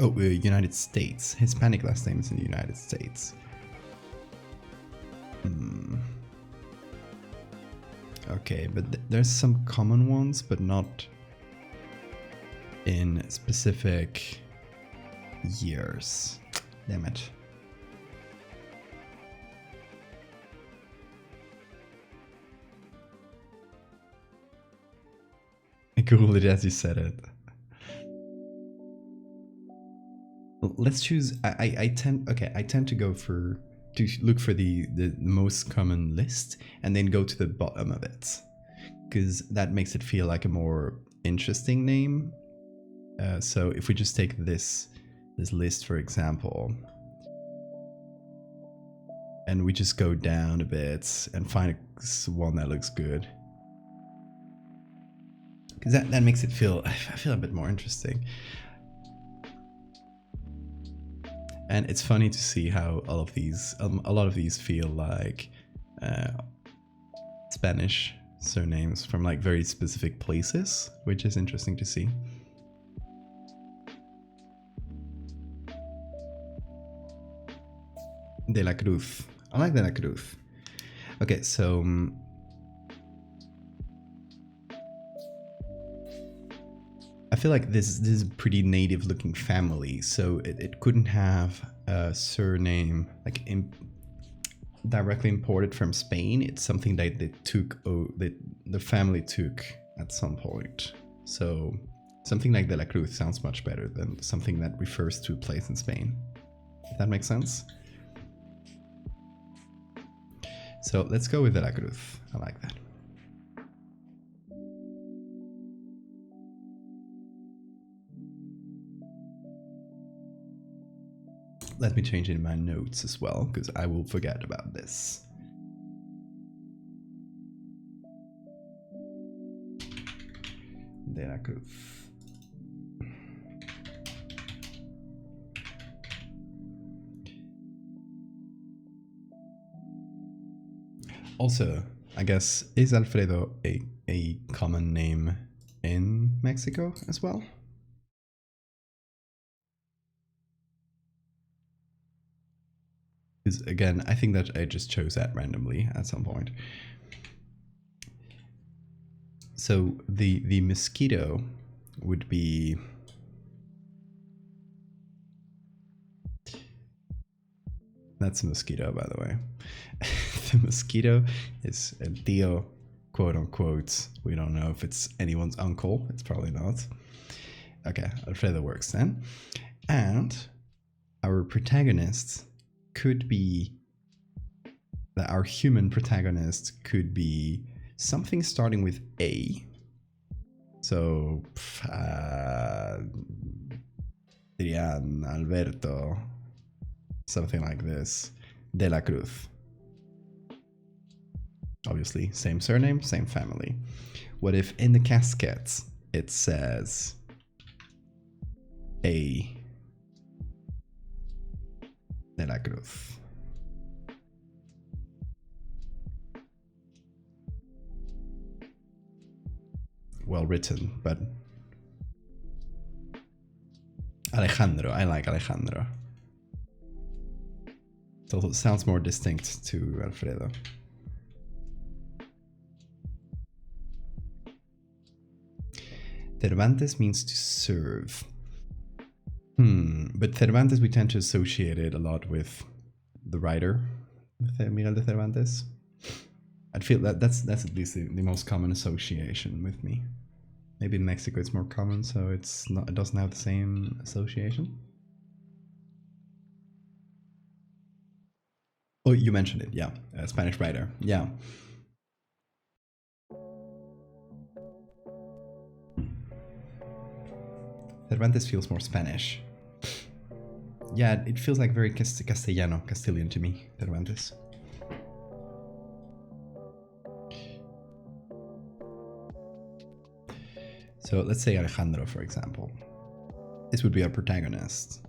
Oh, United States. Hispanic last name is in the United States. Okay, but there's some common ones, but not in specific years. Damn it. I googled it as you said it. Let's choose. I tend to go to look for the most common list and then go to the bottom of it, because that makes it feel like a more interesting name. So if we just take this list for example, and we just go down a bit and find one that looks good, because that makes it feel a bit more interesting. And it's funny to see how a lot of these feel like Spanish surnames from like very specific places, which is interesting to see. De la Cruz. I like De la Cruz. Okay, so I feel like this is a pretty native looking family, so it couldn't have a surname like directly imported from Spain. It's something that the family took at some point. So something like De la Cruz sounds much better than something that refers to a place in Spain. If that makes sense. So let's go with De la Cruz. I like that. Let me change it in my notes as well, because I will forget about this. De la Cruz. Also, I guess, is Alfredo a common name in Mexico as well? Because again, I think that I just chose that randomly at some point. So the mosquito would be... That's a mosquito, by the way. The mosquito is El Tío, quote unquote. We don't know if it's anyone's uncle. It's probably not. Okay, Alfredo works then. And our protagonist could be... Our human protagonist could be something starting with A. So, Adrián, Alberto, something like this. De la Cruz. Obviously, same surname, same family. What if in the casket it says A. De la Cruz? Well written, but Alejandro. I like Alejandro. It also sounds more distinct to Alfredo. Cervantes means to serve. But Cervantes we tend to associate it a lot with the writer, Miguel de Cervantes. I'd feel that that's at least the most common association with me. Maybe in Mexico it's more common, so it doesn't have the same association. Oh, you mentioned it, yeah. A Spanish writer, yeah. Cervantes feels more Spanish. Yeah, it feels like very Castellano, Castilian to me, Cervantes. So let's say Alejandro, for example. This would be our protagonist.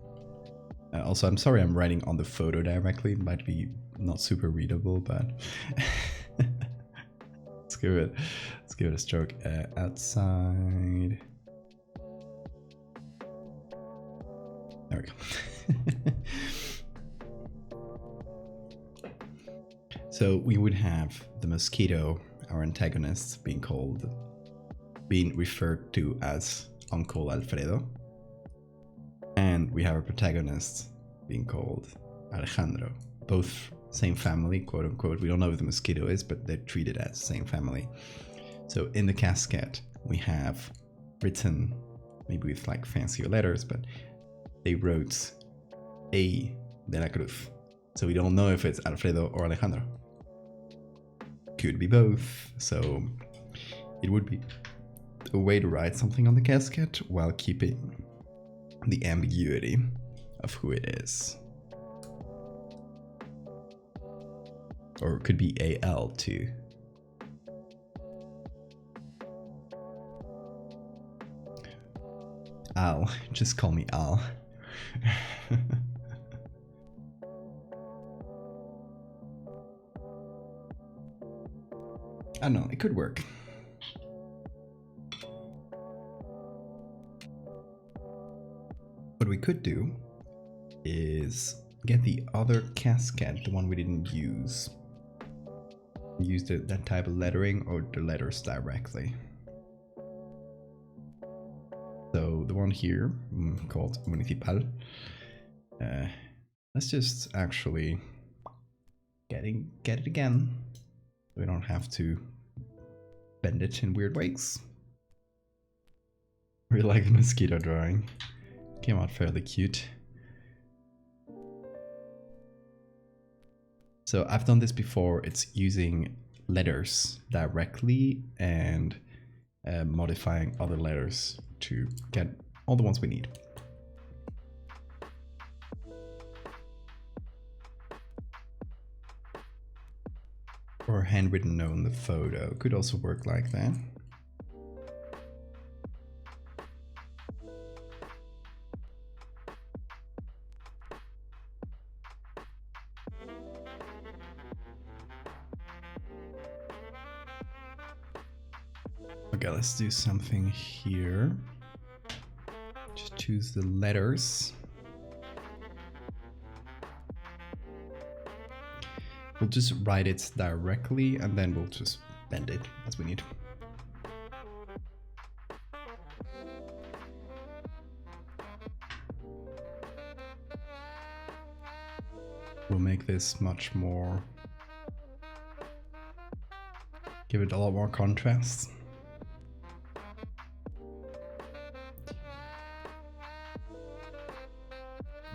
Also, I'm sorry I'm writing on the photo directly. It might be not super readable, but let's give it a stroke. Outside. There we go. So we would have the mosquito, our antagonist, being referred to as Uncle Alfredo. And we have our protagonist being called Alejandro. Both same family, quote unquote. We don't know who the mosquito is, but they're treated as the same family. So in the casket, we have written, maybe with like fancier letters, but they wrote A. de la Cruz. So we don't know if it's Alfredo or Alejandro. Could be both. So it would be a way to write something on the casket while keeping the ambiguity of who it is. Or it could be AL too. Al, just call me Al. I don't know, it could work. What we could do is get the other casket, the one we didn't use that type of lettering or the letters directly. So the one here called Municipal, let's just actually get it again. We don't have to bend it in weird ways. Really like the mosquito drawing. Came out fairly cute. So I've done this before. It's using letters directly and modifying other letters to get all the ones we need. Or handwritten note in the photo could also work like that. Okay, let's do something here. Just choose the letters. We'll just write it directly and then we'll just bend it as we need. We'll make this much more, give it a lot more contrast.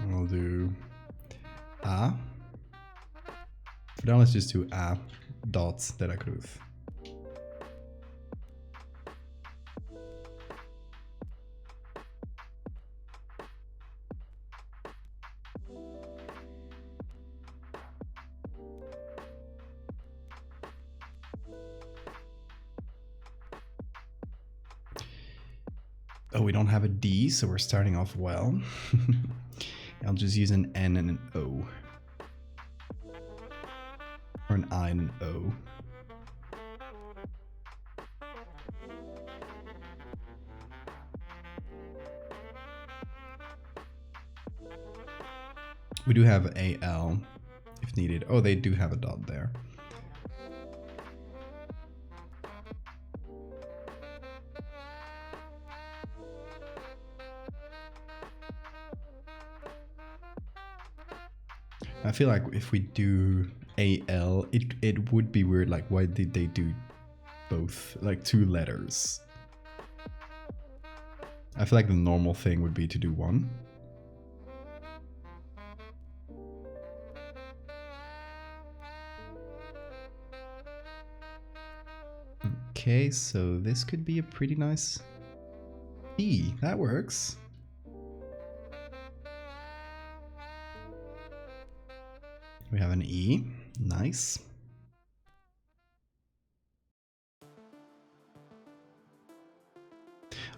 We'll do A. For now, let's just do A dots de la Cruz. Oh, we don't have a D, so we're starting off well. I'll just use an N and an O. Or an I and an O. We do have AL if needed. Oh, they do have a dot there. I feel like if we do AL, it would be weird. Like, why did they do both, like, 2 letters? I feel like the normal thing would be to do 1. Okay, so this could be a pretty nice E. That works. We have an E. Nice.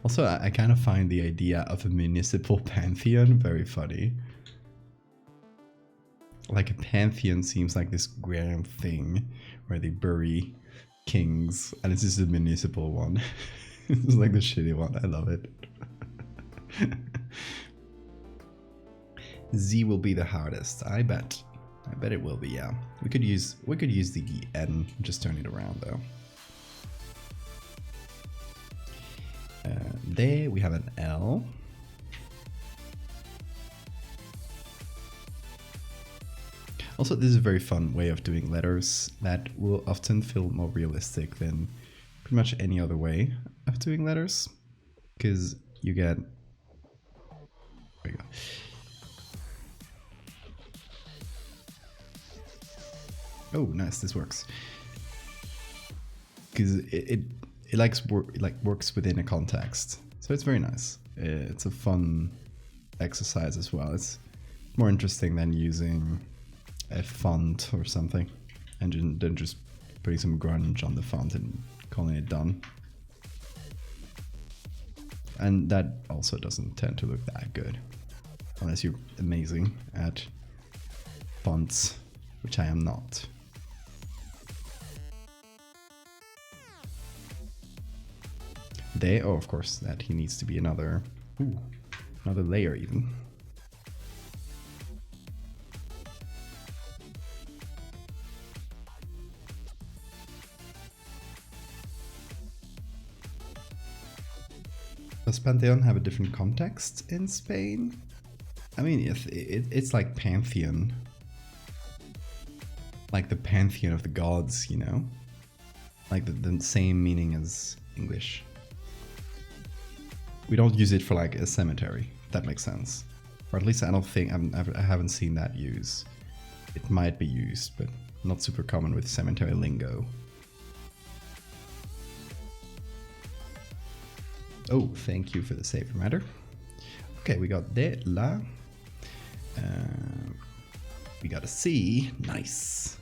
Also, I kind of find the idea of a municipal pantheon very funny. Like, a pantheon seems like this grand thing where they bury kings, and it's just a municipal one. It's like the shitty one. I love it. Z will be the hardest, I bet. I bet it will be, yeah. We could use the N, just turn it around though. There we have an L. Also, this is a very fun way of doing letters that will often feel more realistic than pretty much any other way of doing letters, because you get, there you go. Oh, nice, this works. Because it works within a context. So it's very nice. It's a fun exercise as well. It's more interesting than using a font or something and then just putting some grunge on the font and calling it done. And that also doesn't tend to look that good. Unless you're amazing at fonts, which I am not. Oh, of course, that he needs to be another layer even. Does Pantheon have a different context in Spain? I mean, it's like Pantheon. Like the Pantheon of the gods, you know? Like the same meaning as English. We don't use it for like a cemetery, if that makes sense. Or at least I don't think, I haven't seen that used. It might be used, but not super common with cemetery lingo. Oh, thank you for the save reminder. Okay, we got de la. We got a C. Nice.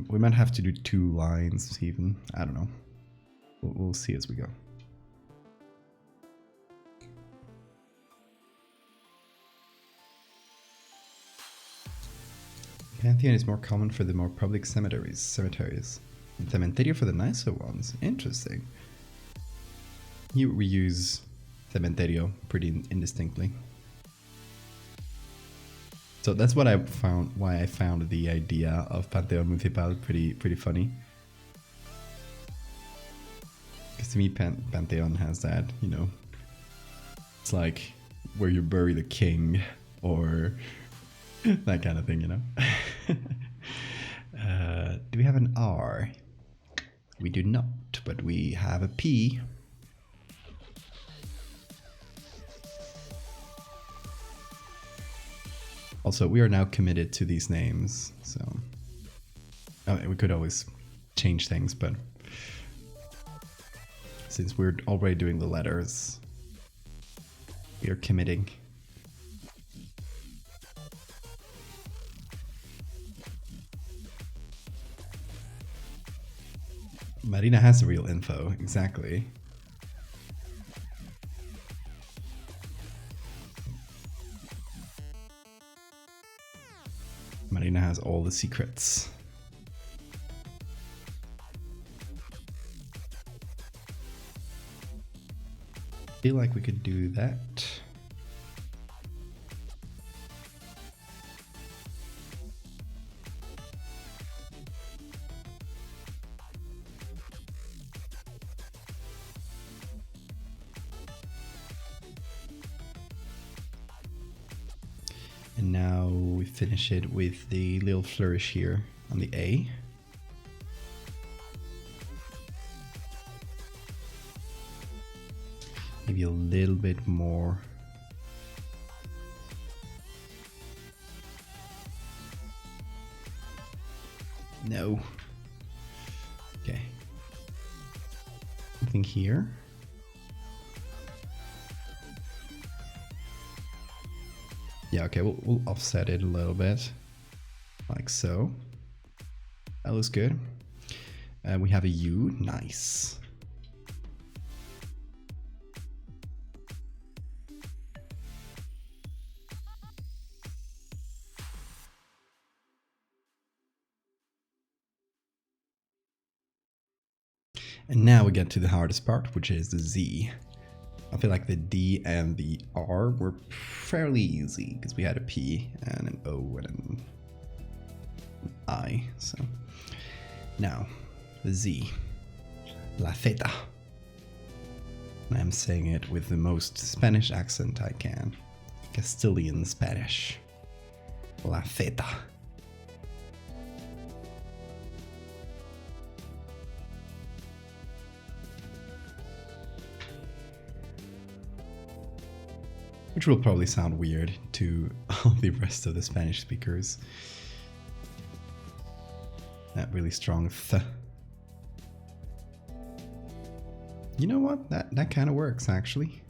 We might have to do 2 lines even. I don't know. We'll see as we go. Pantheon is more common for the more public cemeteries. And cementerio for the nicer ones. Interesting. Here we use cementerio pretty indistinctly. So that's what I found. Why I found the idea of Panteón Municipal pretty funny. Because to me, Panteón has that, you know, it's like where you bury the king, or that kind of thing, you know. Do we have an R? We do not, but we have a P. Also, we are now committed to these names, so we could always change things, but since we're already doing the letters, we are committing. Marina has the real info, exactly. Marina has all the secrets. Feel like we could do that. And now we finish it with the little flourish here on the A. Maybe a little bit more. No. Okay. Something here. Yeah, okay, we'll offset it a little bit, like so. That looks good. We have a U, nice. And now we get to the hardest part, which is the Z. I feel like the D and the R were fairly easy because we had a P and an O and an I. So now the Z, La Theta. I'm saying it with the most Spanish accent I can, Castilian Spanish. La Theta. Which will probably sound weird to all the rest of the Spanish speakers. That really strong th. You know what? That kind of works actually.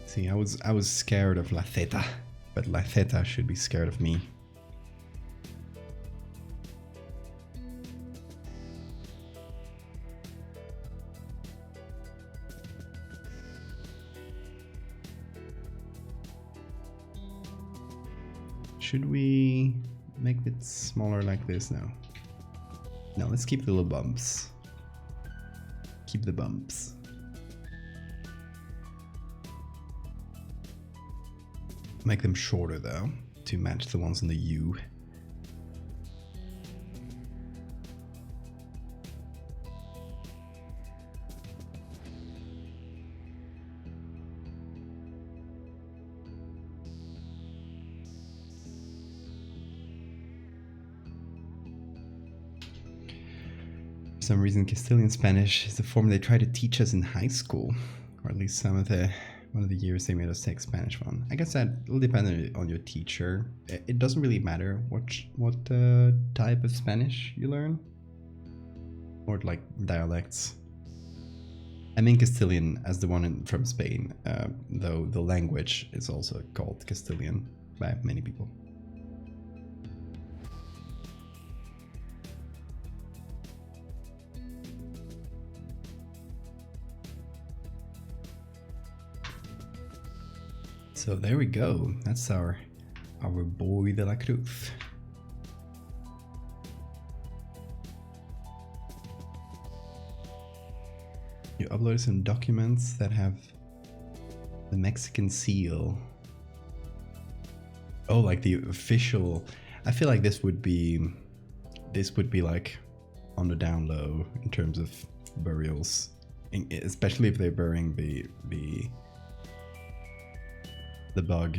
See, I was scared of La Theta, but La Theta should be scared of me. Should we make it smaller like this now? No, let's keep the little bumps. Keep the bumps. Make them shorter though, to match the ones on the U. For some reason, Castilian Spanish is the form they try to teach us in high school, or at least one of the years they made us take Spanish one. I guess that will depend on your teacher. It doesn't really matter what type of Spanish you learn, or like dialects. I mean Castilian as the one from Spain, though the language is also called Castilian by many people. So there we go. That's our boy de la Cruz. You uploaded some documents that have the Mexican seal. Oh, like the official. I feel like this would be like on the down low in terms of burials, especially if they're burying the bug.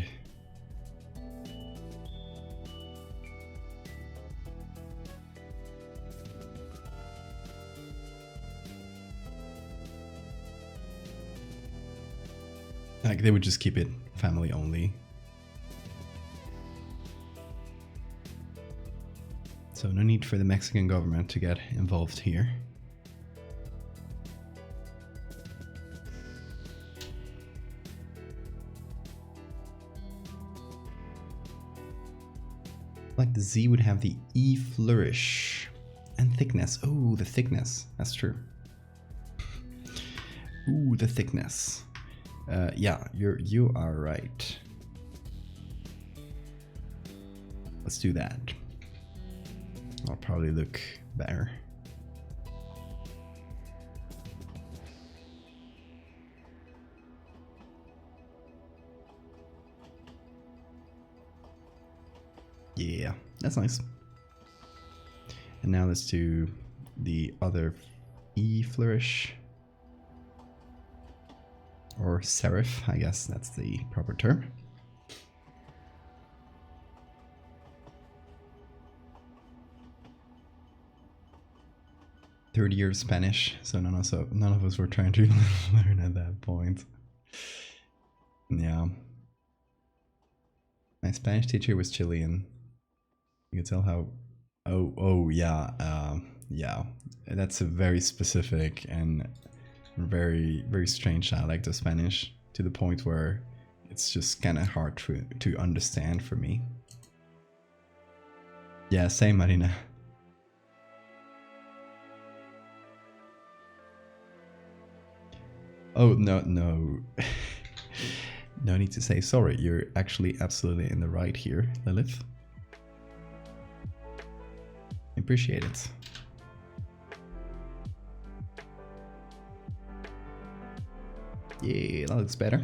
Like they would just keep it family only. So no need for the Mexican government to get involved here. Like the Z would have the E flourish and thickness. Oh, the thickness. That's true. Ooh, the thickness. Yeah, you are right. Let's do that. I'll probably look better. Yeah, that's nice. And now let's do the other E flourish. Or serif, I guess that's the proper term. Third year of Spanish, so none of us were trying to learn at that point. Yeah. My Spanish teacher was Chilean. You can tell how. Oh yeah, yeah. That's a very specific and very strange dialect of Spanish, to the point where it's just kind of hard to understand for me. Yeah, same, Marina. Oh no no no need to say sorry. You're actually absolutely in the right here, Lilith. Appreciate it. Yeah, that looks better.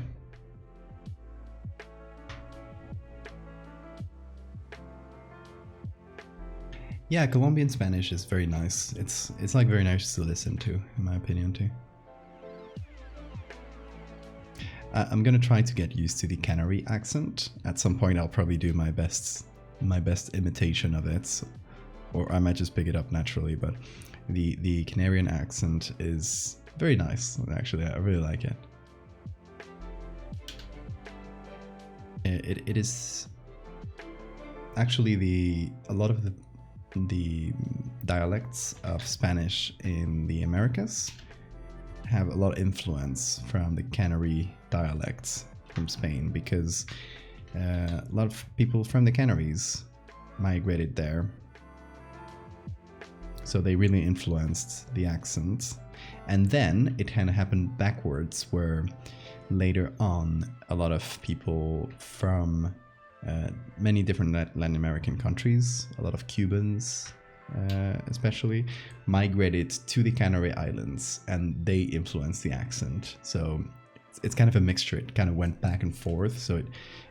Yeah, Colombian Spanish is very nice. It's like very nice to listen to, in my opinion too. I'm gonna try to get used to the Canary accent. At some point, I'll probably do my best imitation of it, or I might just pick it up naturally. But the Canarian accent is very nice. Actually, I really like it. It is actually a lot of the dialects of Spanish in the Americas have a lot of influence from the Canary dialects from Spain, because a lot of people from the Canaries migrated there, so they really influenced the accent. And then it kind of happened backwards, where later on a lot of people from many different Latin American countries, a lot of Cubans especially, migrated to the Canary Islands, and they influenced the accent. So it's kind of a mixture. It kind of went back and forth, so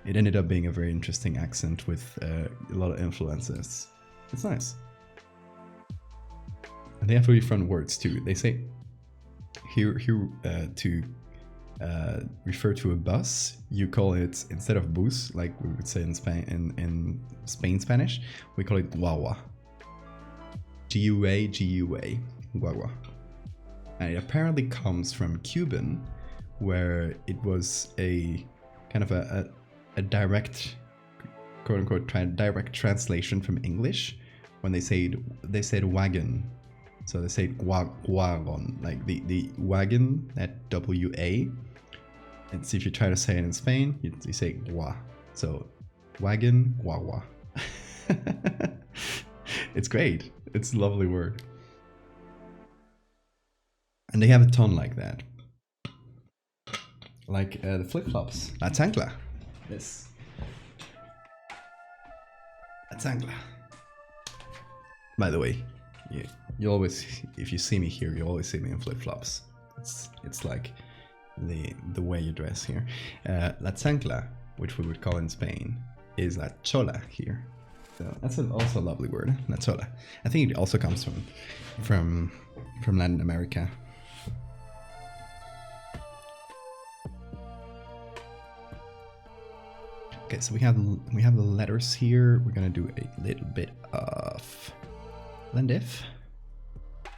it ended up being a very interesting accent with a lot of influences. It's nice. And they have really fun words too. They say here to refer to a bus, you call it, instead of bus, like we would say in Spain, in Spain Spanish, we call it guagua. G-U-A, guagua. And it apparently comes from Cuban, where it was a kind of a direct, quote unquote, direct translation from English. When they said wagon, so they say wagon, like the wagon, that W-A. And so if you try to say it in Spain, you say gua. So wagon, guagua. It's great. It's a lovely word. And they have a ton like that. Like the flip-flops, la chancla. Yes. That's Angla. By the way, you always, if you see me here, you always see me in flip-flops. It's like the way you dress here. La chancla, which we would call in Spain, is la chola here. So that's also a lovely word, la chola. I think it also comes from Latin America. Okay, so we have the letters here. We're gonna do a little bit of blend if,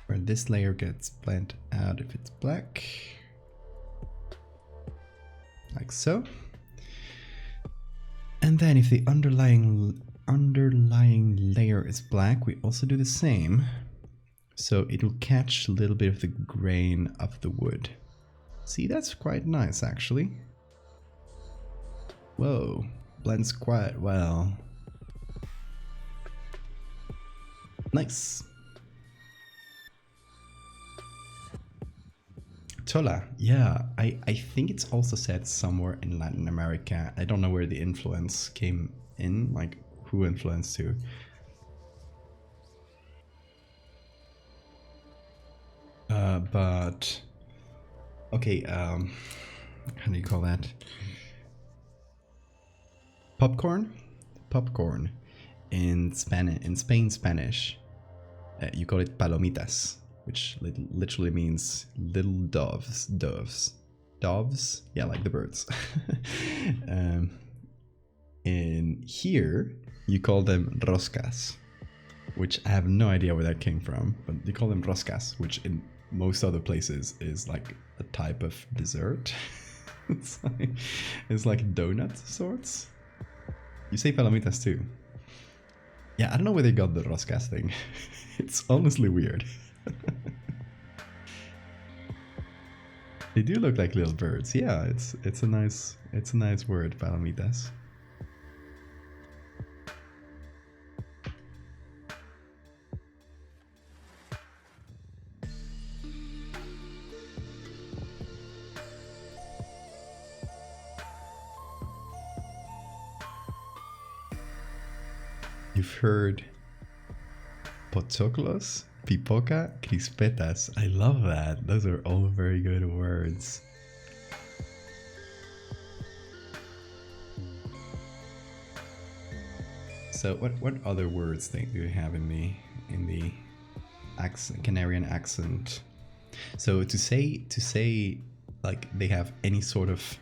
where this layer gets blended out if it's black, like so. And then if the underlying layer is black, we also do the same. So it'll catch a little bit of the grain of the wood. See, that's quite nice actually. Whoa, blends quite well. Nice. Chola, yeah, I think it's also said somewhere in Latin America. I don't know where the influence came in, like who influenced who. But okay, how do you call that? Popcorn in Spain Spanish, you call it palomitas, which literally means little doves, yeah, like the birds. In here you call them roscas, which I have no idea where that came from, but you call them roscas, which in most other places is like a type of dessert. It's like donut sorts. You say palomitas too. Yeah, I don't know where they got the roscas thing. It's honestly weird. They do look like little birds. Yeah, it's a nice word, palomitas. You've heard pochoclos, pipoca, crispetas. I love that. Those are all very good words. So what other words do you have in the accent, Canarian accent? So to say like they have any sort of,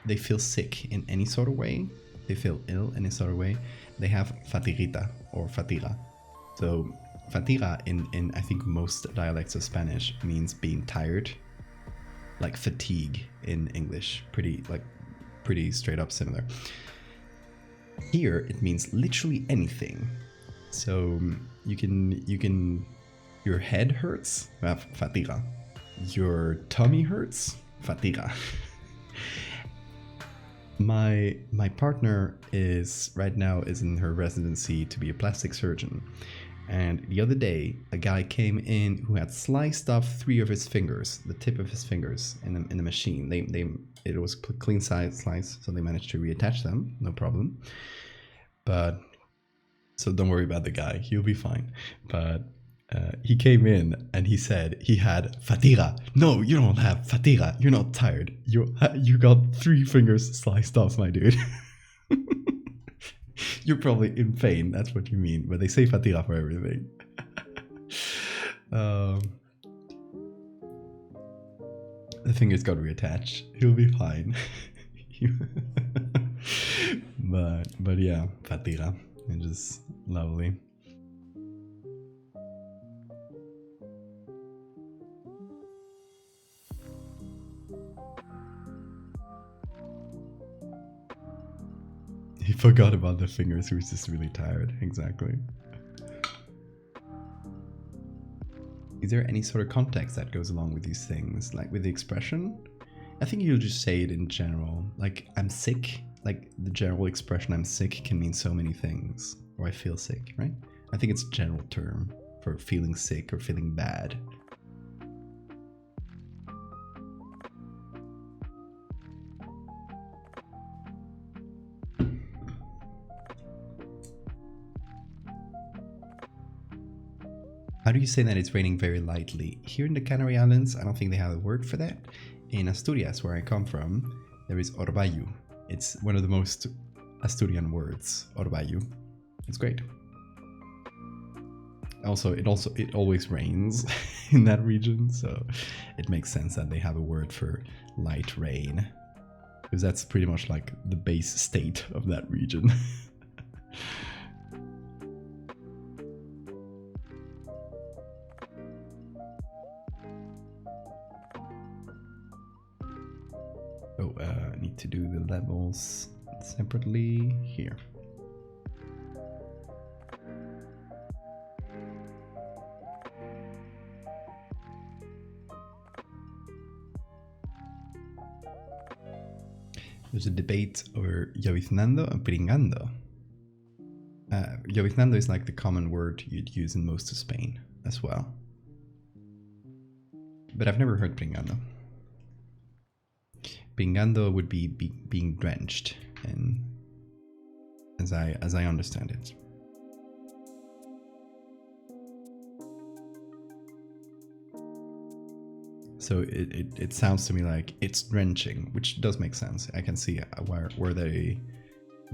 they feel sick in any sort of way, they feel ill in any sort of way, they have fatiguita or fatiga. So fatiga in I think most dialects of Spanish means being tired, like fatigue in English, pretty straight up similar. Here it means literally anything. So you can your head hurts, fatiga. Your tummy hurts, fatiga. My partner is right now in her residency to be a plastic surgeon, and the other day a guy came in who had sliced off 3 of his fingers, the tip of his fingers, in the machine. It was clean slice, so they managed to reattach them, no problem. But so don't worry about the guy, he'll be fine. But he came in and he said he had fatiga. No, you don't have fatiga. You're not tired. You got 3 fingers sliced off, my dude. You're probably in pain. That's what you mean. But they say fatiga for everything. The fingers got reattached. He'll be fine. but yeah, fatiga. And just lovely. He forgot about the fingers, he was just really tired. Exactly. Is there any sort of context that goes along with these things? Like with the expression? I think you'll just say it in general. Like, I'm sick. Like, the general expression I'm sick can mean so many things. Or I feel sick, right? I think it's a general term for feeling sick or feeling bad. How do you say that it's raining very lightly? Here in the Canary Islands, I don't think they have a word for that. In Asturias, where I come from, there is orvallo. It's one of the most Asturian words, orvallo. It's great. Also, it always rains in that region, so it makes sense that they have a word for light rain, because that's pretty much like the base state of that region. Oh, I need to do the levels separately here. There's a debate over lloviznando and pringando. Lloviznando is like the common word you'd use in most of Spain as well. But I've never heard pringando. Pringando would be being drenched, and as I understand it. So it sounds to me like it's drenching, which does make sense. I can see where the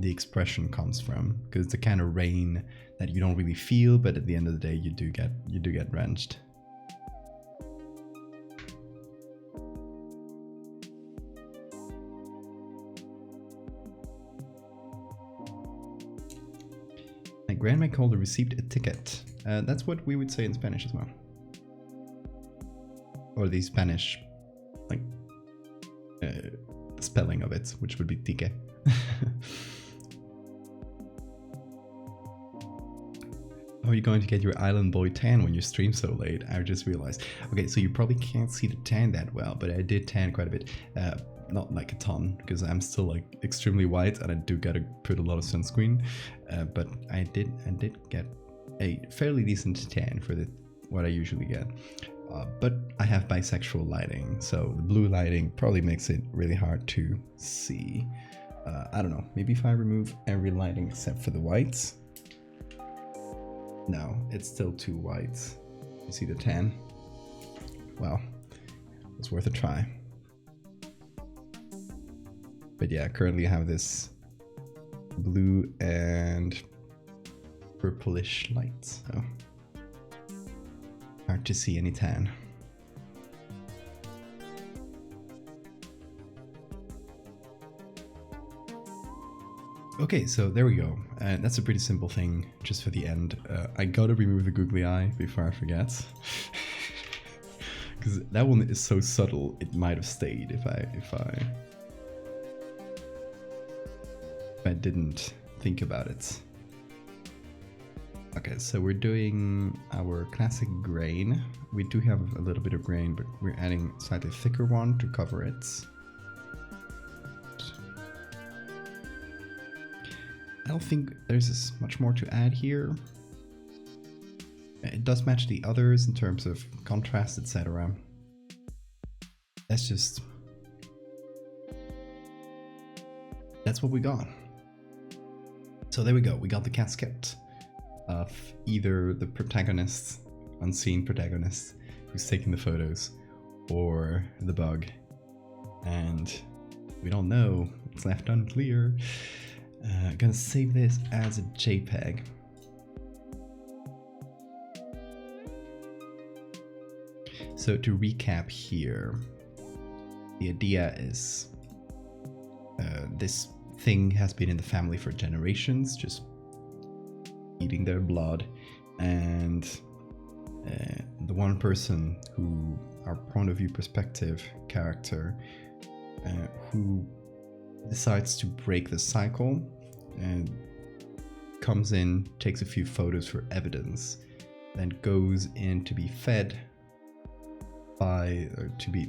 expression comes from, because it's the kind of rain that you don't really feel, but at the end of the day you do get drenched. My grandma called it received a ticket. That's what we would say in Spanish as well. Or the Spanish, like, spelling of it, which would be tique. How are you going to get your Island Boy tan when you stream so late? I just realized. Okay, so you probably can't see the tan that well, but I did tan quite a bit. Not like a ton, because I'm still like extremely white and I do gotta put a lot of sunscreen. But I did get a fairly decent tan for what I usually get. But I have bisexual lighting, so the blue lighting probably makes it really hard to see. I don't know, maybe if I remove every lighting except for the whites. No, it's still too white. You see the tan? Well, it's worth a try. But yeah, currently I have this blue and purplish light, so hard to see any tan. Okay, so there we go. That's a pretty simple thing, just for the end. I gotta remove the googly eye before I forget. Because that one is so subtle, it might have stayed if I didn't think about it. Okay, so we're doing our classic grain. We do have a little bit of grain, but we're adding a slightly thicker one to cover it. I don't think there's as much more to add here. It does match the others in terms of contrast, etc. That's what we got. So there we go, we got the casket of either the protagonist, unseen protagonist, who's taking the photos, or the bug. And we don't know, it's left unclear. I'm gonna save this as a JPEG. So to recap here, the idea is this thing has been in the family for generations, just eating their blood, and the one person who, our point of view perspective character, who decides to break the cycle and comes in, takes a few photos for evidence, then goes in to be fed by, or to be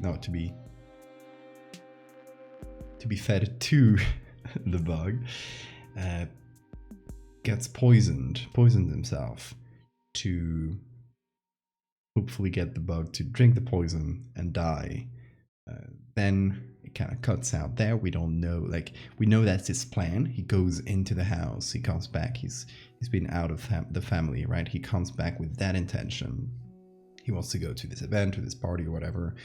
fed to the bug, gets poisons himself to hopefully get the bug to drink the poison and die. Then it kind of cuts out there. We don't know, like, we know that's his plan. He goes into the house, he comes back, he's been out of the family, right? He comes back with that intention. He wants to go to this event or this party or whatever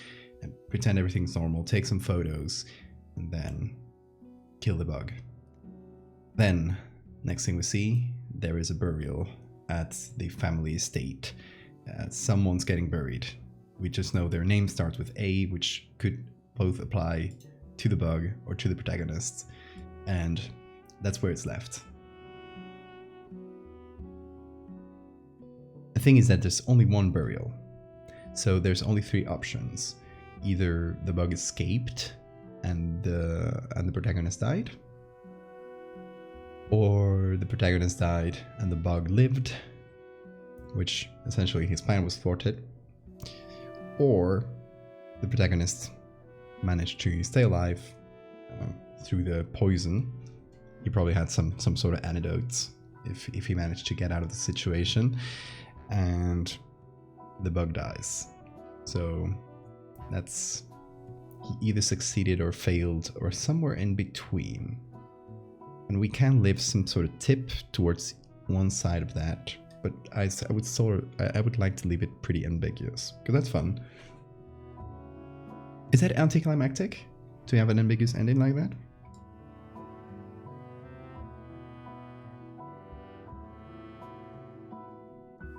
and pretend everything's normal, take some photos, and then kill the bug. Then, next thing we see, there is a burial at the family estate. Someone's getting buried. We just know their name starts with A, which could both apply to the bug or to the protagonist, and that's where it's left. The thing is that there's only one burial, so there's only 3 options. Either the bug escaped and the protagonist died, or the protagonist died and the bug lived, which essentially his plan was thwarted, or the protagonist managed to stay alive through the poison. He probably had some sort of antidotes if he managed to get out of the situation, and the bug dies. So that's, he either succeeded or failed or somewhere in between. And we can leave some sort of tip towards one side of that, but I would like to leave it pretty ambiguous, because that's fun. Is that anticlimactic to have an ambiguous ending like that?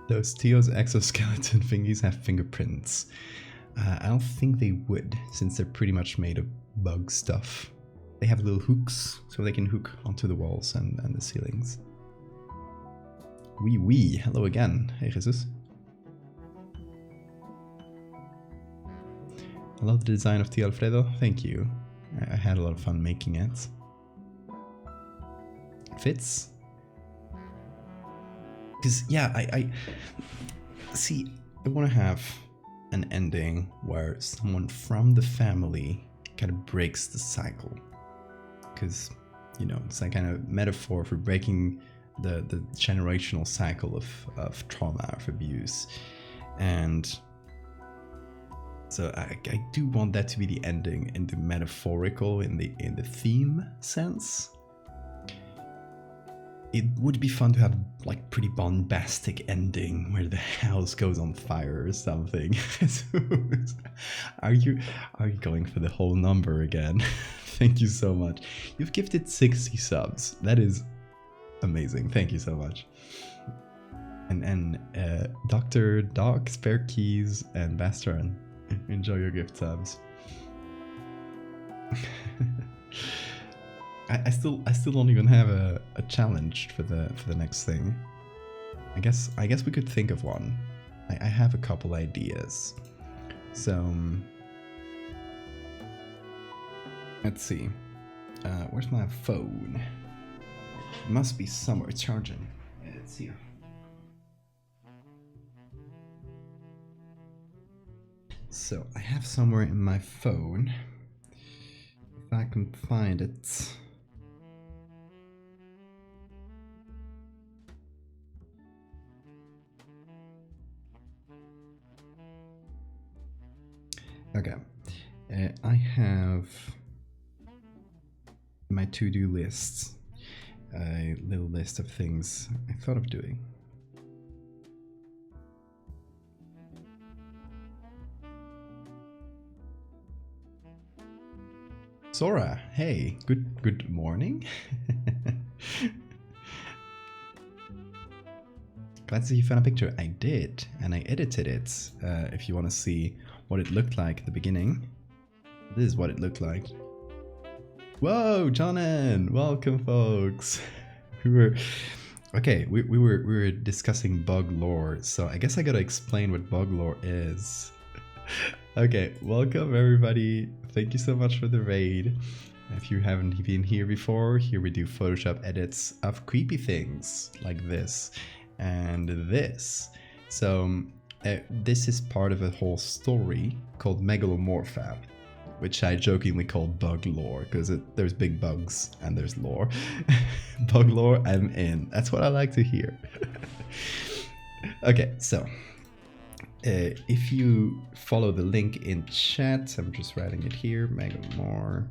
Those Teos exoskeleton thingies have fingerprints. I don't think they would, since they're pretty much made of bug stuff. They have little hooks, so they can hook onto the walls and the ceilings. Oui, hello again. Hey, Jesus. I love the design of Tio Alfredo. Thank you. I had a lot of fun making it. Fits. Because, yeah, I see, I want to have an ending where someone from the family kind of breaks the cycle. Because, you know, it's that kind of metaphor for breaking the generational cycle of trauma, of abuse. And so I do want that to be the ending in the metaphorical, in the theme sense. It would be fun to have like pretty bombastic ending where the house goes on fire or something. Are you going for the whole number again? Thank you so much. You've gifted 60 subs. That is amazing. Thank you so much. And Dr. Doc, Spare Keys, and Bastron, enjoy your gift subs. I still don't even have a challenge for the next thing. I guess we could think of one. I have a couple ideas. So let's see. Where's my phone? It must be somewhere charging. It's here. So I have somewhere in my phone. If I can find it. Okay, I have my to-do lists, a little list of things I thought of doing. Sora, hey, good morning. Glad to see you found a picture. I did, and I edited it. If you want to see what it looked like at the beginning, this is what it looked like. Whoa, Jonan! Welcome, folks. We were discussing bug lore, so I guess I gotta explain what bug lore is. Okay, welcome everybody. Thank you so much for the raid. If you haven't been here before, here we do Photoshop edits of creepy things like this and this. So this is part of a whole story called Megalomorpha, which I jokingly call bug lore because there's big bugs and there's lore. Bug lore, I'm in. That's what I like to hear. Okay, so If you follow the link in chat, I'm just writing it here, Megalomorph.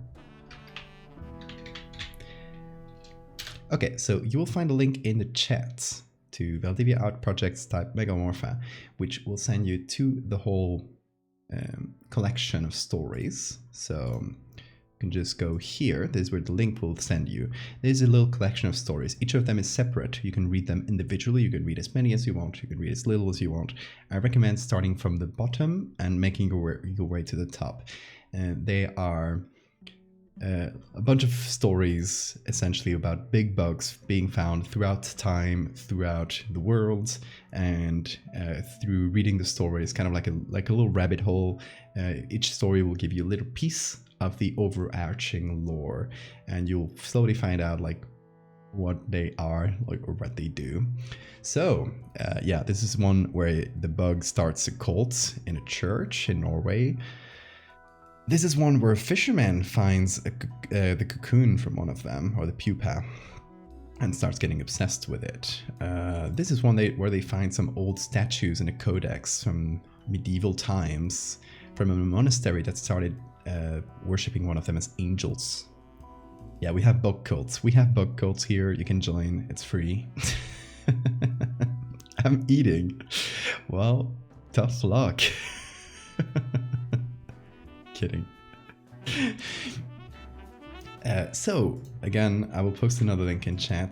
Okay, so you will find a link in the chat to Valdevia art projects type Megalomorpha, which will send you to the whole collection of stories. So you can just go here. This is where the link will send you. There's a little collection of stories. Each of them is separate. You can read them individually. You can read as many as you want. You can read as little as you want. I recommend starting from the bottom and making your way to the top. They are a bunch of stories essentially about big bugs being found throughout time, throughout the world, and through reading the stories, kind of like a little rabbit hole. Each story will give you a little piece of the overarching lore, and you'll slowly find out like what they are, like, or what they do. So yeah, this is one where the bug starts a cult in a church in Norway. This is one where a fisherman finds the cocoon from one of them, or the pupa, and starts getting obsessed with it. This is one where they find some old statues in a codex from medieval times, from a monastery that started worshipping one of them as angels. Yeah, we have bug cults. We have bug cults here. You can join. It's free. I'm eating. Well, tough luck. Kidding. So again, I will post another link in chat.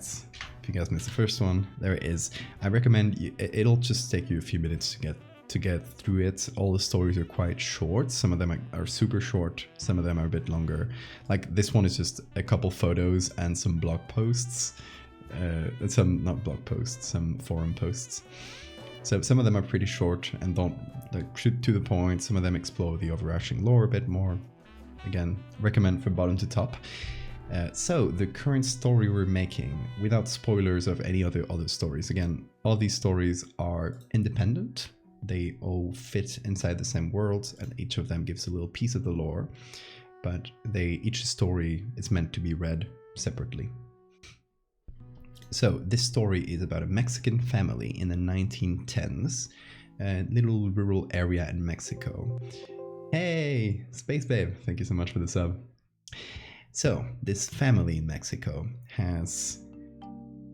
If you guys missed the first one, there it is. I recommend you, it'll just take you a few minutes to get through it. All the stories are quite short. Some of them are super short. Some of them are a bit longer. Like this one is just a couple photos and some blog posts. Not blog posts, some forum posts. So some of them are pretty short and don't shoot to the point. Some of them explore the overarching lore a bit more. Again, recommend from bottom to top. So the current story we're making, without spoilers of any other stories. Again, all these stories are independent. They all fit inside the same world, and each of them gives a little piece of the lore. But each story is meant to be read separately. So this story is about a Mexican family in the 1910s, a little rural area in Mexico. Hey, Space Babe, thank you so much for the sub. So this family in Mexico has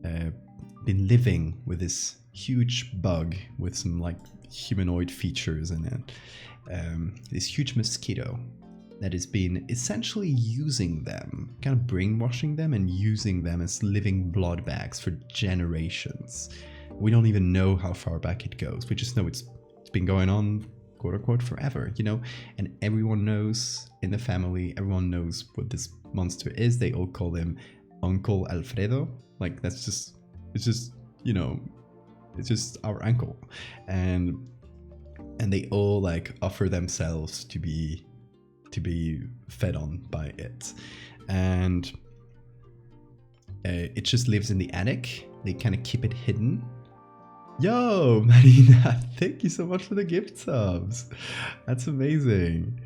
been living with this huge bug with some like humanoid features in it. This huge mosquito that has been essentially using them, kind of brainwashing them and using them as living blood bags for generations. We don't even know how far back it goes. We just know it's been going on, quote unquote, forever, you know? And everyone knows in the family, everyone knows what this monster is. They all call him Uncle Alfredo. Like it's just, you know, it's just our uncle. And they all like offer themselves to be fed on by it, and it just lives in the attic. They kind of keep it hidden. Yo, Marina, thank you so much for the gift subs. That's amazing.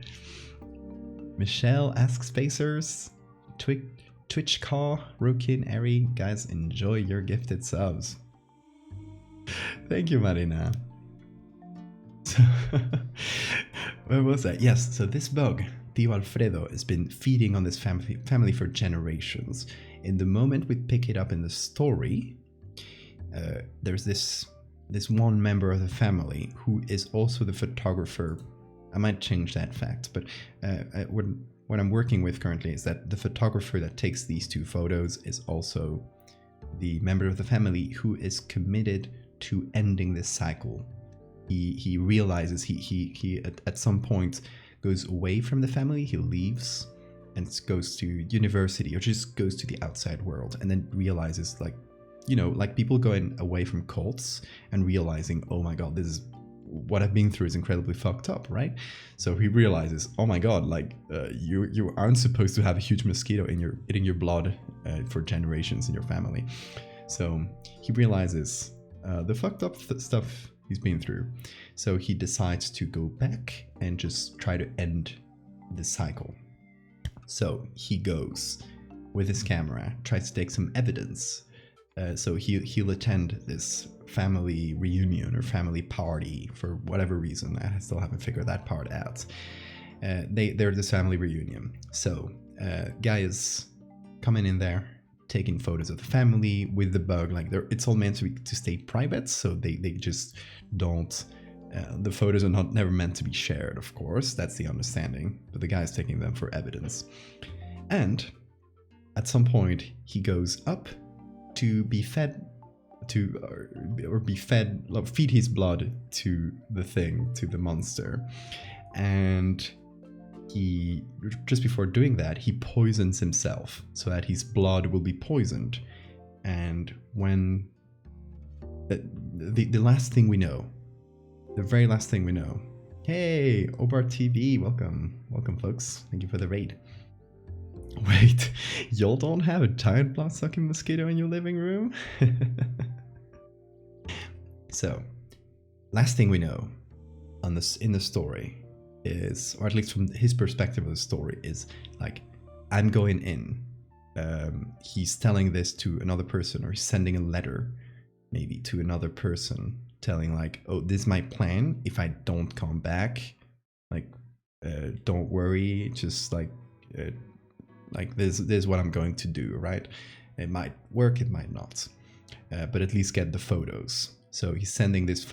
Michelle asks Spacers, Twitch Car, Rokin, Eri, guys, enjoy your gifted subs. Thank you, Marina. So, where was I? Yes, so this bug, Tio Alfredo, has been feeding on this family for generations. In the moment we pick it up in the story, there's this one member of the family who is also the photographer. I might change that fact, but what I'm working with currently is that the photographer that takes these two photos is also the member of the family who is committed to ending this cycle. He realizes he at some point goes away from the family. He leaves and goes to university, or just goes to the outside world, and then realizes, like, you know, like people going away from cults and realizing, oh my god, this is what I've been through is incredibly fucked up, right? So he realizes, oh my god, like you aren't supposed to have a huge mosquito eating your blood for generations in your family. So he realizes the fucked up stuff he's been through. So he decides to go back and just try to end the cycle. So he goes with his camera, tries to take some evidence So he'll attend this family reunion or family party for whatever reason. I still haven't figured that part out. They're this family reunion. So guy is coming in there, taking photos of the family with the bug. Like it's all meant to stay private, so they just don't. The photos are never meant to be shared, of course. That's the understanding. But the guy's taking them for evidence. And at some point, he goes up to be fed feed his blood to the monster. And he, just before doing that, he poisons himself so that his blood will be poisoned. And when the last thing we know, the very last thing we know, hey, Obar TV, welcome folks, thank you for the raid. Wait, y'all don't have a giant blood-sucking mosquito in your living room? So, last thing we know in the story is, or at least from his perspective of the story, is like, I'm going in. He's telling this to another person, or he's sending a letter maybe to another person telling like, oh, this is my plan. If I don't come back, like, don't worry, just like this is what I'm going to do, right? It might work, it might not, but at least get the photos. So he's sending this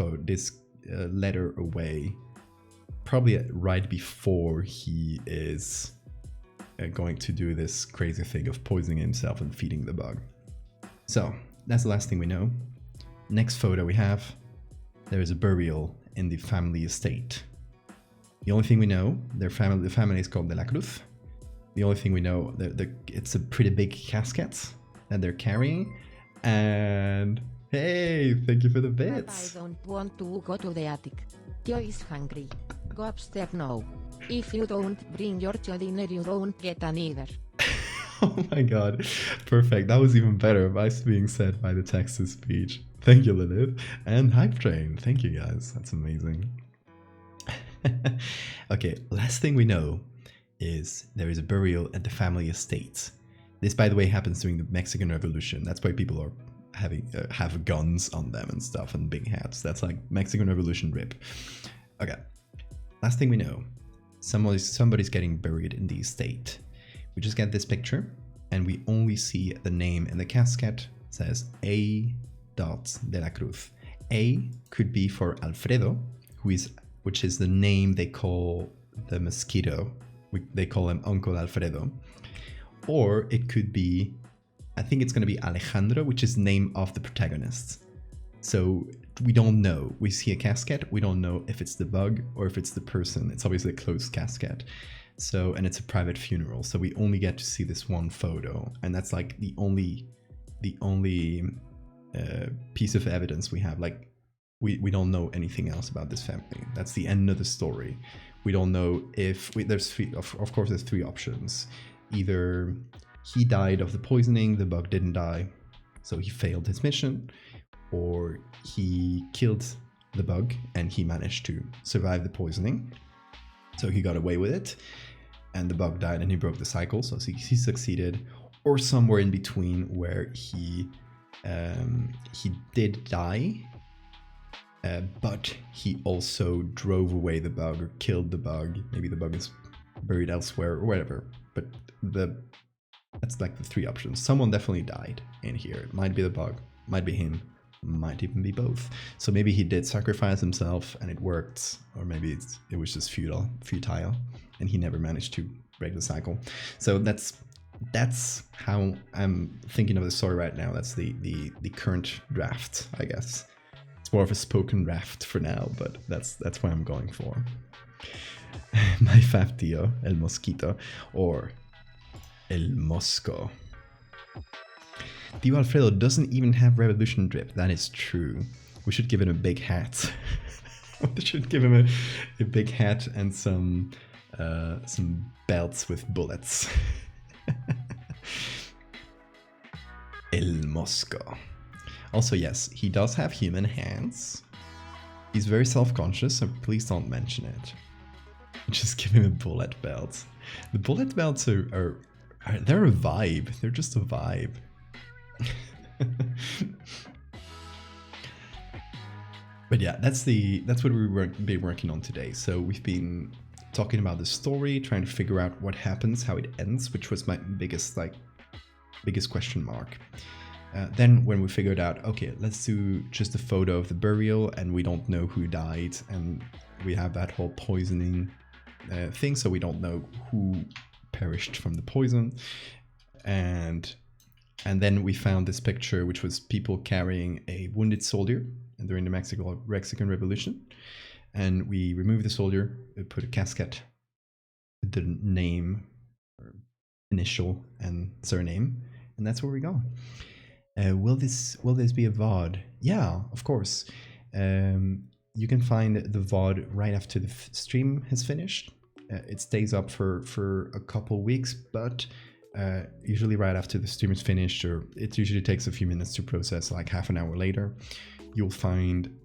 letter away, probably right before he is going to do this crazy thing of poisoning himself and feeding the bug. So that's the last thing we know. Next photo we have, there is a burial in the family estate. The only thing we know, the family is called De la Cruz. The only thing we know, it's a pretty big casket that they're carrying. And hey, thank you for the bits. I don't want to go to the attic. Tio is hungry. Go upstairs now. If you don't bring your dinner, you don't get an either. Oh my god, perfect. That was even better. Advice being said by the text-to-speech. Thank you, Lilith. And Hype Train. Thank you, guys. That's amazing. Okay, last thing we know is there is a burial at the family estate. This, by the way, happens during the Mexican Revolution. That's why people are have guns on them and stuff and big hats. That's like Mexican Revolution rip. Okay, last thing we know, somebody's getting buried in the estate. We just get this picture and we only see the name in the casket. It says A. de la Cruz. A could be for Alfredo, which is the name they call the mosquito. They call him Uncle Alfredo. Or it could be, I think it's going to be Alejandro, which is the name of the protagonist. So we don't know. We see a casket. We don't know if it's the bug or if it's the person. It's obviously a closed casket. So, and it's a private funeral. So we only get to see this one photo. And that's like the only piece of evidence we have. Like, we don't know anything else about this family. That's the end of the story. We don't know if of course there's three options. Either he died of the poisoning, the bug didn't die, so he failed his mission, or he killed the bug and he managed to survive the poisoning, so he got away with it, and the bug died and he broke the cycle, so he succeeded, or somewhere in between where he did die, but he also drove away the bug or killed the bug. Maybe the bug is buried elsewhere or whatever. But that's like the three options. Someone definitely died in here. It might be the bug, might be him, might even be both. So maybe he did sacrifice himself and it worked, or maybe it was just futile, and he never managed to break the cycle. So that's how I'm thinking of the story right now. That's the current draft, I guess. More of a spoken draft for now, but that's what I'm going for. My fat tío, el mosquito, or el mosco. Tío Alfredo doesn't even have revolution drip. That is true. We should give him a big hat. We should give him a big hat and some belts with bullets. El mosco. Also, yes, he does have human hands. He's very self-conscious, so please don't mention it. Just give him a bullet belt. The bullet belts are they're a vibe. They're just a vibe. But yeah, that's what we've been working on today. So we've been talking about the story, trying to figure out what happens, how it ends, which was my biggest question mark. Then when we figured out, okay, let's do just a photo of the burial, and we don't know who died, and we have that whole poisoning thing, so we don't know who perished from the poison. And then we found this picture, which was people carrying a wounded soldier during the Mexican Revolution. And we removed the soldier, we put a casket with the name, or initial, and surname, and that's where we go. Will this be a VOD? Yeah, of course. You can find the VOD right after the stream has finished. It stays up for a couple weeks, but usually right after the stream is finished, or it usually takes a few minutes to process, like half an hour later. You'll find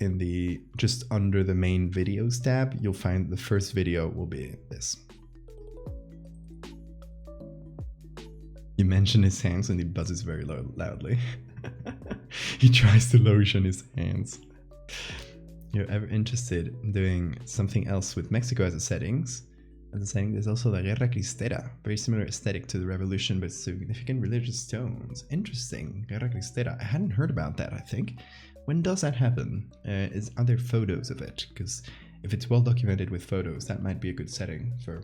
just under the main videos tab, you'll find the first video will be this. You mention his hands and he buzzes very loudly. He tries to lotion his hands. You're ever interested in doing something else with Mexico as a settings? As a setting, there's also the Guerra Cristera, very similar aesthetic to the revolution, but significant religious tones. Interesting, Guerra Cristera. I hadn't heard about that, I think. When does that happen? Are there photos of it? Because if it's well documented with photos, that might be a good setting for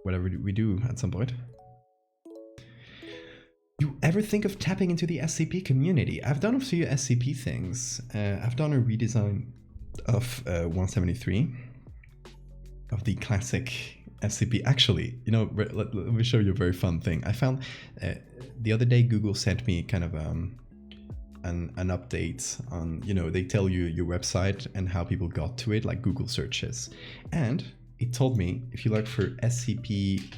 whatever we do at some point. You ever think of tapping into the SCP community? I've done a few SCP things. I've done a redesign of 173, of the classic SCP. Actually, you know, let me show you a very fun thing. I found the other day Google sent me kind of an update on, you know, they tell you your website and how people got to it, like Google searches. And it told me if you look for SCP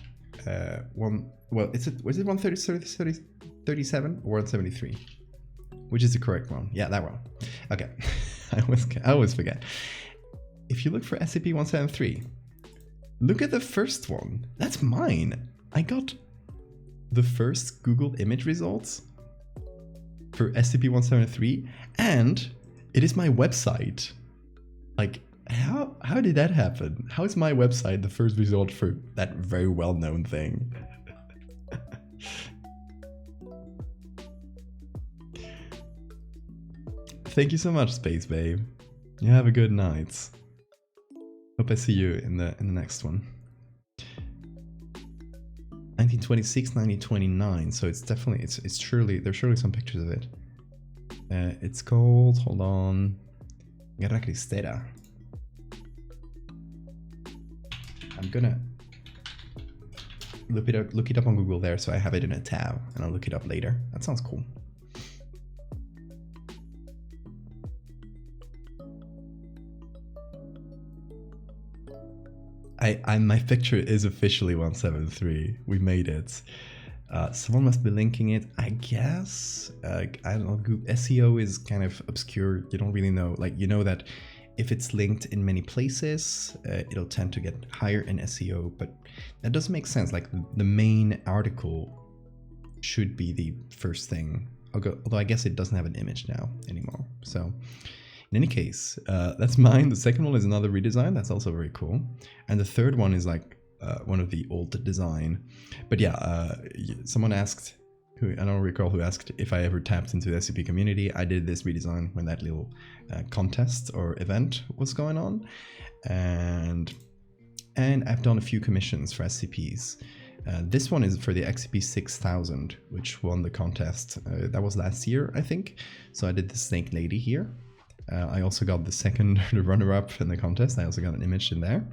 was it 137 or 173? Which is the correct one? Yeah, that one. Okay. I always forget. If you look for SCP-173, look at the first one. That's mine. I got the first Google image results for SCP-173, and it is my website. Like, how did that happen? How is my website the first result for that very well-known thing? Thank you so much, Space Babe. You have a good night. Hope I see you in the next one. 1926, 1929. So it's definitely there's surely some pictures of it. It's called, hold on, Guerra Cristera. I'm gonna look it up on Google there, so I have it in a tab, and I'll look it up later. That sounds cool. My picture is officially 173. We made it. Someone must be linking it, I guess. I don't know. SEO is kind of obscure. You don't really know. Like, you know that if it's linked in many places, it'll tend to get higher in SEO. But that doesn't make sense. Like, the main article should be the first thing. Although I guess it doesn't have an image now anymore. So in any case, that's mine. The second one is another redesign. That's also very cool. And the third one is like one of the old design. But yeah, someone asked, I don't recall who asked if I ever tapped into the SCP community. I did this redesign when that little contest or event was going on. And I've done a few commissions for SCPs. This one is for the XCP-6000, which won the contest. That was last year, I think. So I did the Snake Lady here. I also got the runner-up in the contest. I also got an image in there.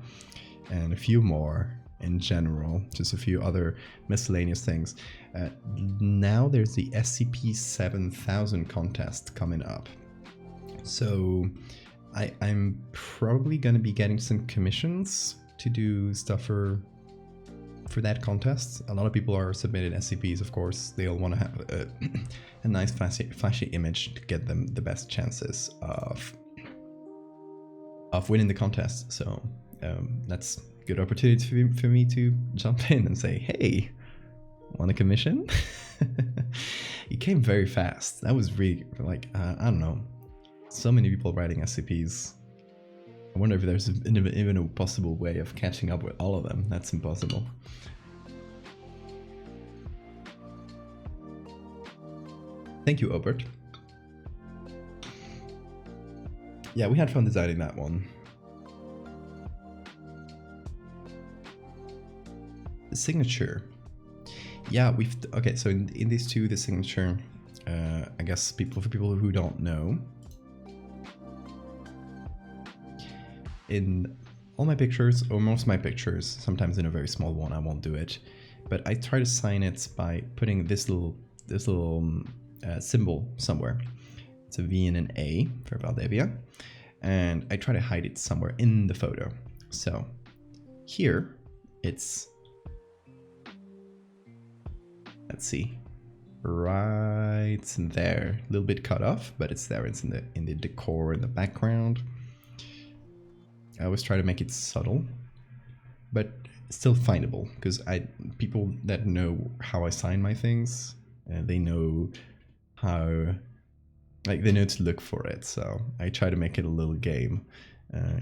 And a few more in general, just a few other miscellaneous things. Now there's the SCP-7000 contest coming up. So I'm probably going to be getting some commissions to do stuff for that contest. A lot of people are submitting SCPs, of course. They all want to have a nice flashy image to get them the best chances of winning the contest. So that's a good opportunity for me to jump in and say, hey, want a commission? It came very fast. That was really like, I don't know. So many people writing SCPs. I wonder if there's even a possible way of catching up with all of them. That's impossible. Thank you, Obert. Yeah, we had fun designing that one. The signature. Yeah, okay, so in these two, the signature, I guess for people who don't know, in all my pictures, or most of my pictures, sometimes in a very small one, I won't do it, but I try to sign it by putting this little symbol somewhere. It's a V and an A for Valdevia, and I try to hide it somewhere in the photo. So here it's, let's see, right there, a little bit cut off, but it's there. It's in the decor in the background. I always try to make it subtle, but still findable, because people that know how I sign my things, they know how, like, they know to look for it. So I try to make it a little game.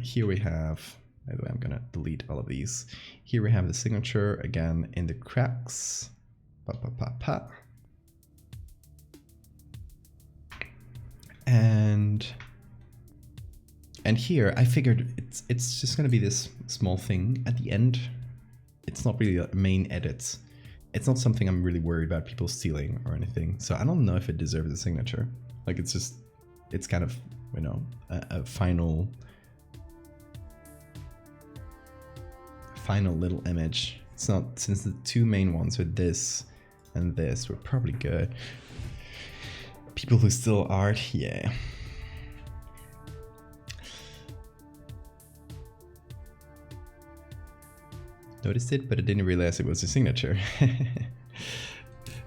Here we have, by the way, I'm gonna delete all of these. Here we have the signature again in the cracks. Pa, pa, pa, pa. And here I figured it's just gonna be this small thing at the end. It's not really a main edit. It's not something I'm really worried about people stealing or anything. So I don't know if it deserves a signature. Like, it's kind of, you know, a final little image. It's not, since the two main ones are this and this, we're probably good. People who steal art, yeah. Noticed it, but I didn't realize it was a signature.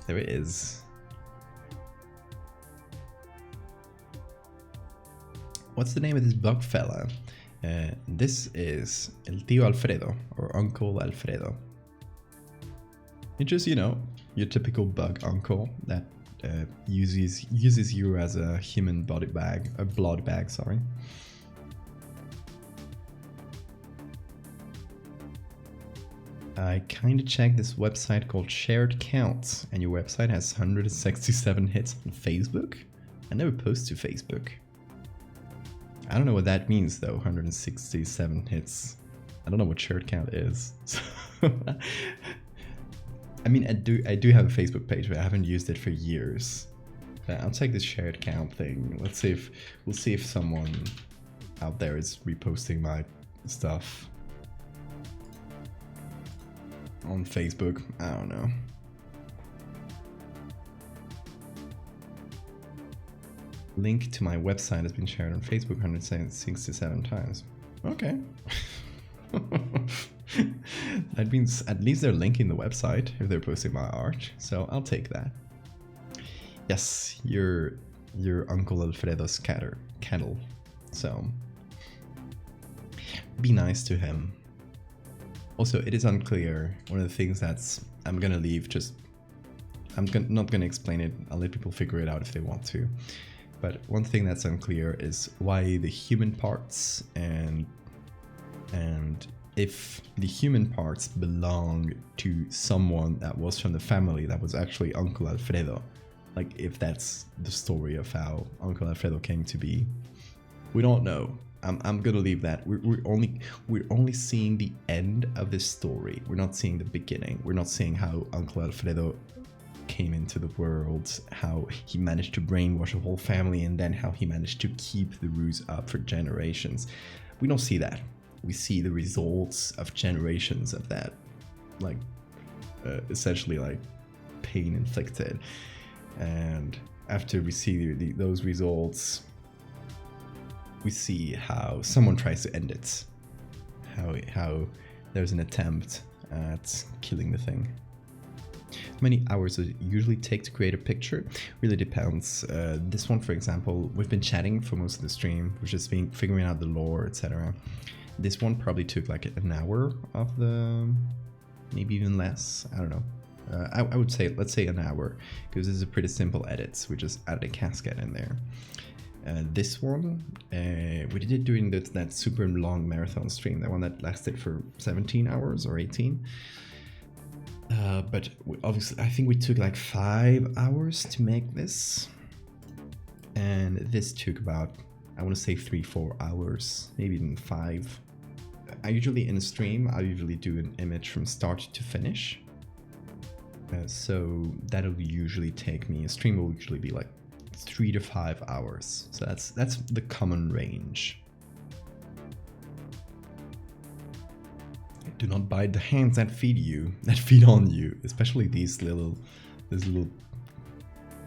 There it is. What's the name of this bug fella? This is El Tío Alfredo, or Uncle Alfredo. It's just, you know, your typical bug uncle that uses you as a human blood bag, sorry. I kind of checked this website called Shared Counts, and your website has 167 hits on Facebook? I never post to Facebook. I don't know what that means though, 167 hits. I don't know what Shared Count is. I mean, I do have a Facebook page, but I haven't used it for years. I'll take this Shared Count thing. We'll see if someone out there is reposting my stuff on Facebook. I don't know. Link to my website has been shared on Facebook 167 times. Okay. That means at least they're linking the website if they're posting my art, so I'll take that. Yes, your Uncle Alfredo's cattle. So be nice to him. Also, it is unclear. One of the things I'm gonna leave, not gonna explain it. I'll let people figure it out if they want to. But one thing that's unclear is why the human parts and if the human parts belong to someone that was from the family that was actually Uncle Alfredo. Like, if that's the story of how Uncle Alfredo came to be. We don't know. I'm gonna leave that. We're only seeing the end of this story. We're not seeing the beginning. We're not seeing how Uncle Alfredo came into the world, how he managed to brainwash a whole family, and then how he managed to keep the ruse up for generations. We don't see that. We see the results of generations of that, like essentially like pain inflicted. And after we see those results, we see how someone tries to end it. How there's an attempt at killing the thing. How many hours does it usually take to create a picture? Really depends. This one, for example, we've been chatting for most of the stream. We've just been figuring out the lore, etc. This one probably took like an hour of maybe even less. I don't know. I would say, let's say an hour, because this is a pretty simple edit. We just added a cascade in there. This one, we did it during that super long marathon stream, the one that lasted for 17 hours or 18. But obviously, I think we took like 5 hours to make this. And this took about, I want to say 3-4 hours, maybe even 5. I usually, in a stream, I usually do an image from start to finish. So that'll usually take me, a stream will usually be like 3 to 5 hours. So that's the common range. Do not bite the hands that feed on you, especially these little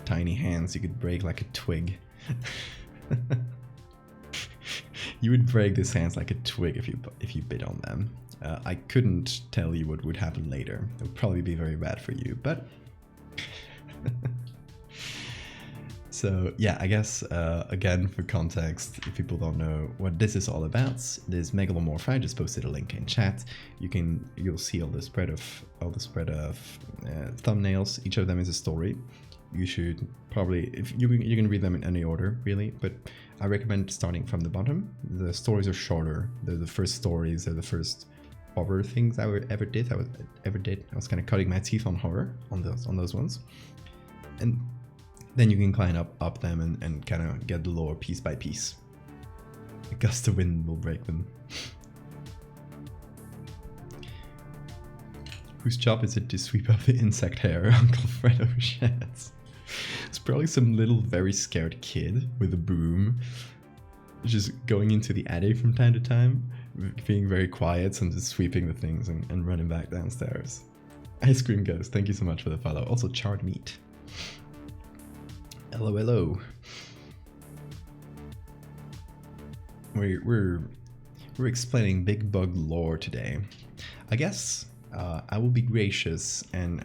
tiny hands. You could break like a twig. You would break these hands like a twig if you bit on them. I couldn't tell you what would happen later. It would probably be very bad for you, but so yeah, I guess again, for context, if people don't know what this is all about, this Megalomorph, I just posted a link in chat. You'll see all the spread of thumbnails. Each of them is a story. You should probably, if you can read them in any order, really, but I recommend starting from the bottom. The stories are shorter. They're the first stories. They're the first horror things I ever did. I was kind of cutting my teeth on horror on those ones, and then you can climb up them and kind of get the lore piece by piece. A gust of wind will break them. Whose job is it to sweep up the insect hair? Uncle Fredo sheds. It's probably some little very scared kid with a broom, just going into the attic from time to time, being very quiet and just sweeping the things and running back downstairs. Ice Cream Ghost, thank you so much for the follow. Also charred meat. Hello, hello. We're explaining big bug lore today. I guess I will be gracious, and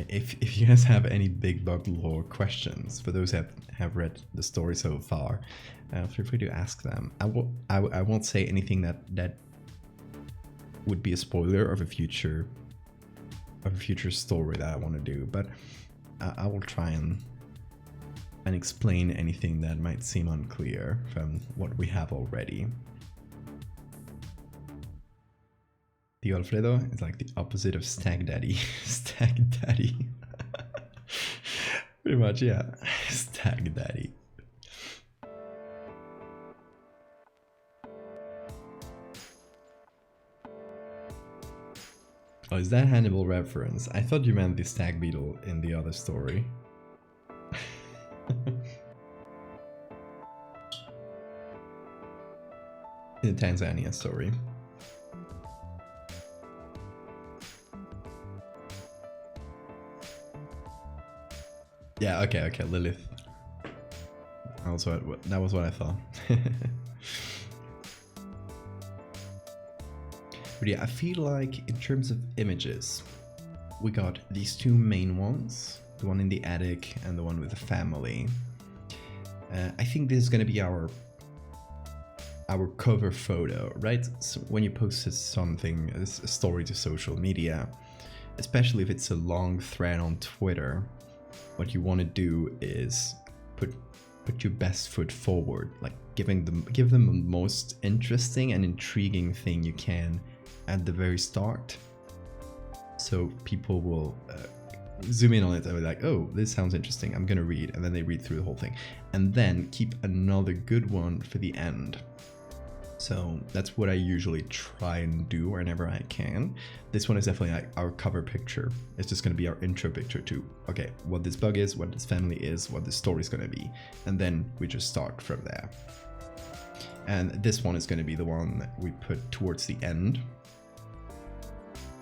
if you guys have any big bug lore questions, for those that have read the story so far, feel free to ask them. I won't say anything that would be a spoiler of a future story that I want to do, but I will try and explain anything that might seem unclear from what we have already. The Alfredo is like the opposite of Stag Daddy. Stag Daddy. Pretty much, yeah. Stag Daddy. Oh, is that Hannibal reference? I thought you meant the stag beetle in the other story. In the Tanzania story. Yeah, okay, Lilith. Also, that was what I thought. But yeah, I feel like in terms of images, we got these two main ones, the one in the attic and the one with the family. I think this is gonna be our cover photo, right? So when you post something, a story to social media, especially if it's a long thread on Twitter, what you want to do is put your best foot forward, like give them the most interesting and intriguing thing you can at the very start, so people will zoom in on it and be like, oh, this sounds interesting, I'm gonna read, and then they read through the whole thing, and then keep another good one for the end. So that's what I usually try and do whenever I can. This one is definitely like our cover picture. It's just going to be our intro picture to, okay, what this bug is, what this family is, what this story is going to be. And then we just start from there. And this one is going to be the one that we put towards the end.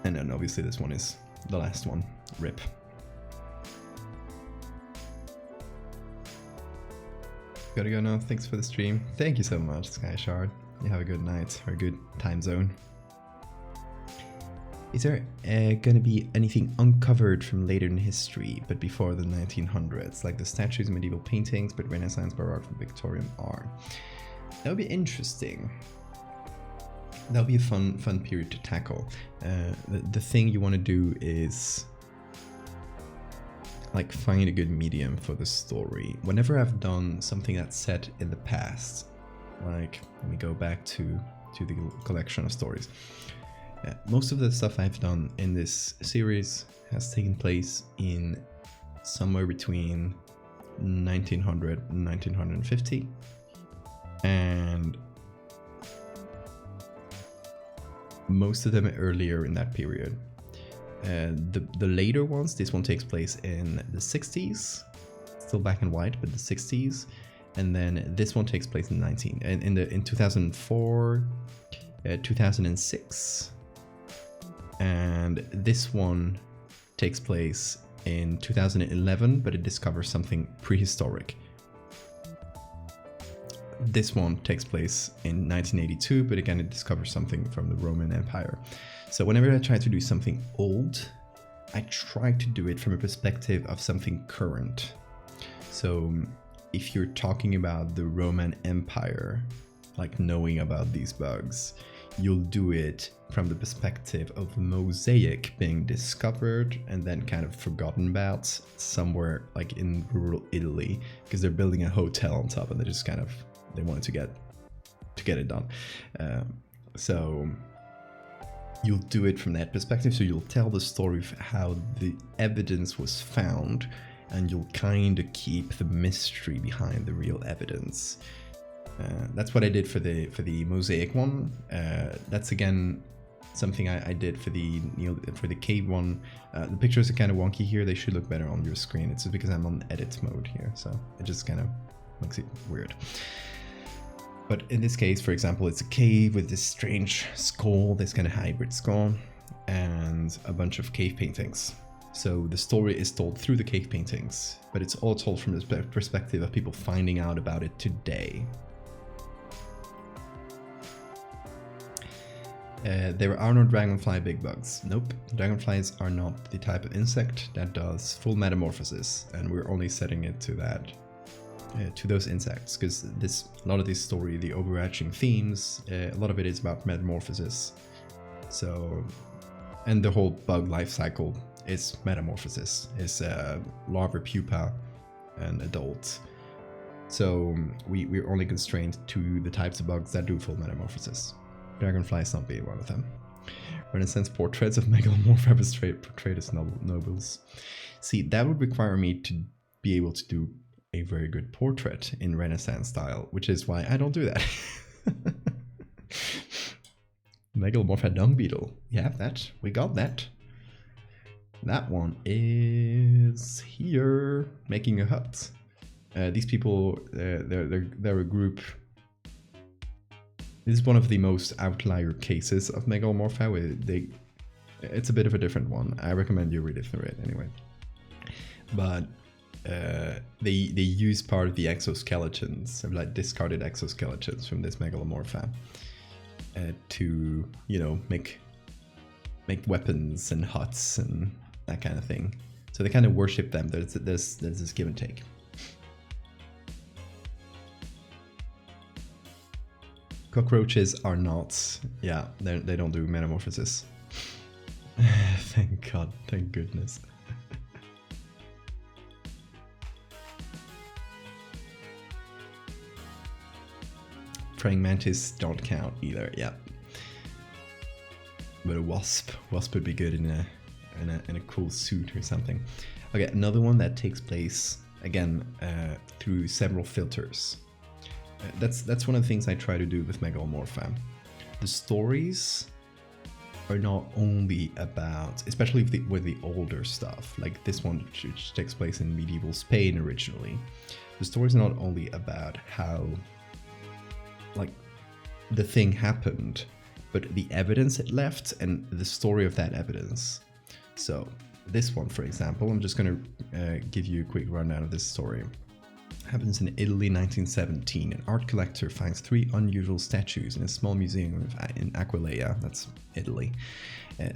And then obviously this one is the last one. RIP. Gotta go now. Thanks for the stream. Thank you so much, Sky Shard. You have a good night or a good time zone. Is there gonna be anything uncovered from later in history, but before the 1900s, like the statues, medieval paintings, but Renaissance, Baroque, and Victorian art? That would be interesting. That would be a fun period to tackle. The thing you want to do is like find a good medium for the story. Whenever I've done something that's set in the past, like let me go back to the collection of stories. Most of the stuff I've done in this series has taken place in somewhere between 1900 and 1950, and most of them earlier in that period. The later ones, this one takes place in the 60s, still black and white, but the 60s, and then this one takes place in 2004, 2006, and this one takes place in 2011, but it discovers something prehistoric. This one takes place in 1982, but again, it discovers something from the Roman Empire. So whenever I try to do something old, I try to do it from a perspective of something current. So if you're talking about the Roman Empire, like knowing about these bugs, you'll do it from the perspective of a mosaic being discovered and then kind of forgotten about somewhere like in rural Italy, because they're building a hotel on top and they just kind of, they wanted to get it done. So you'll do it from that perspective. So you'll tell the story of how the evidence was found, and you'll kind of keep the mystery behind the real evidence. That's what I did for the mosaic one. That's again something I did for the cave one. The pictures are kind of wonky here. They should look better on your screen. It's just because I'm on edit mode here, so it just kind of makes it weird. But in this case, for example, it's a cave with this strange skull, this kind of hybrid skull, and a bunch of cave paintings. So the story is told through the cave paintings, but it's all told from the perspective of people finding out about it today. There are no dragonfly big bugs. Nope, dragonflies are not the type of insect that does full metamorphosis, and we're only setting it to that. To those insects, because a lot of this story, the overarching themes, a lot of it is about metamorphosis. So, and the whole bug life cycle is metamorphosis, is larva, pupa, and adult. So we're only constrained to the types of bugs that do full metamorphosis. Dragonflies not being one of them. Renaissance portraits of megalomorph portrayed as nobles. See, that would require me to be able to do a very good portrait in Renaissance style, which is why I don't do that. Megalomorph dung beetle. We have that. We got that. That one is here making a hut. These people, they're a group. This is one of the most outlier cases of Megalomorpha. It's a bit of a different one. I recommend you read it through it anyway. But they use part of the exoskeletons, like discarded exoskeletons from this Megalomorpha, to, you know, make weapons and huts and that kind of thing. So they kind of worship them. There's this give and take. Cockroaches are not. Yeah, they don't do metamorphosis. Thank God. Thank goodness. Praying mantis don't count either. Yeah, but a wasp would be good in a cool suit or something. Okay, another one that takes place again through several filters. That's one of the things I try to do with Megalomorpha. The stories are not only about, especially with the older stuff, like this one, which takes place in medieval Spain originally. The stories are not only about how, like, the thing happened, but the evidence it left and the story of that evidence. So this one, for example, I'm just going to give you a quick rundown of this story. Happens in Italy, 1917. An art collector finds 3 unusual statues in a small museum in Aquileia, that's Italy.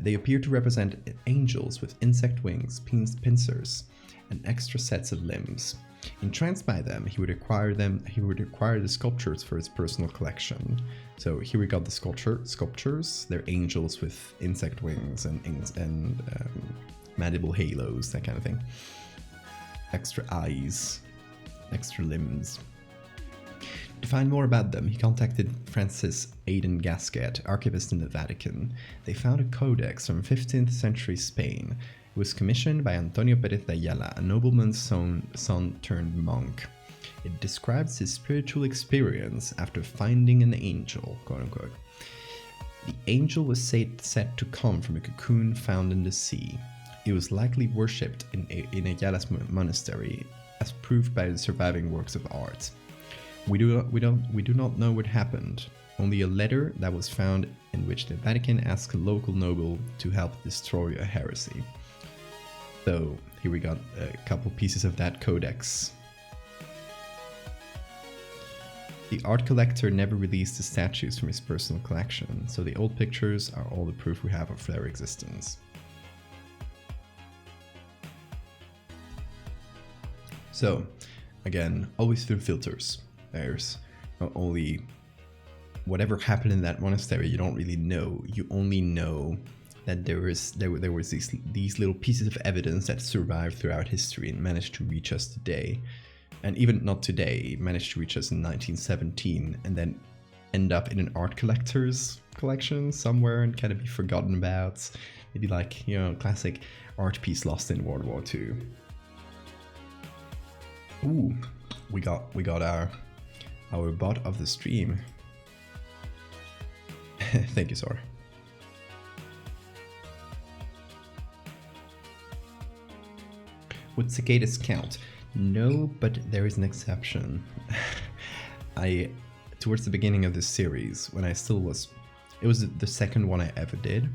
They appear to represent angels with insect wings, pincers, and extra sets of limbs. Entranced by them, he would acquire the sculptures for his personal collection. So here we got the sculptures. They're angels with insect wings and mandible halos, that kind of thing. extra eyes, extra limbs. To find more about them, he contacted Francis Aidan Gasquet, archivist in the Vatican. They found a codex from 15th century Spain. It was commissioned by Antonio Pérez de Ayala, a nobleman's son turned monk. It describes his spiritual experience after finding an angel, quote unquote. The angel was said to come from a cocoon found in the sea. It was likely worshipped in Ayala's monastery, as proved by the surviving works of art. We do not know what happened. Only a letter that was found in which the Vatican asked a local noble to help destroy a heresy. So here we got a couple pieces of that codex. The art collector never released the statues from his personal collection, so the old pictures are all the proof we have of their existence. So, again, always through filters. There's not only whatever happened in that monastery, you don't really know. You only know that there was these little pieces of evidence that survived throughout history and managed to reach us today. And even not today, managed to reach us in 1917 and then end up in an art collector's collection somewhere and kind of be forgotten about. Maybe like, you know, classic art piece lost in World War II. Ooh, we got our bot of the stream. Thank you, Sora. Would cicadas count? No, but there is an exception. Towards the beginning of this series, when it was the second one I ever did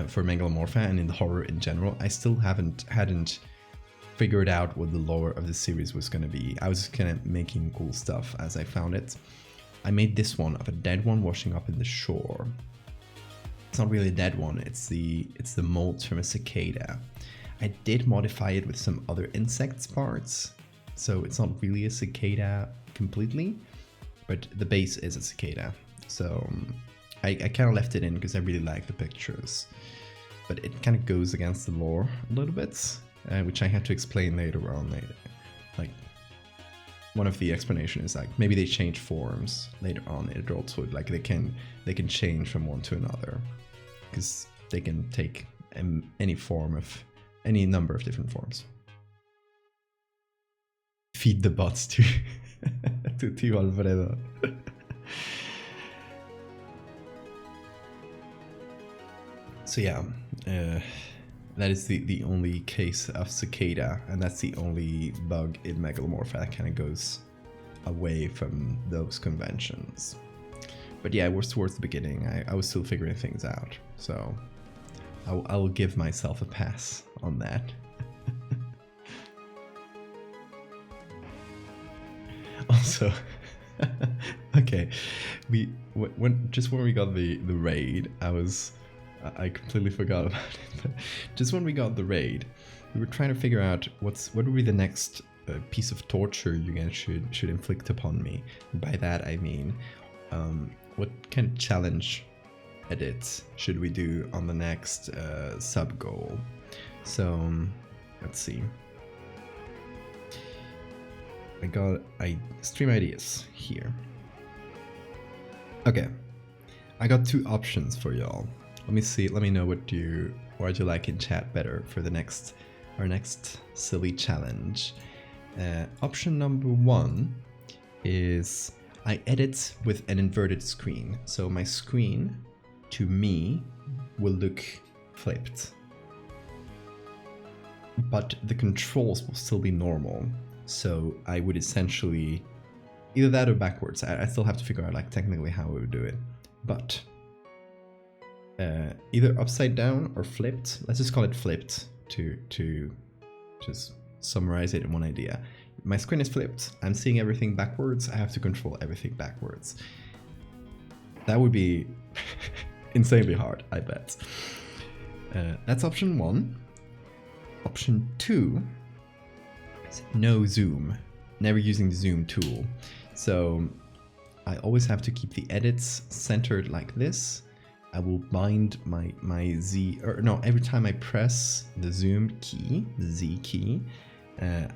for Megalomorpha and in the horror in general. I still hadn't figured out what the lore of the series was going to be. I was kind of making cool stuff as I found it. I made this one of a dead one washing up in the shore. It's not really a dead one, it's the molds from a cicada. I did modify it with some other insects parts, so it's not really a cicada completely, but the base is a cicada. So I kind of left it in because I really like the pictures, but it kind of goes against the lore a little bit. Which I had to explain later on. Like, one of the explanations is like maybe they change forms later on in adulthood. Like they can change from one to another because they can take any number of different forms. Feed the bots to to Alfredo. So yeah. That is the only case of cicada, and that's the only bug in Megalomorpha that kind of goes away from those conventions. But yeah, it was towards the beginning. I was still figuring things out, so I will give myself a pass on that. Also, okay, when we got the raid, I completely forgot about it. Just when we got the raid, we were trying to figure out what would be the next piece of torture you guys should inflict upon me. And by that I mean, what kind of challenge edits should we do on the next sub goal? So let's see. I got stream ideas here. Okay, I got two options for y'all. Let me see. Let me know what you like in chat better for our next silly challenge. Option number one is I edit with an inverted screen. So my screen, to me, will look flipped, but the controls will still be normal. So I would essentially either that or backwards. I still have to figure out like technically how we would do it, but. Either upside down or flipped. Let's just call it flipped to just summarize it in one idea. My screen is flipped. I'm seeing everything backwards. I have to control everything backwards. That would be insanely hard, I bet. That's option one. Option two is no zoom. Never using the zoom tool. So I always have to keep the edits centered like this. I will bind my Z, or no, every time I press the zoom key, the Z key,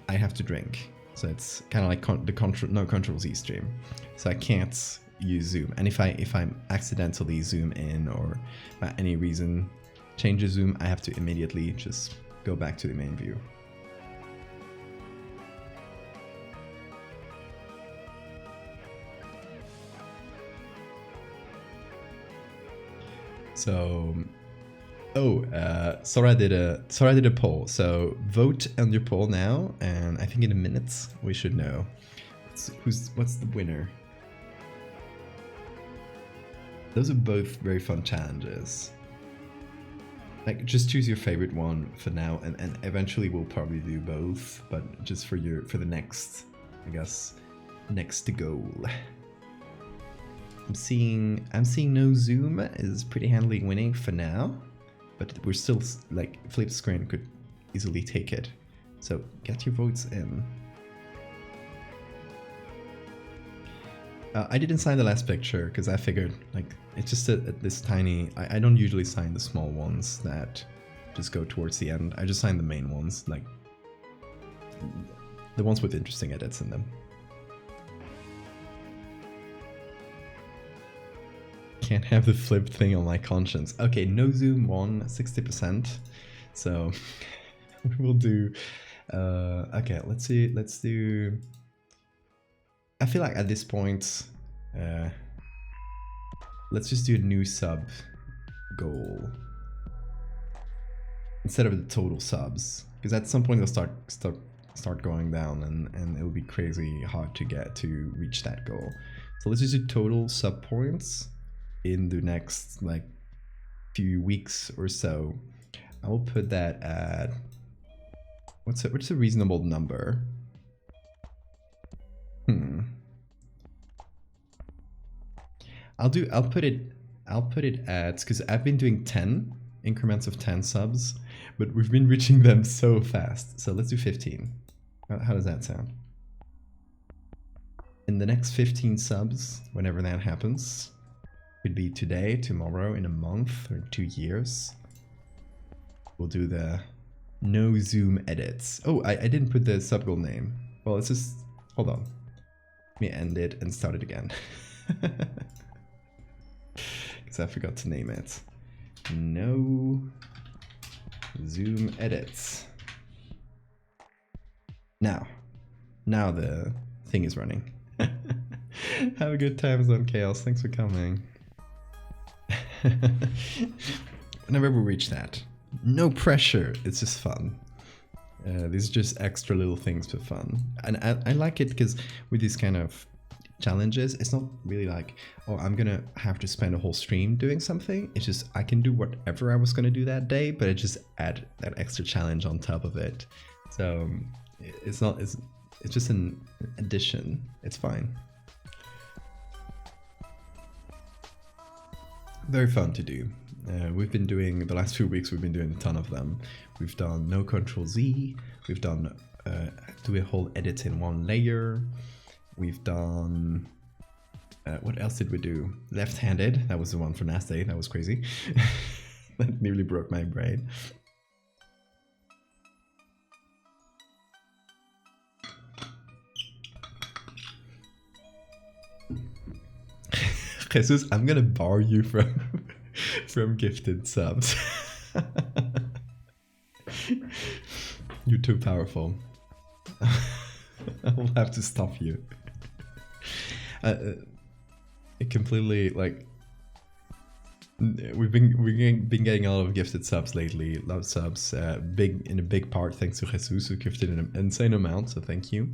I have to drink. So it's kind of like the no control Z stream. So I can't use zoom. And if I accidentally zoom in or by any reason change the zoom, I have to immediately just go back to the main view. So, Sora did a poll. So vote on your poll now, and I think in a minute we should know what's the winner. Those are both very fun challenges. Like, just choose your favorite one for now, and eventually we'll probably do both. But just for the next, I guess, next goal. I'm seeing no zoom is pretty handily winning for now, but we're still like flip screen could easily take it. So get your votes in. I didn't sign the last picture because I figured like it's just this tiny. I don't usually sign the small ones that just go towards the end. I just sign the main ones, like the ones with interesting edits in them. Can't have the flip thing on my conscience. Okay, no zoom won 60%. So we will do. Okay, let's do. I feel like at this point, let's just do a new sub goal instead of the total subs, because at some point they'll start going down, and it will be crazy hard to reach that goal. So let's just do total sub points in the next like few weeks or so. I will put that at what's a reasonable number? I'll put it at, because I've been doing 10 increments of 10 subs, but we've been reaching them so fast. So let's do 15. How does that sound? In the next 15 subs, whenever that happens, could be today, tomorrow, in a month, or 2 years, we'll do the no zoom edits. Oh, I didn't put the sub goal name. Well, let's just hold on. Let me end it and start it again. Because I forgot to name it. No zoom edits. Now the thing is running. Have a good time, Zone Chaos. Thanks for coming. Whenever we reach that, no pressure. It's just fun. These are just extra little things for fun, and I like it because with these kind of challenges, it's not really like, oh, I'm gonna have to spend a whole stream doing something. It's just I can do whatever I was gonna do that day, but I just add that extra challenge on top of it. So it's just an addition. It's fine. Very fun to do. We've been doing, the last few weeks, we've been doing a ton of them. We've done no control Z. We've done do a whole edit in one layer. We've done, what else did we do? Left-handed, that was the one for last day. That was crazy. That nearly broke my brain. Jesus, I'm gonna bar you from gifted subs. You're too powerful. I will have to stop you. It completely, like, we've been getting a lot of gifted subs lately. Love subs, in a big part thanks to Jesus, who gifted an insane amount. So thank you.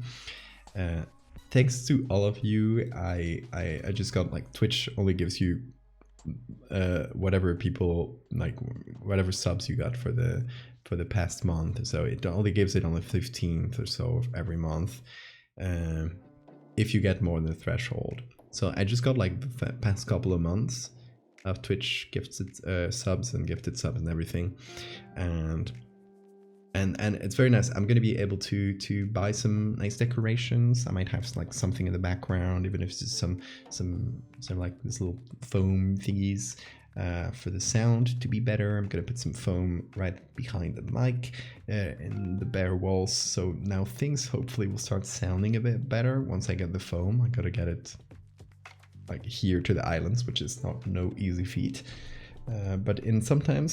Thanks to all of you. I just got, like, Twitch only gives you whatever people, like, whatever subs you got for the past month. So it only gives it on the 15th or so of every month, if you get more than the threshold. So I just got, like, the past couple of months of Twitch gifted subs and gifted subs and everything, and it's very nice. I'm gonna be able to buy some nice decorations. I might have, like, something in the background, even if it's just some like this little foam thingies. For the sound to be better, I'm gonna put some foam right behind the mic in the bare walls. So now things hopefully will start sounding a bit better once I get the foam. I gotta get it like here to the islands, which is no easy feat. But in some time,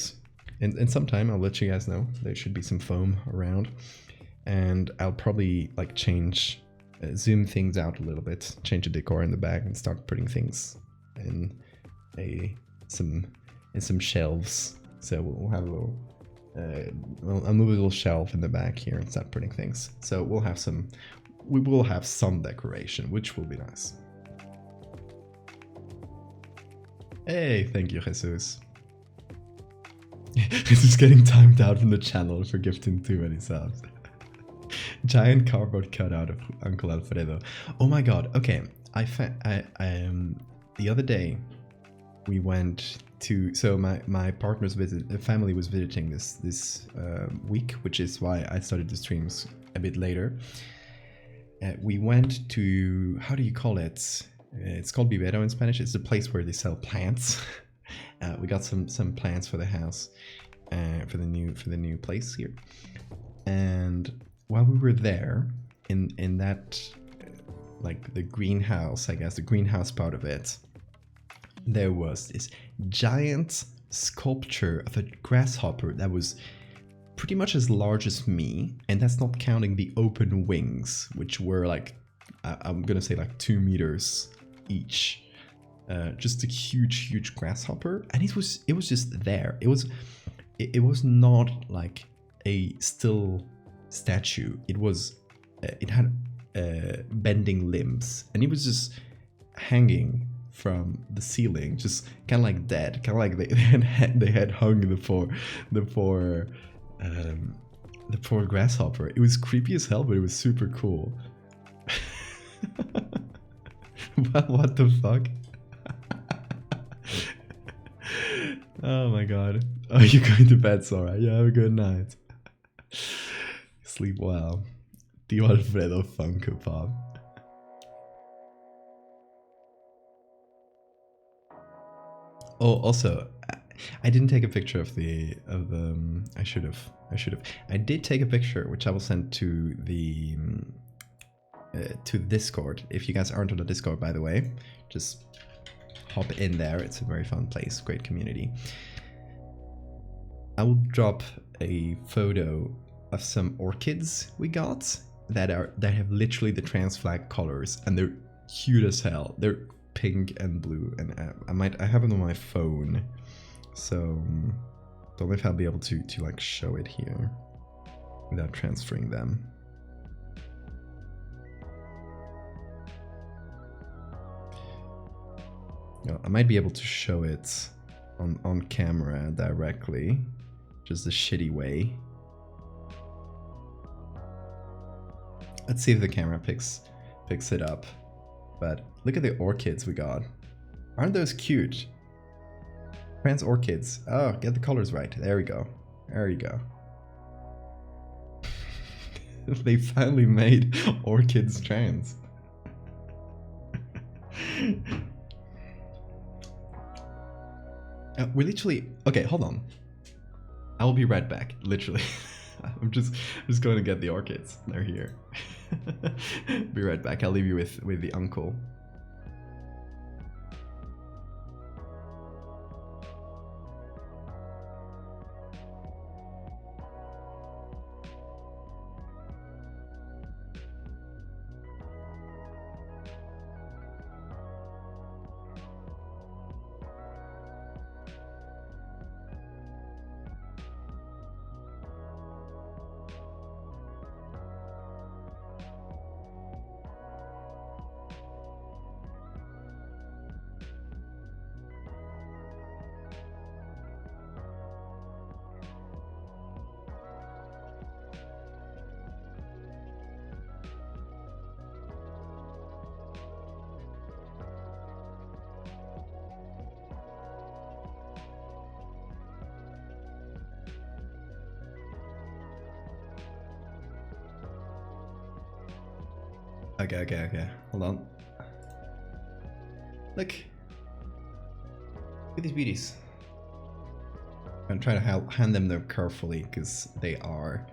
I'll let you guys know. There should be some foam around, and I'll probably like change, zoom things out a little bit, change the decor in the back, and start putting things in some shelves. So we'll have a little, I'll move a little shelf in the back here and start putting things. So we will have some decoration, which will be nice. Hey, thank you, Jesus. This is getting timed out from the channel for gifting too many subs. Giant cardboard cutout of Uncle Alfredo. Oh my god. Okay, the other day we went to, so my partner's family was visiting this week, which is why I started the streams a bit later. We went to, how do you call it? It's called vivero in Spanish. It's the place where they sell plants. We got some plants for the house, for the new place here. And while we were there, in that like the greenhouse, I guess the greenhouse part of it, there was this giant sculpture of a grasshopper that was pretty much as large as me, and that's not counting the open wings, which were like, I'm gonna say like 2 meters each. Just a huge grasshopper, and it was just there. It was not like a still statue. It had bending limbs, and it was just hanging from the ceiling, just kind of like dead, kind of like they had hung the poor grasshopper. It was creepy as hell, but it was super cool. What the fuck? Oh my god. Oh, you're going to bed, Sora. Yeah, have a good night. Sleep well. Tio Alfredo Funko Pop. Oh, also, I didn't take a picture of the I should have. I did take a picture, which I will send to the Discord. If you guys aren't on the Discord, by the way, just hop in there. It's a very fun place, great community. I will drop a photo of some orchids we got that have literally the trans flag colors, and they're cute as hell. They're pink and blue, and I have it on my phone, so don't know if I'll be able to like show it here without transferring them. I might be able to show it on camera directly, just the shitty way. Let's see if the camera picks it up. But look at the orchids we got. Aren't those cute? Trans orchids. Oh, get the colors right. There we go. There you go. They finally made orchids trans. We're literally... Okay, hold on. I will be right back, literally. I'm just going to get the orchids. They're here. Be right back. I'll leave you with the uncle. Okay. Hold on. Look. Look at these beauties. I'm trying to hand them there carefully because they are.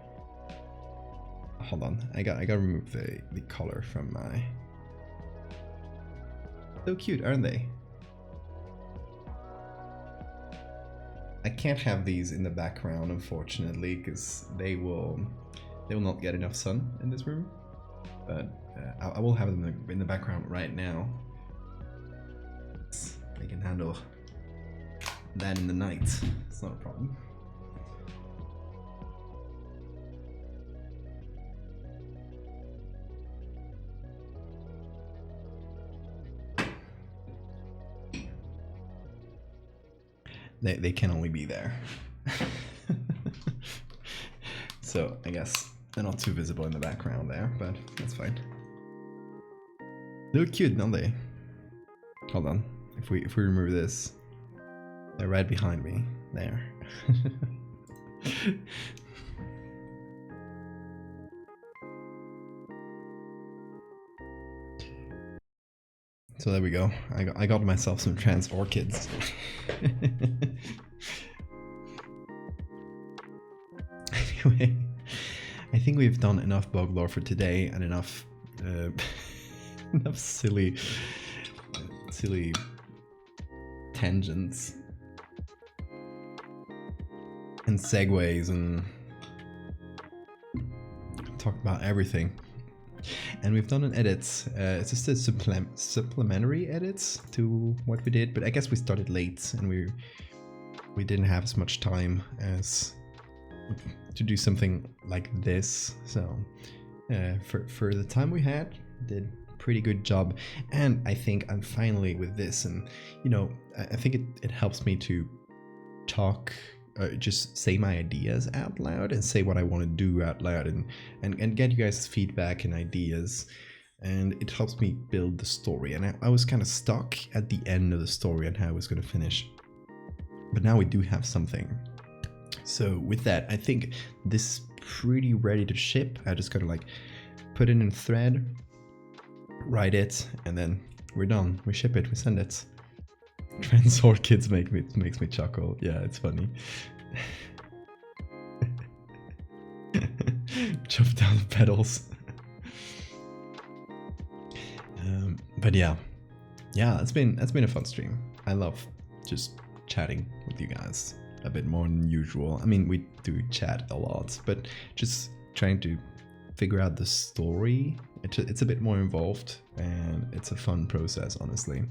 Hold on, I gotta remove the color from my. So cute, aren't they? I can't have these in the background, unfortunately, because they will not get enough sun in this room. But I will have them in the background right now. They can handle that in the night. It's not a problem. They can only be there. So I guess they're not too visible in the background there, but that's fine. They look cute, don't they? Hold on. If we remove this, they're right behind me. There. So there we go. I got myself some trans orchids. Anyway, I think we've done enough bug lore for today and enough enough silly tangents and segues and talked about everything. And we've done an edit. It's just a supplementary edits to what we did, but I guess we started late and we didn't have as much time as to do something like this. So for the time we had, did a pretty good job. And I think I'm finally with this, and you know, I think it helps me to talk. Just say my ideas out loud and say what I want to do out loud and get you guys' feedback and ideas, and it helps me build the story. And I was kind of stuck at the end of the story and how I was going to finish, but now we do have something. So with that, I think this is pretty ready to ship. I just gotta like put it in a thread, write it, and then we're done. We ship it, we send it. Trans orchids makes me chuckle. Yeah, it's funny. Chop down the petals. But yeah, that's been a fun stream. I love just chatting with you guys a bit more than usual. I mean, we do chat a lot, but just trying to figure out the story. It's a bit more involved, and it's a fun process, honestly.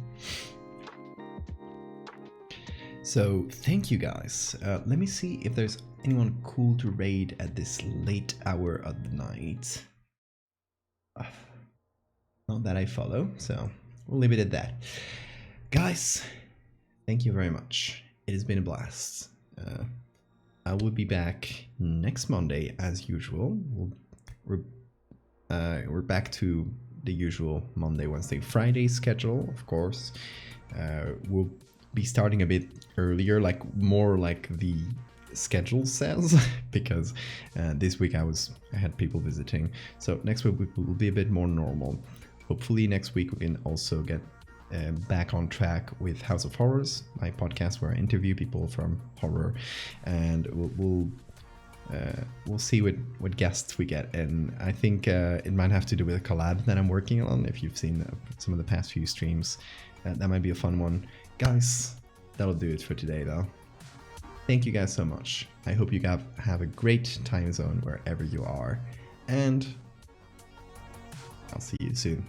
So thank you guys. Let me see if there's anyone cool to raid at this late hour of the night. Not that I follow, so we'll leave it at that. Guys, thank you very much. It has been a blast. I will be back next Monday as usual. We're back to the usual Monday, Wednesday, Friday schedule, of course. We'll be starting a bit earlier, like more like the schedule says, because this week I had people visiting. So next week will be a bit more normal. Hopefully next week we can also get back on track with House of Horrors, my podcast where I interview people from horror, and we'll see what guests we get. And I think it might have to do with a collab that I'm working on. If you've seen some of the past few streams, that might be a fun one. Guys, that'll do it for today though. Thank you guys so much. I hope you guys have a great time zone wherever you are, and I'll see you soon.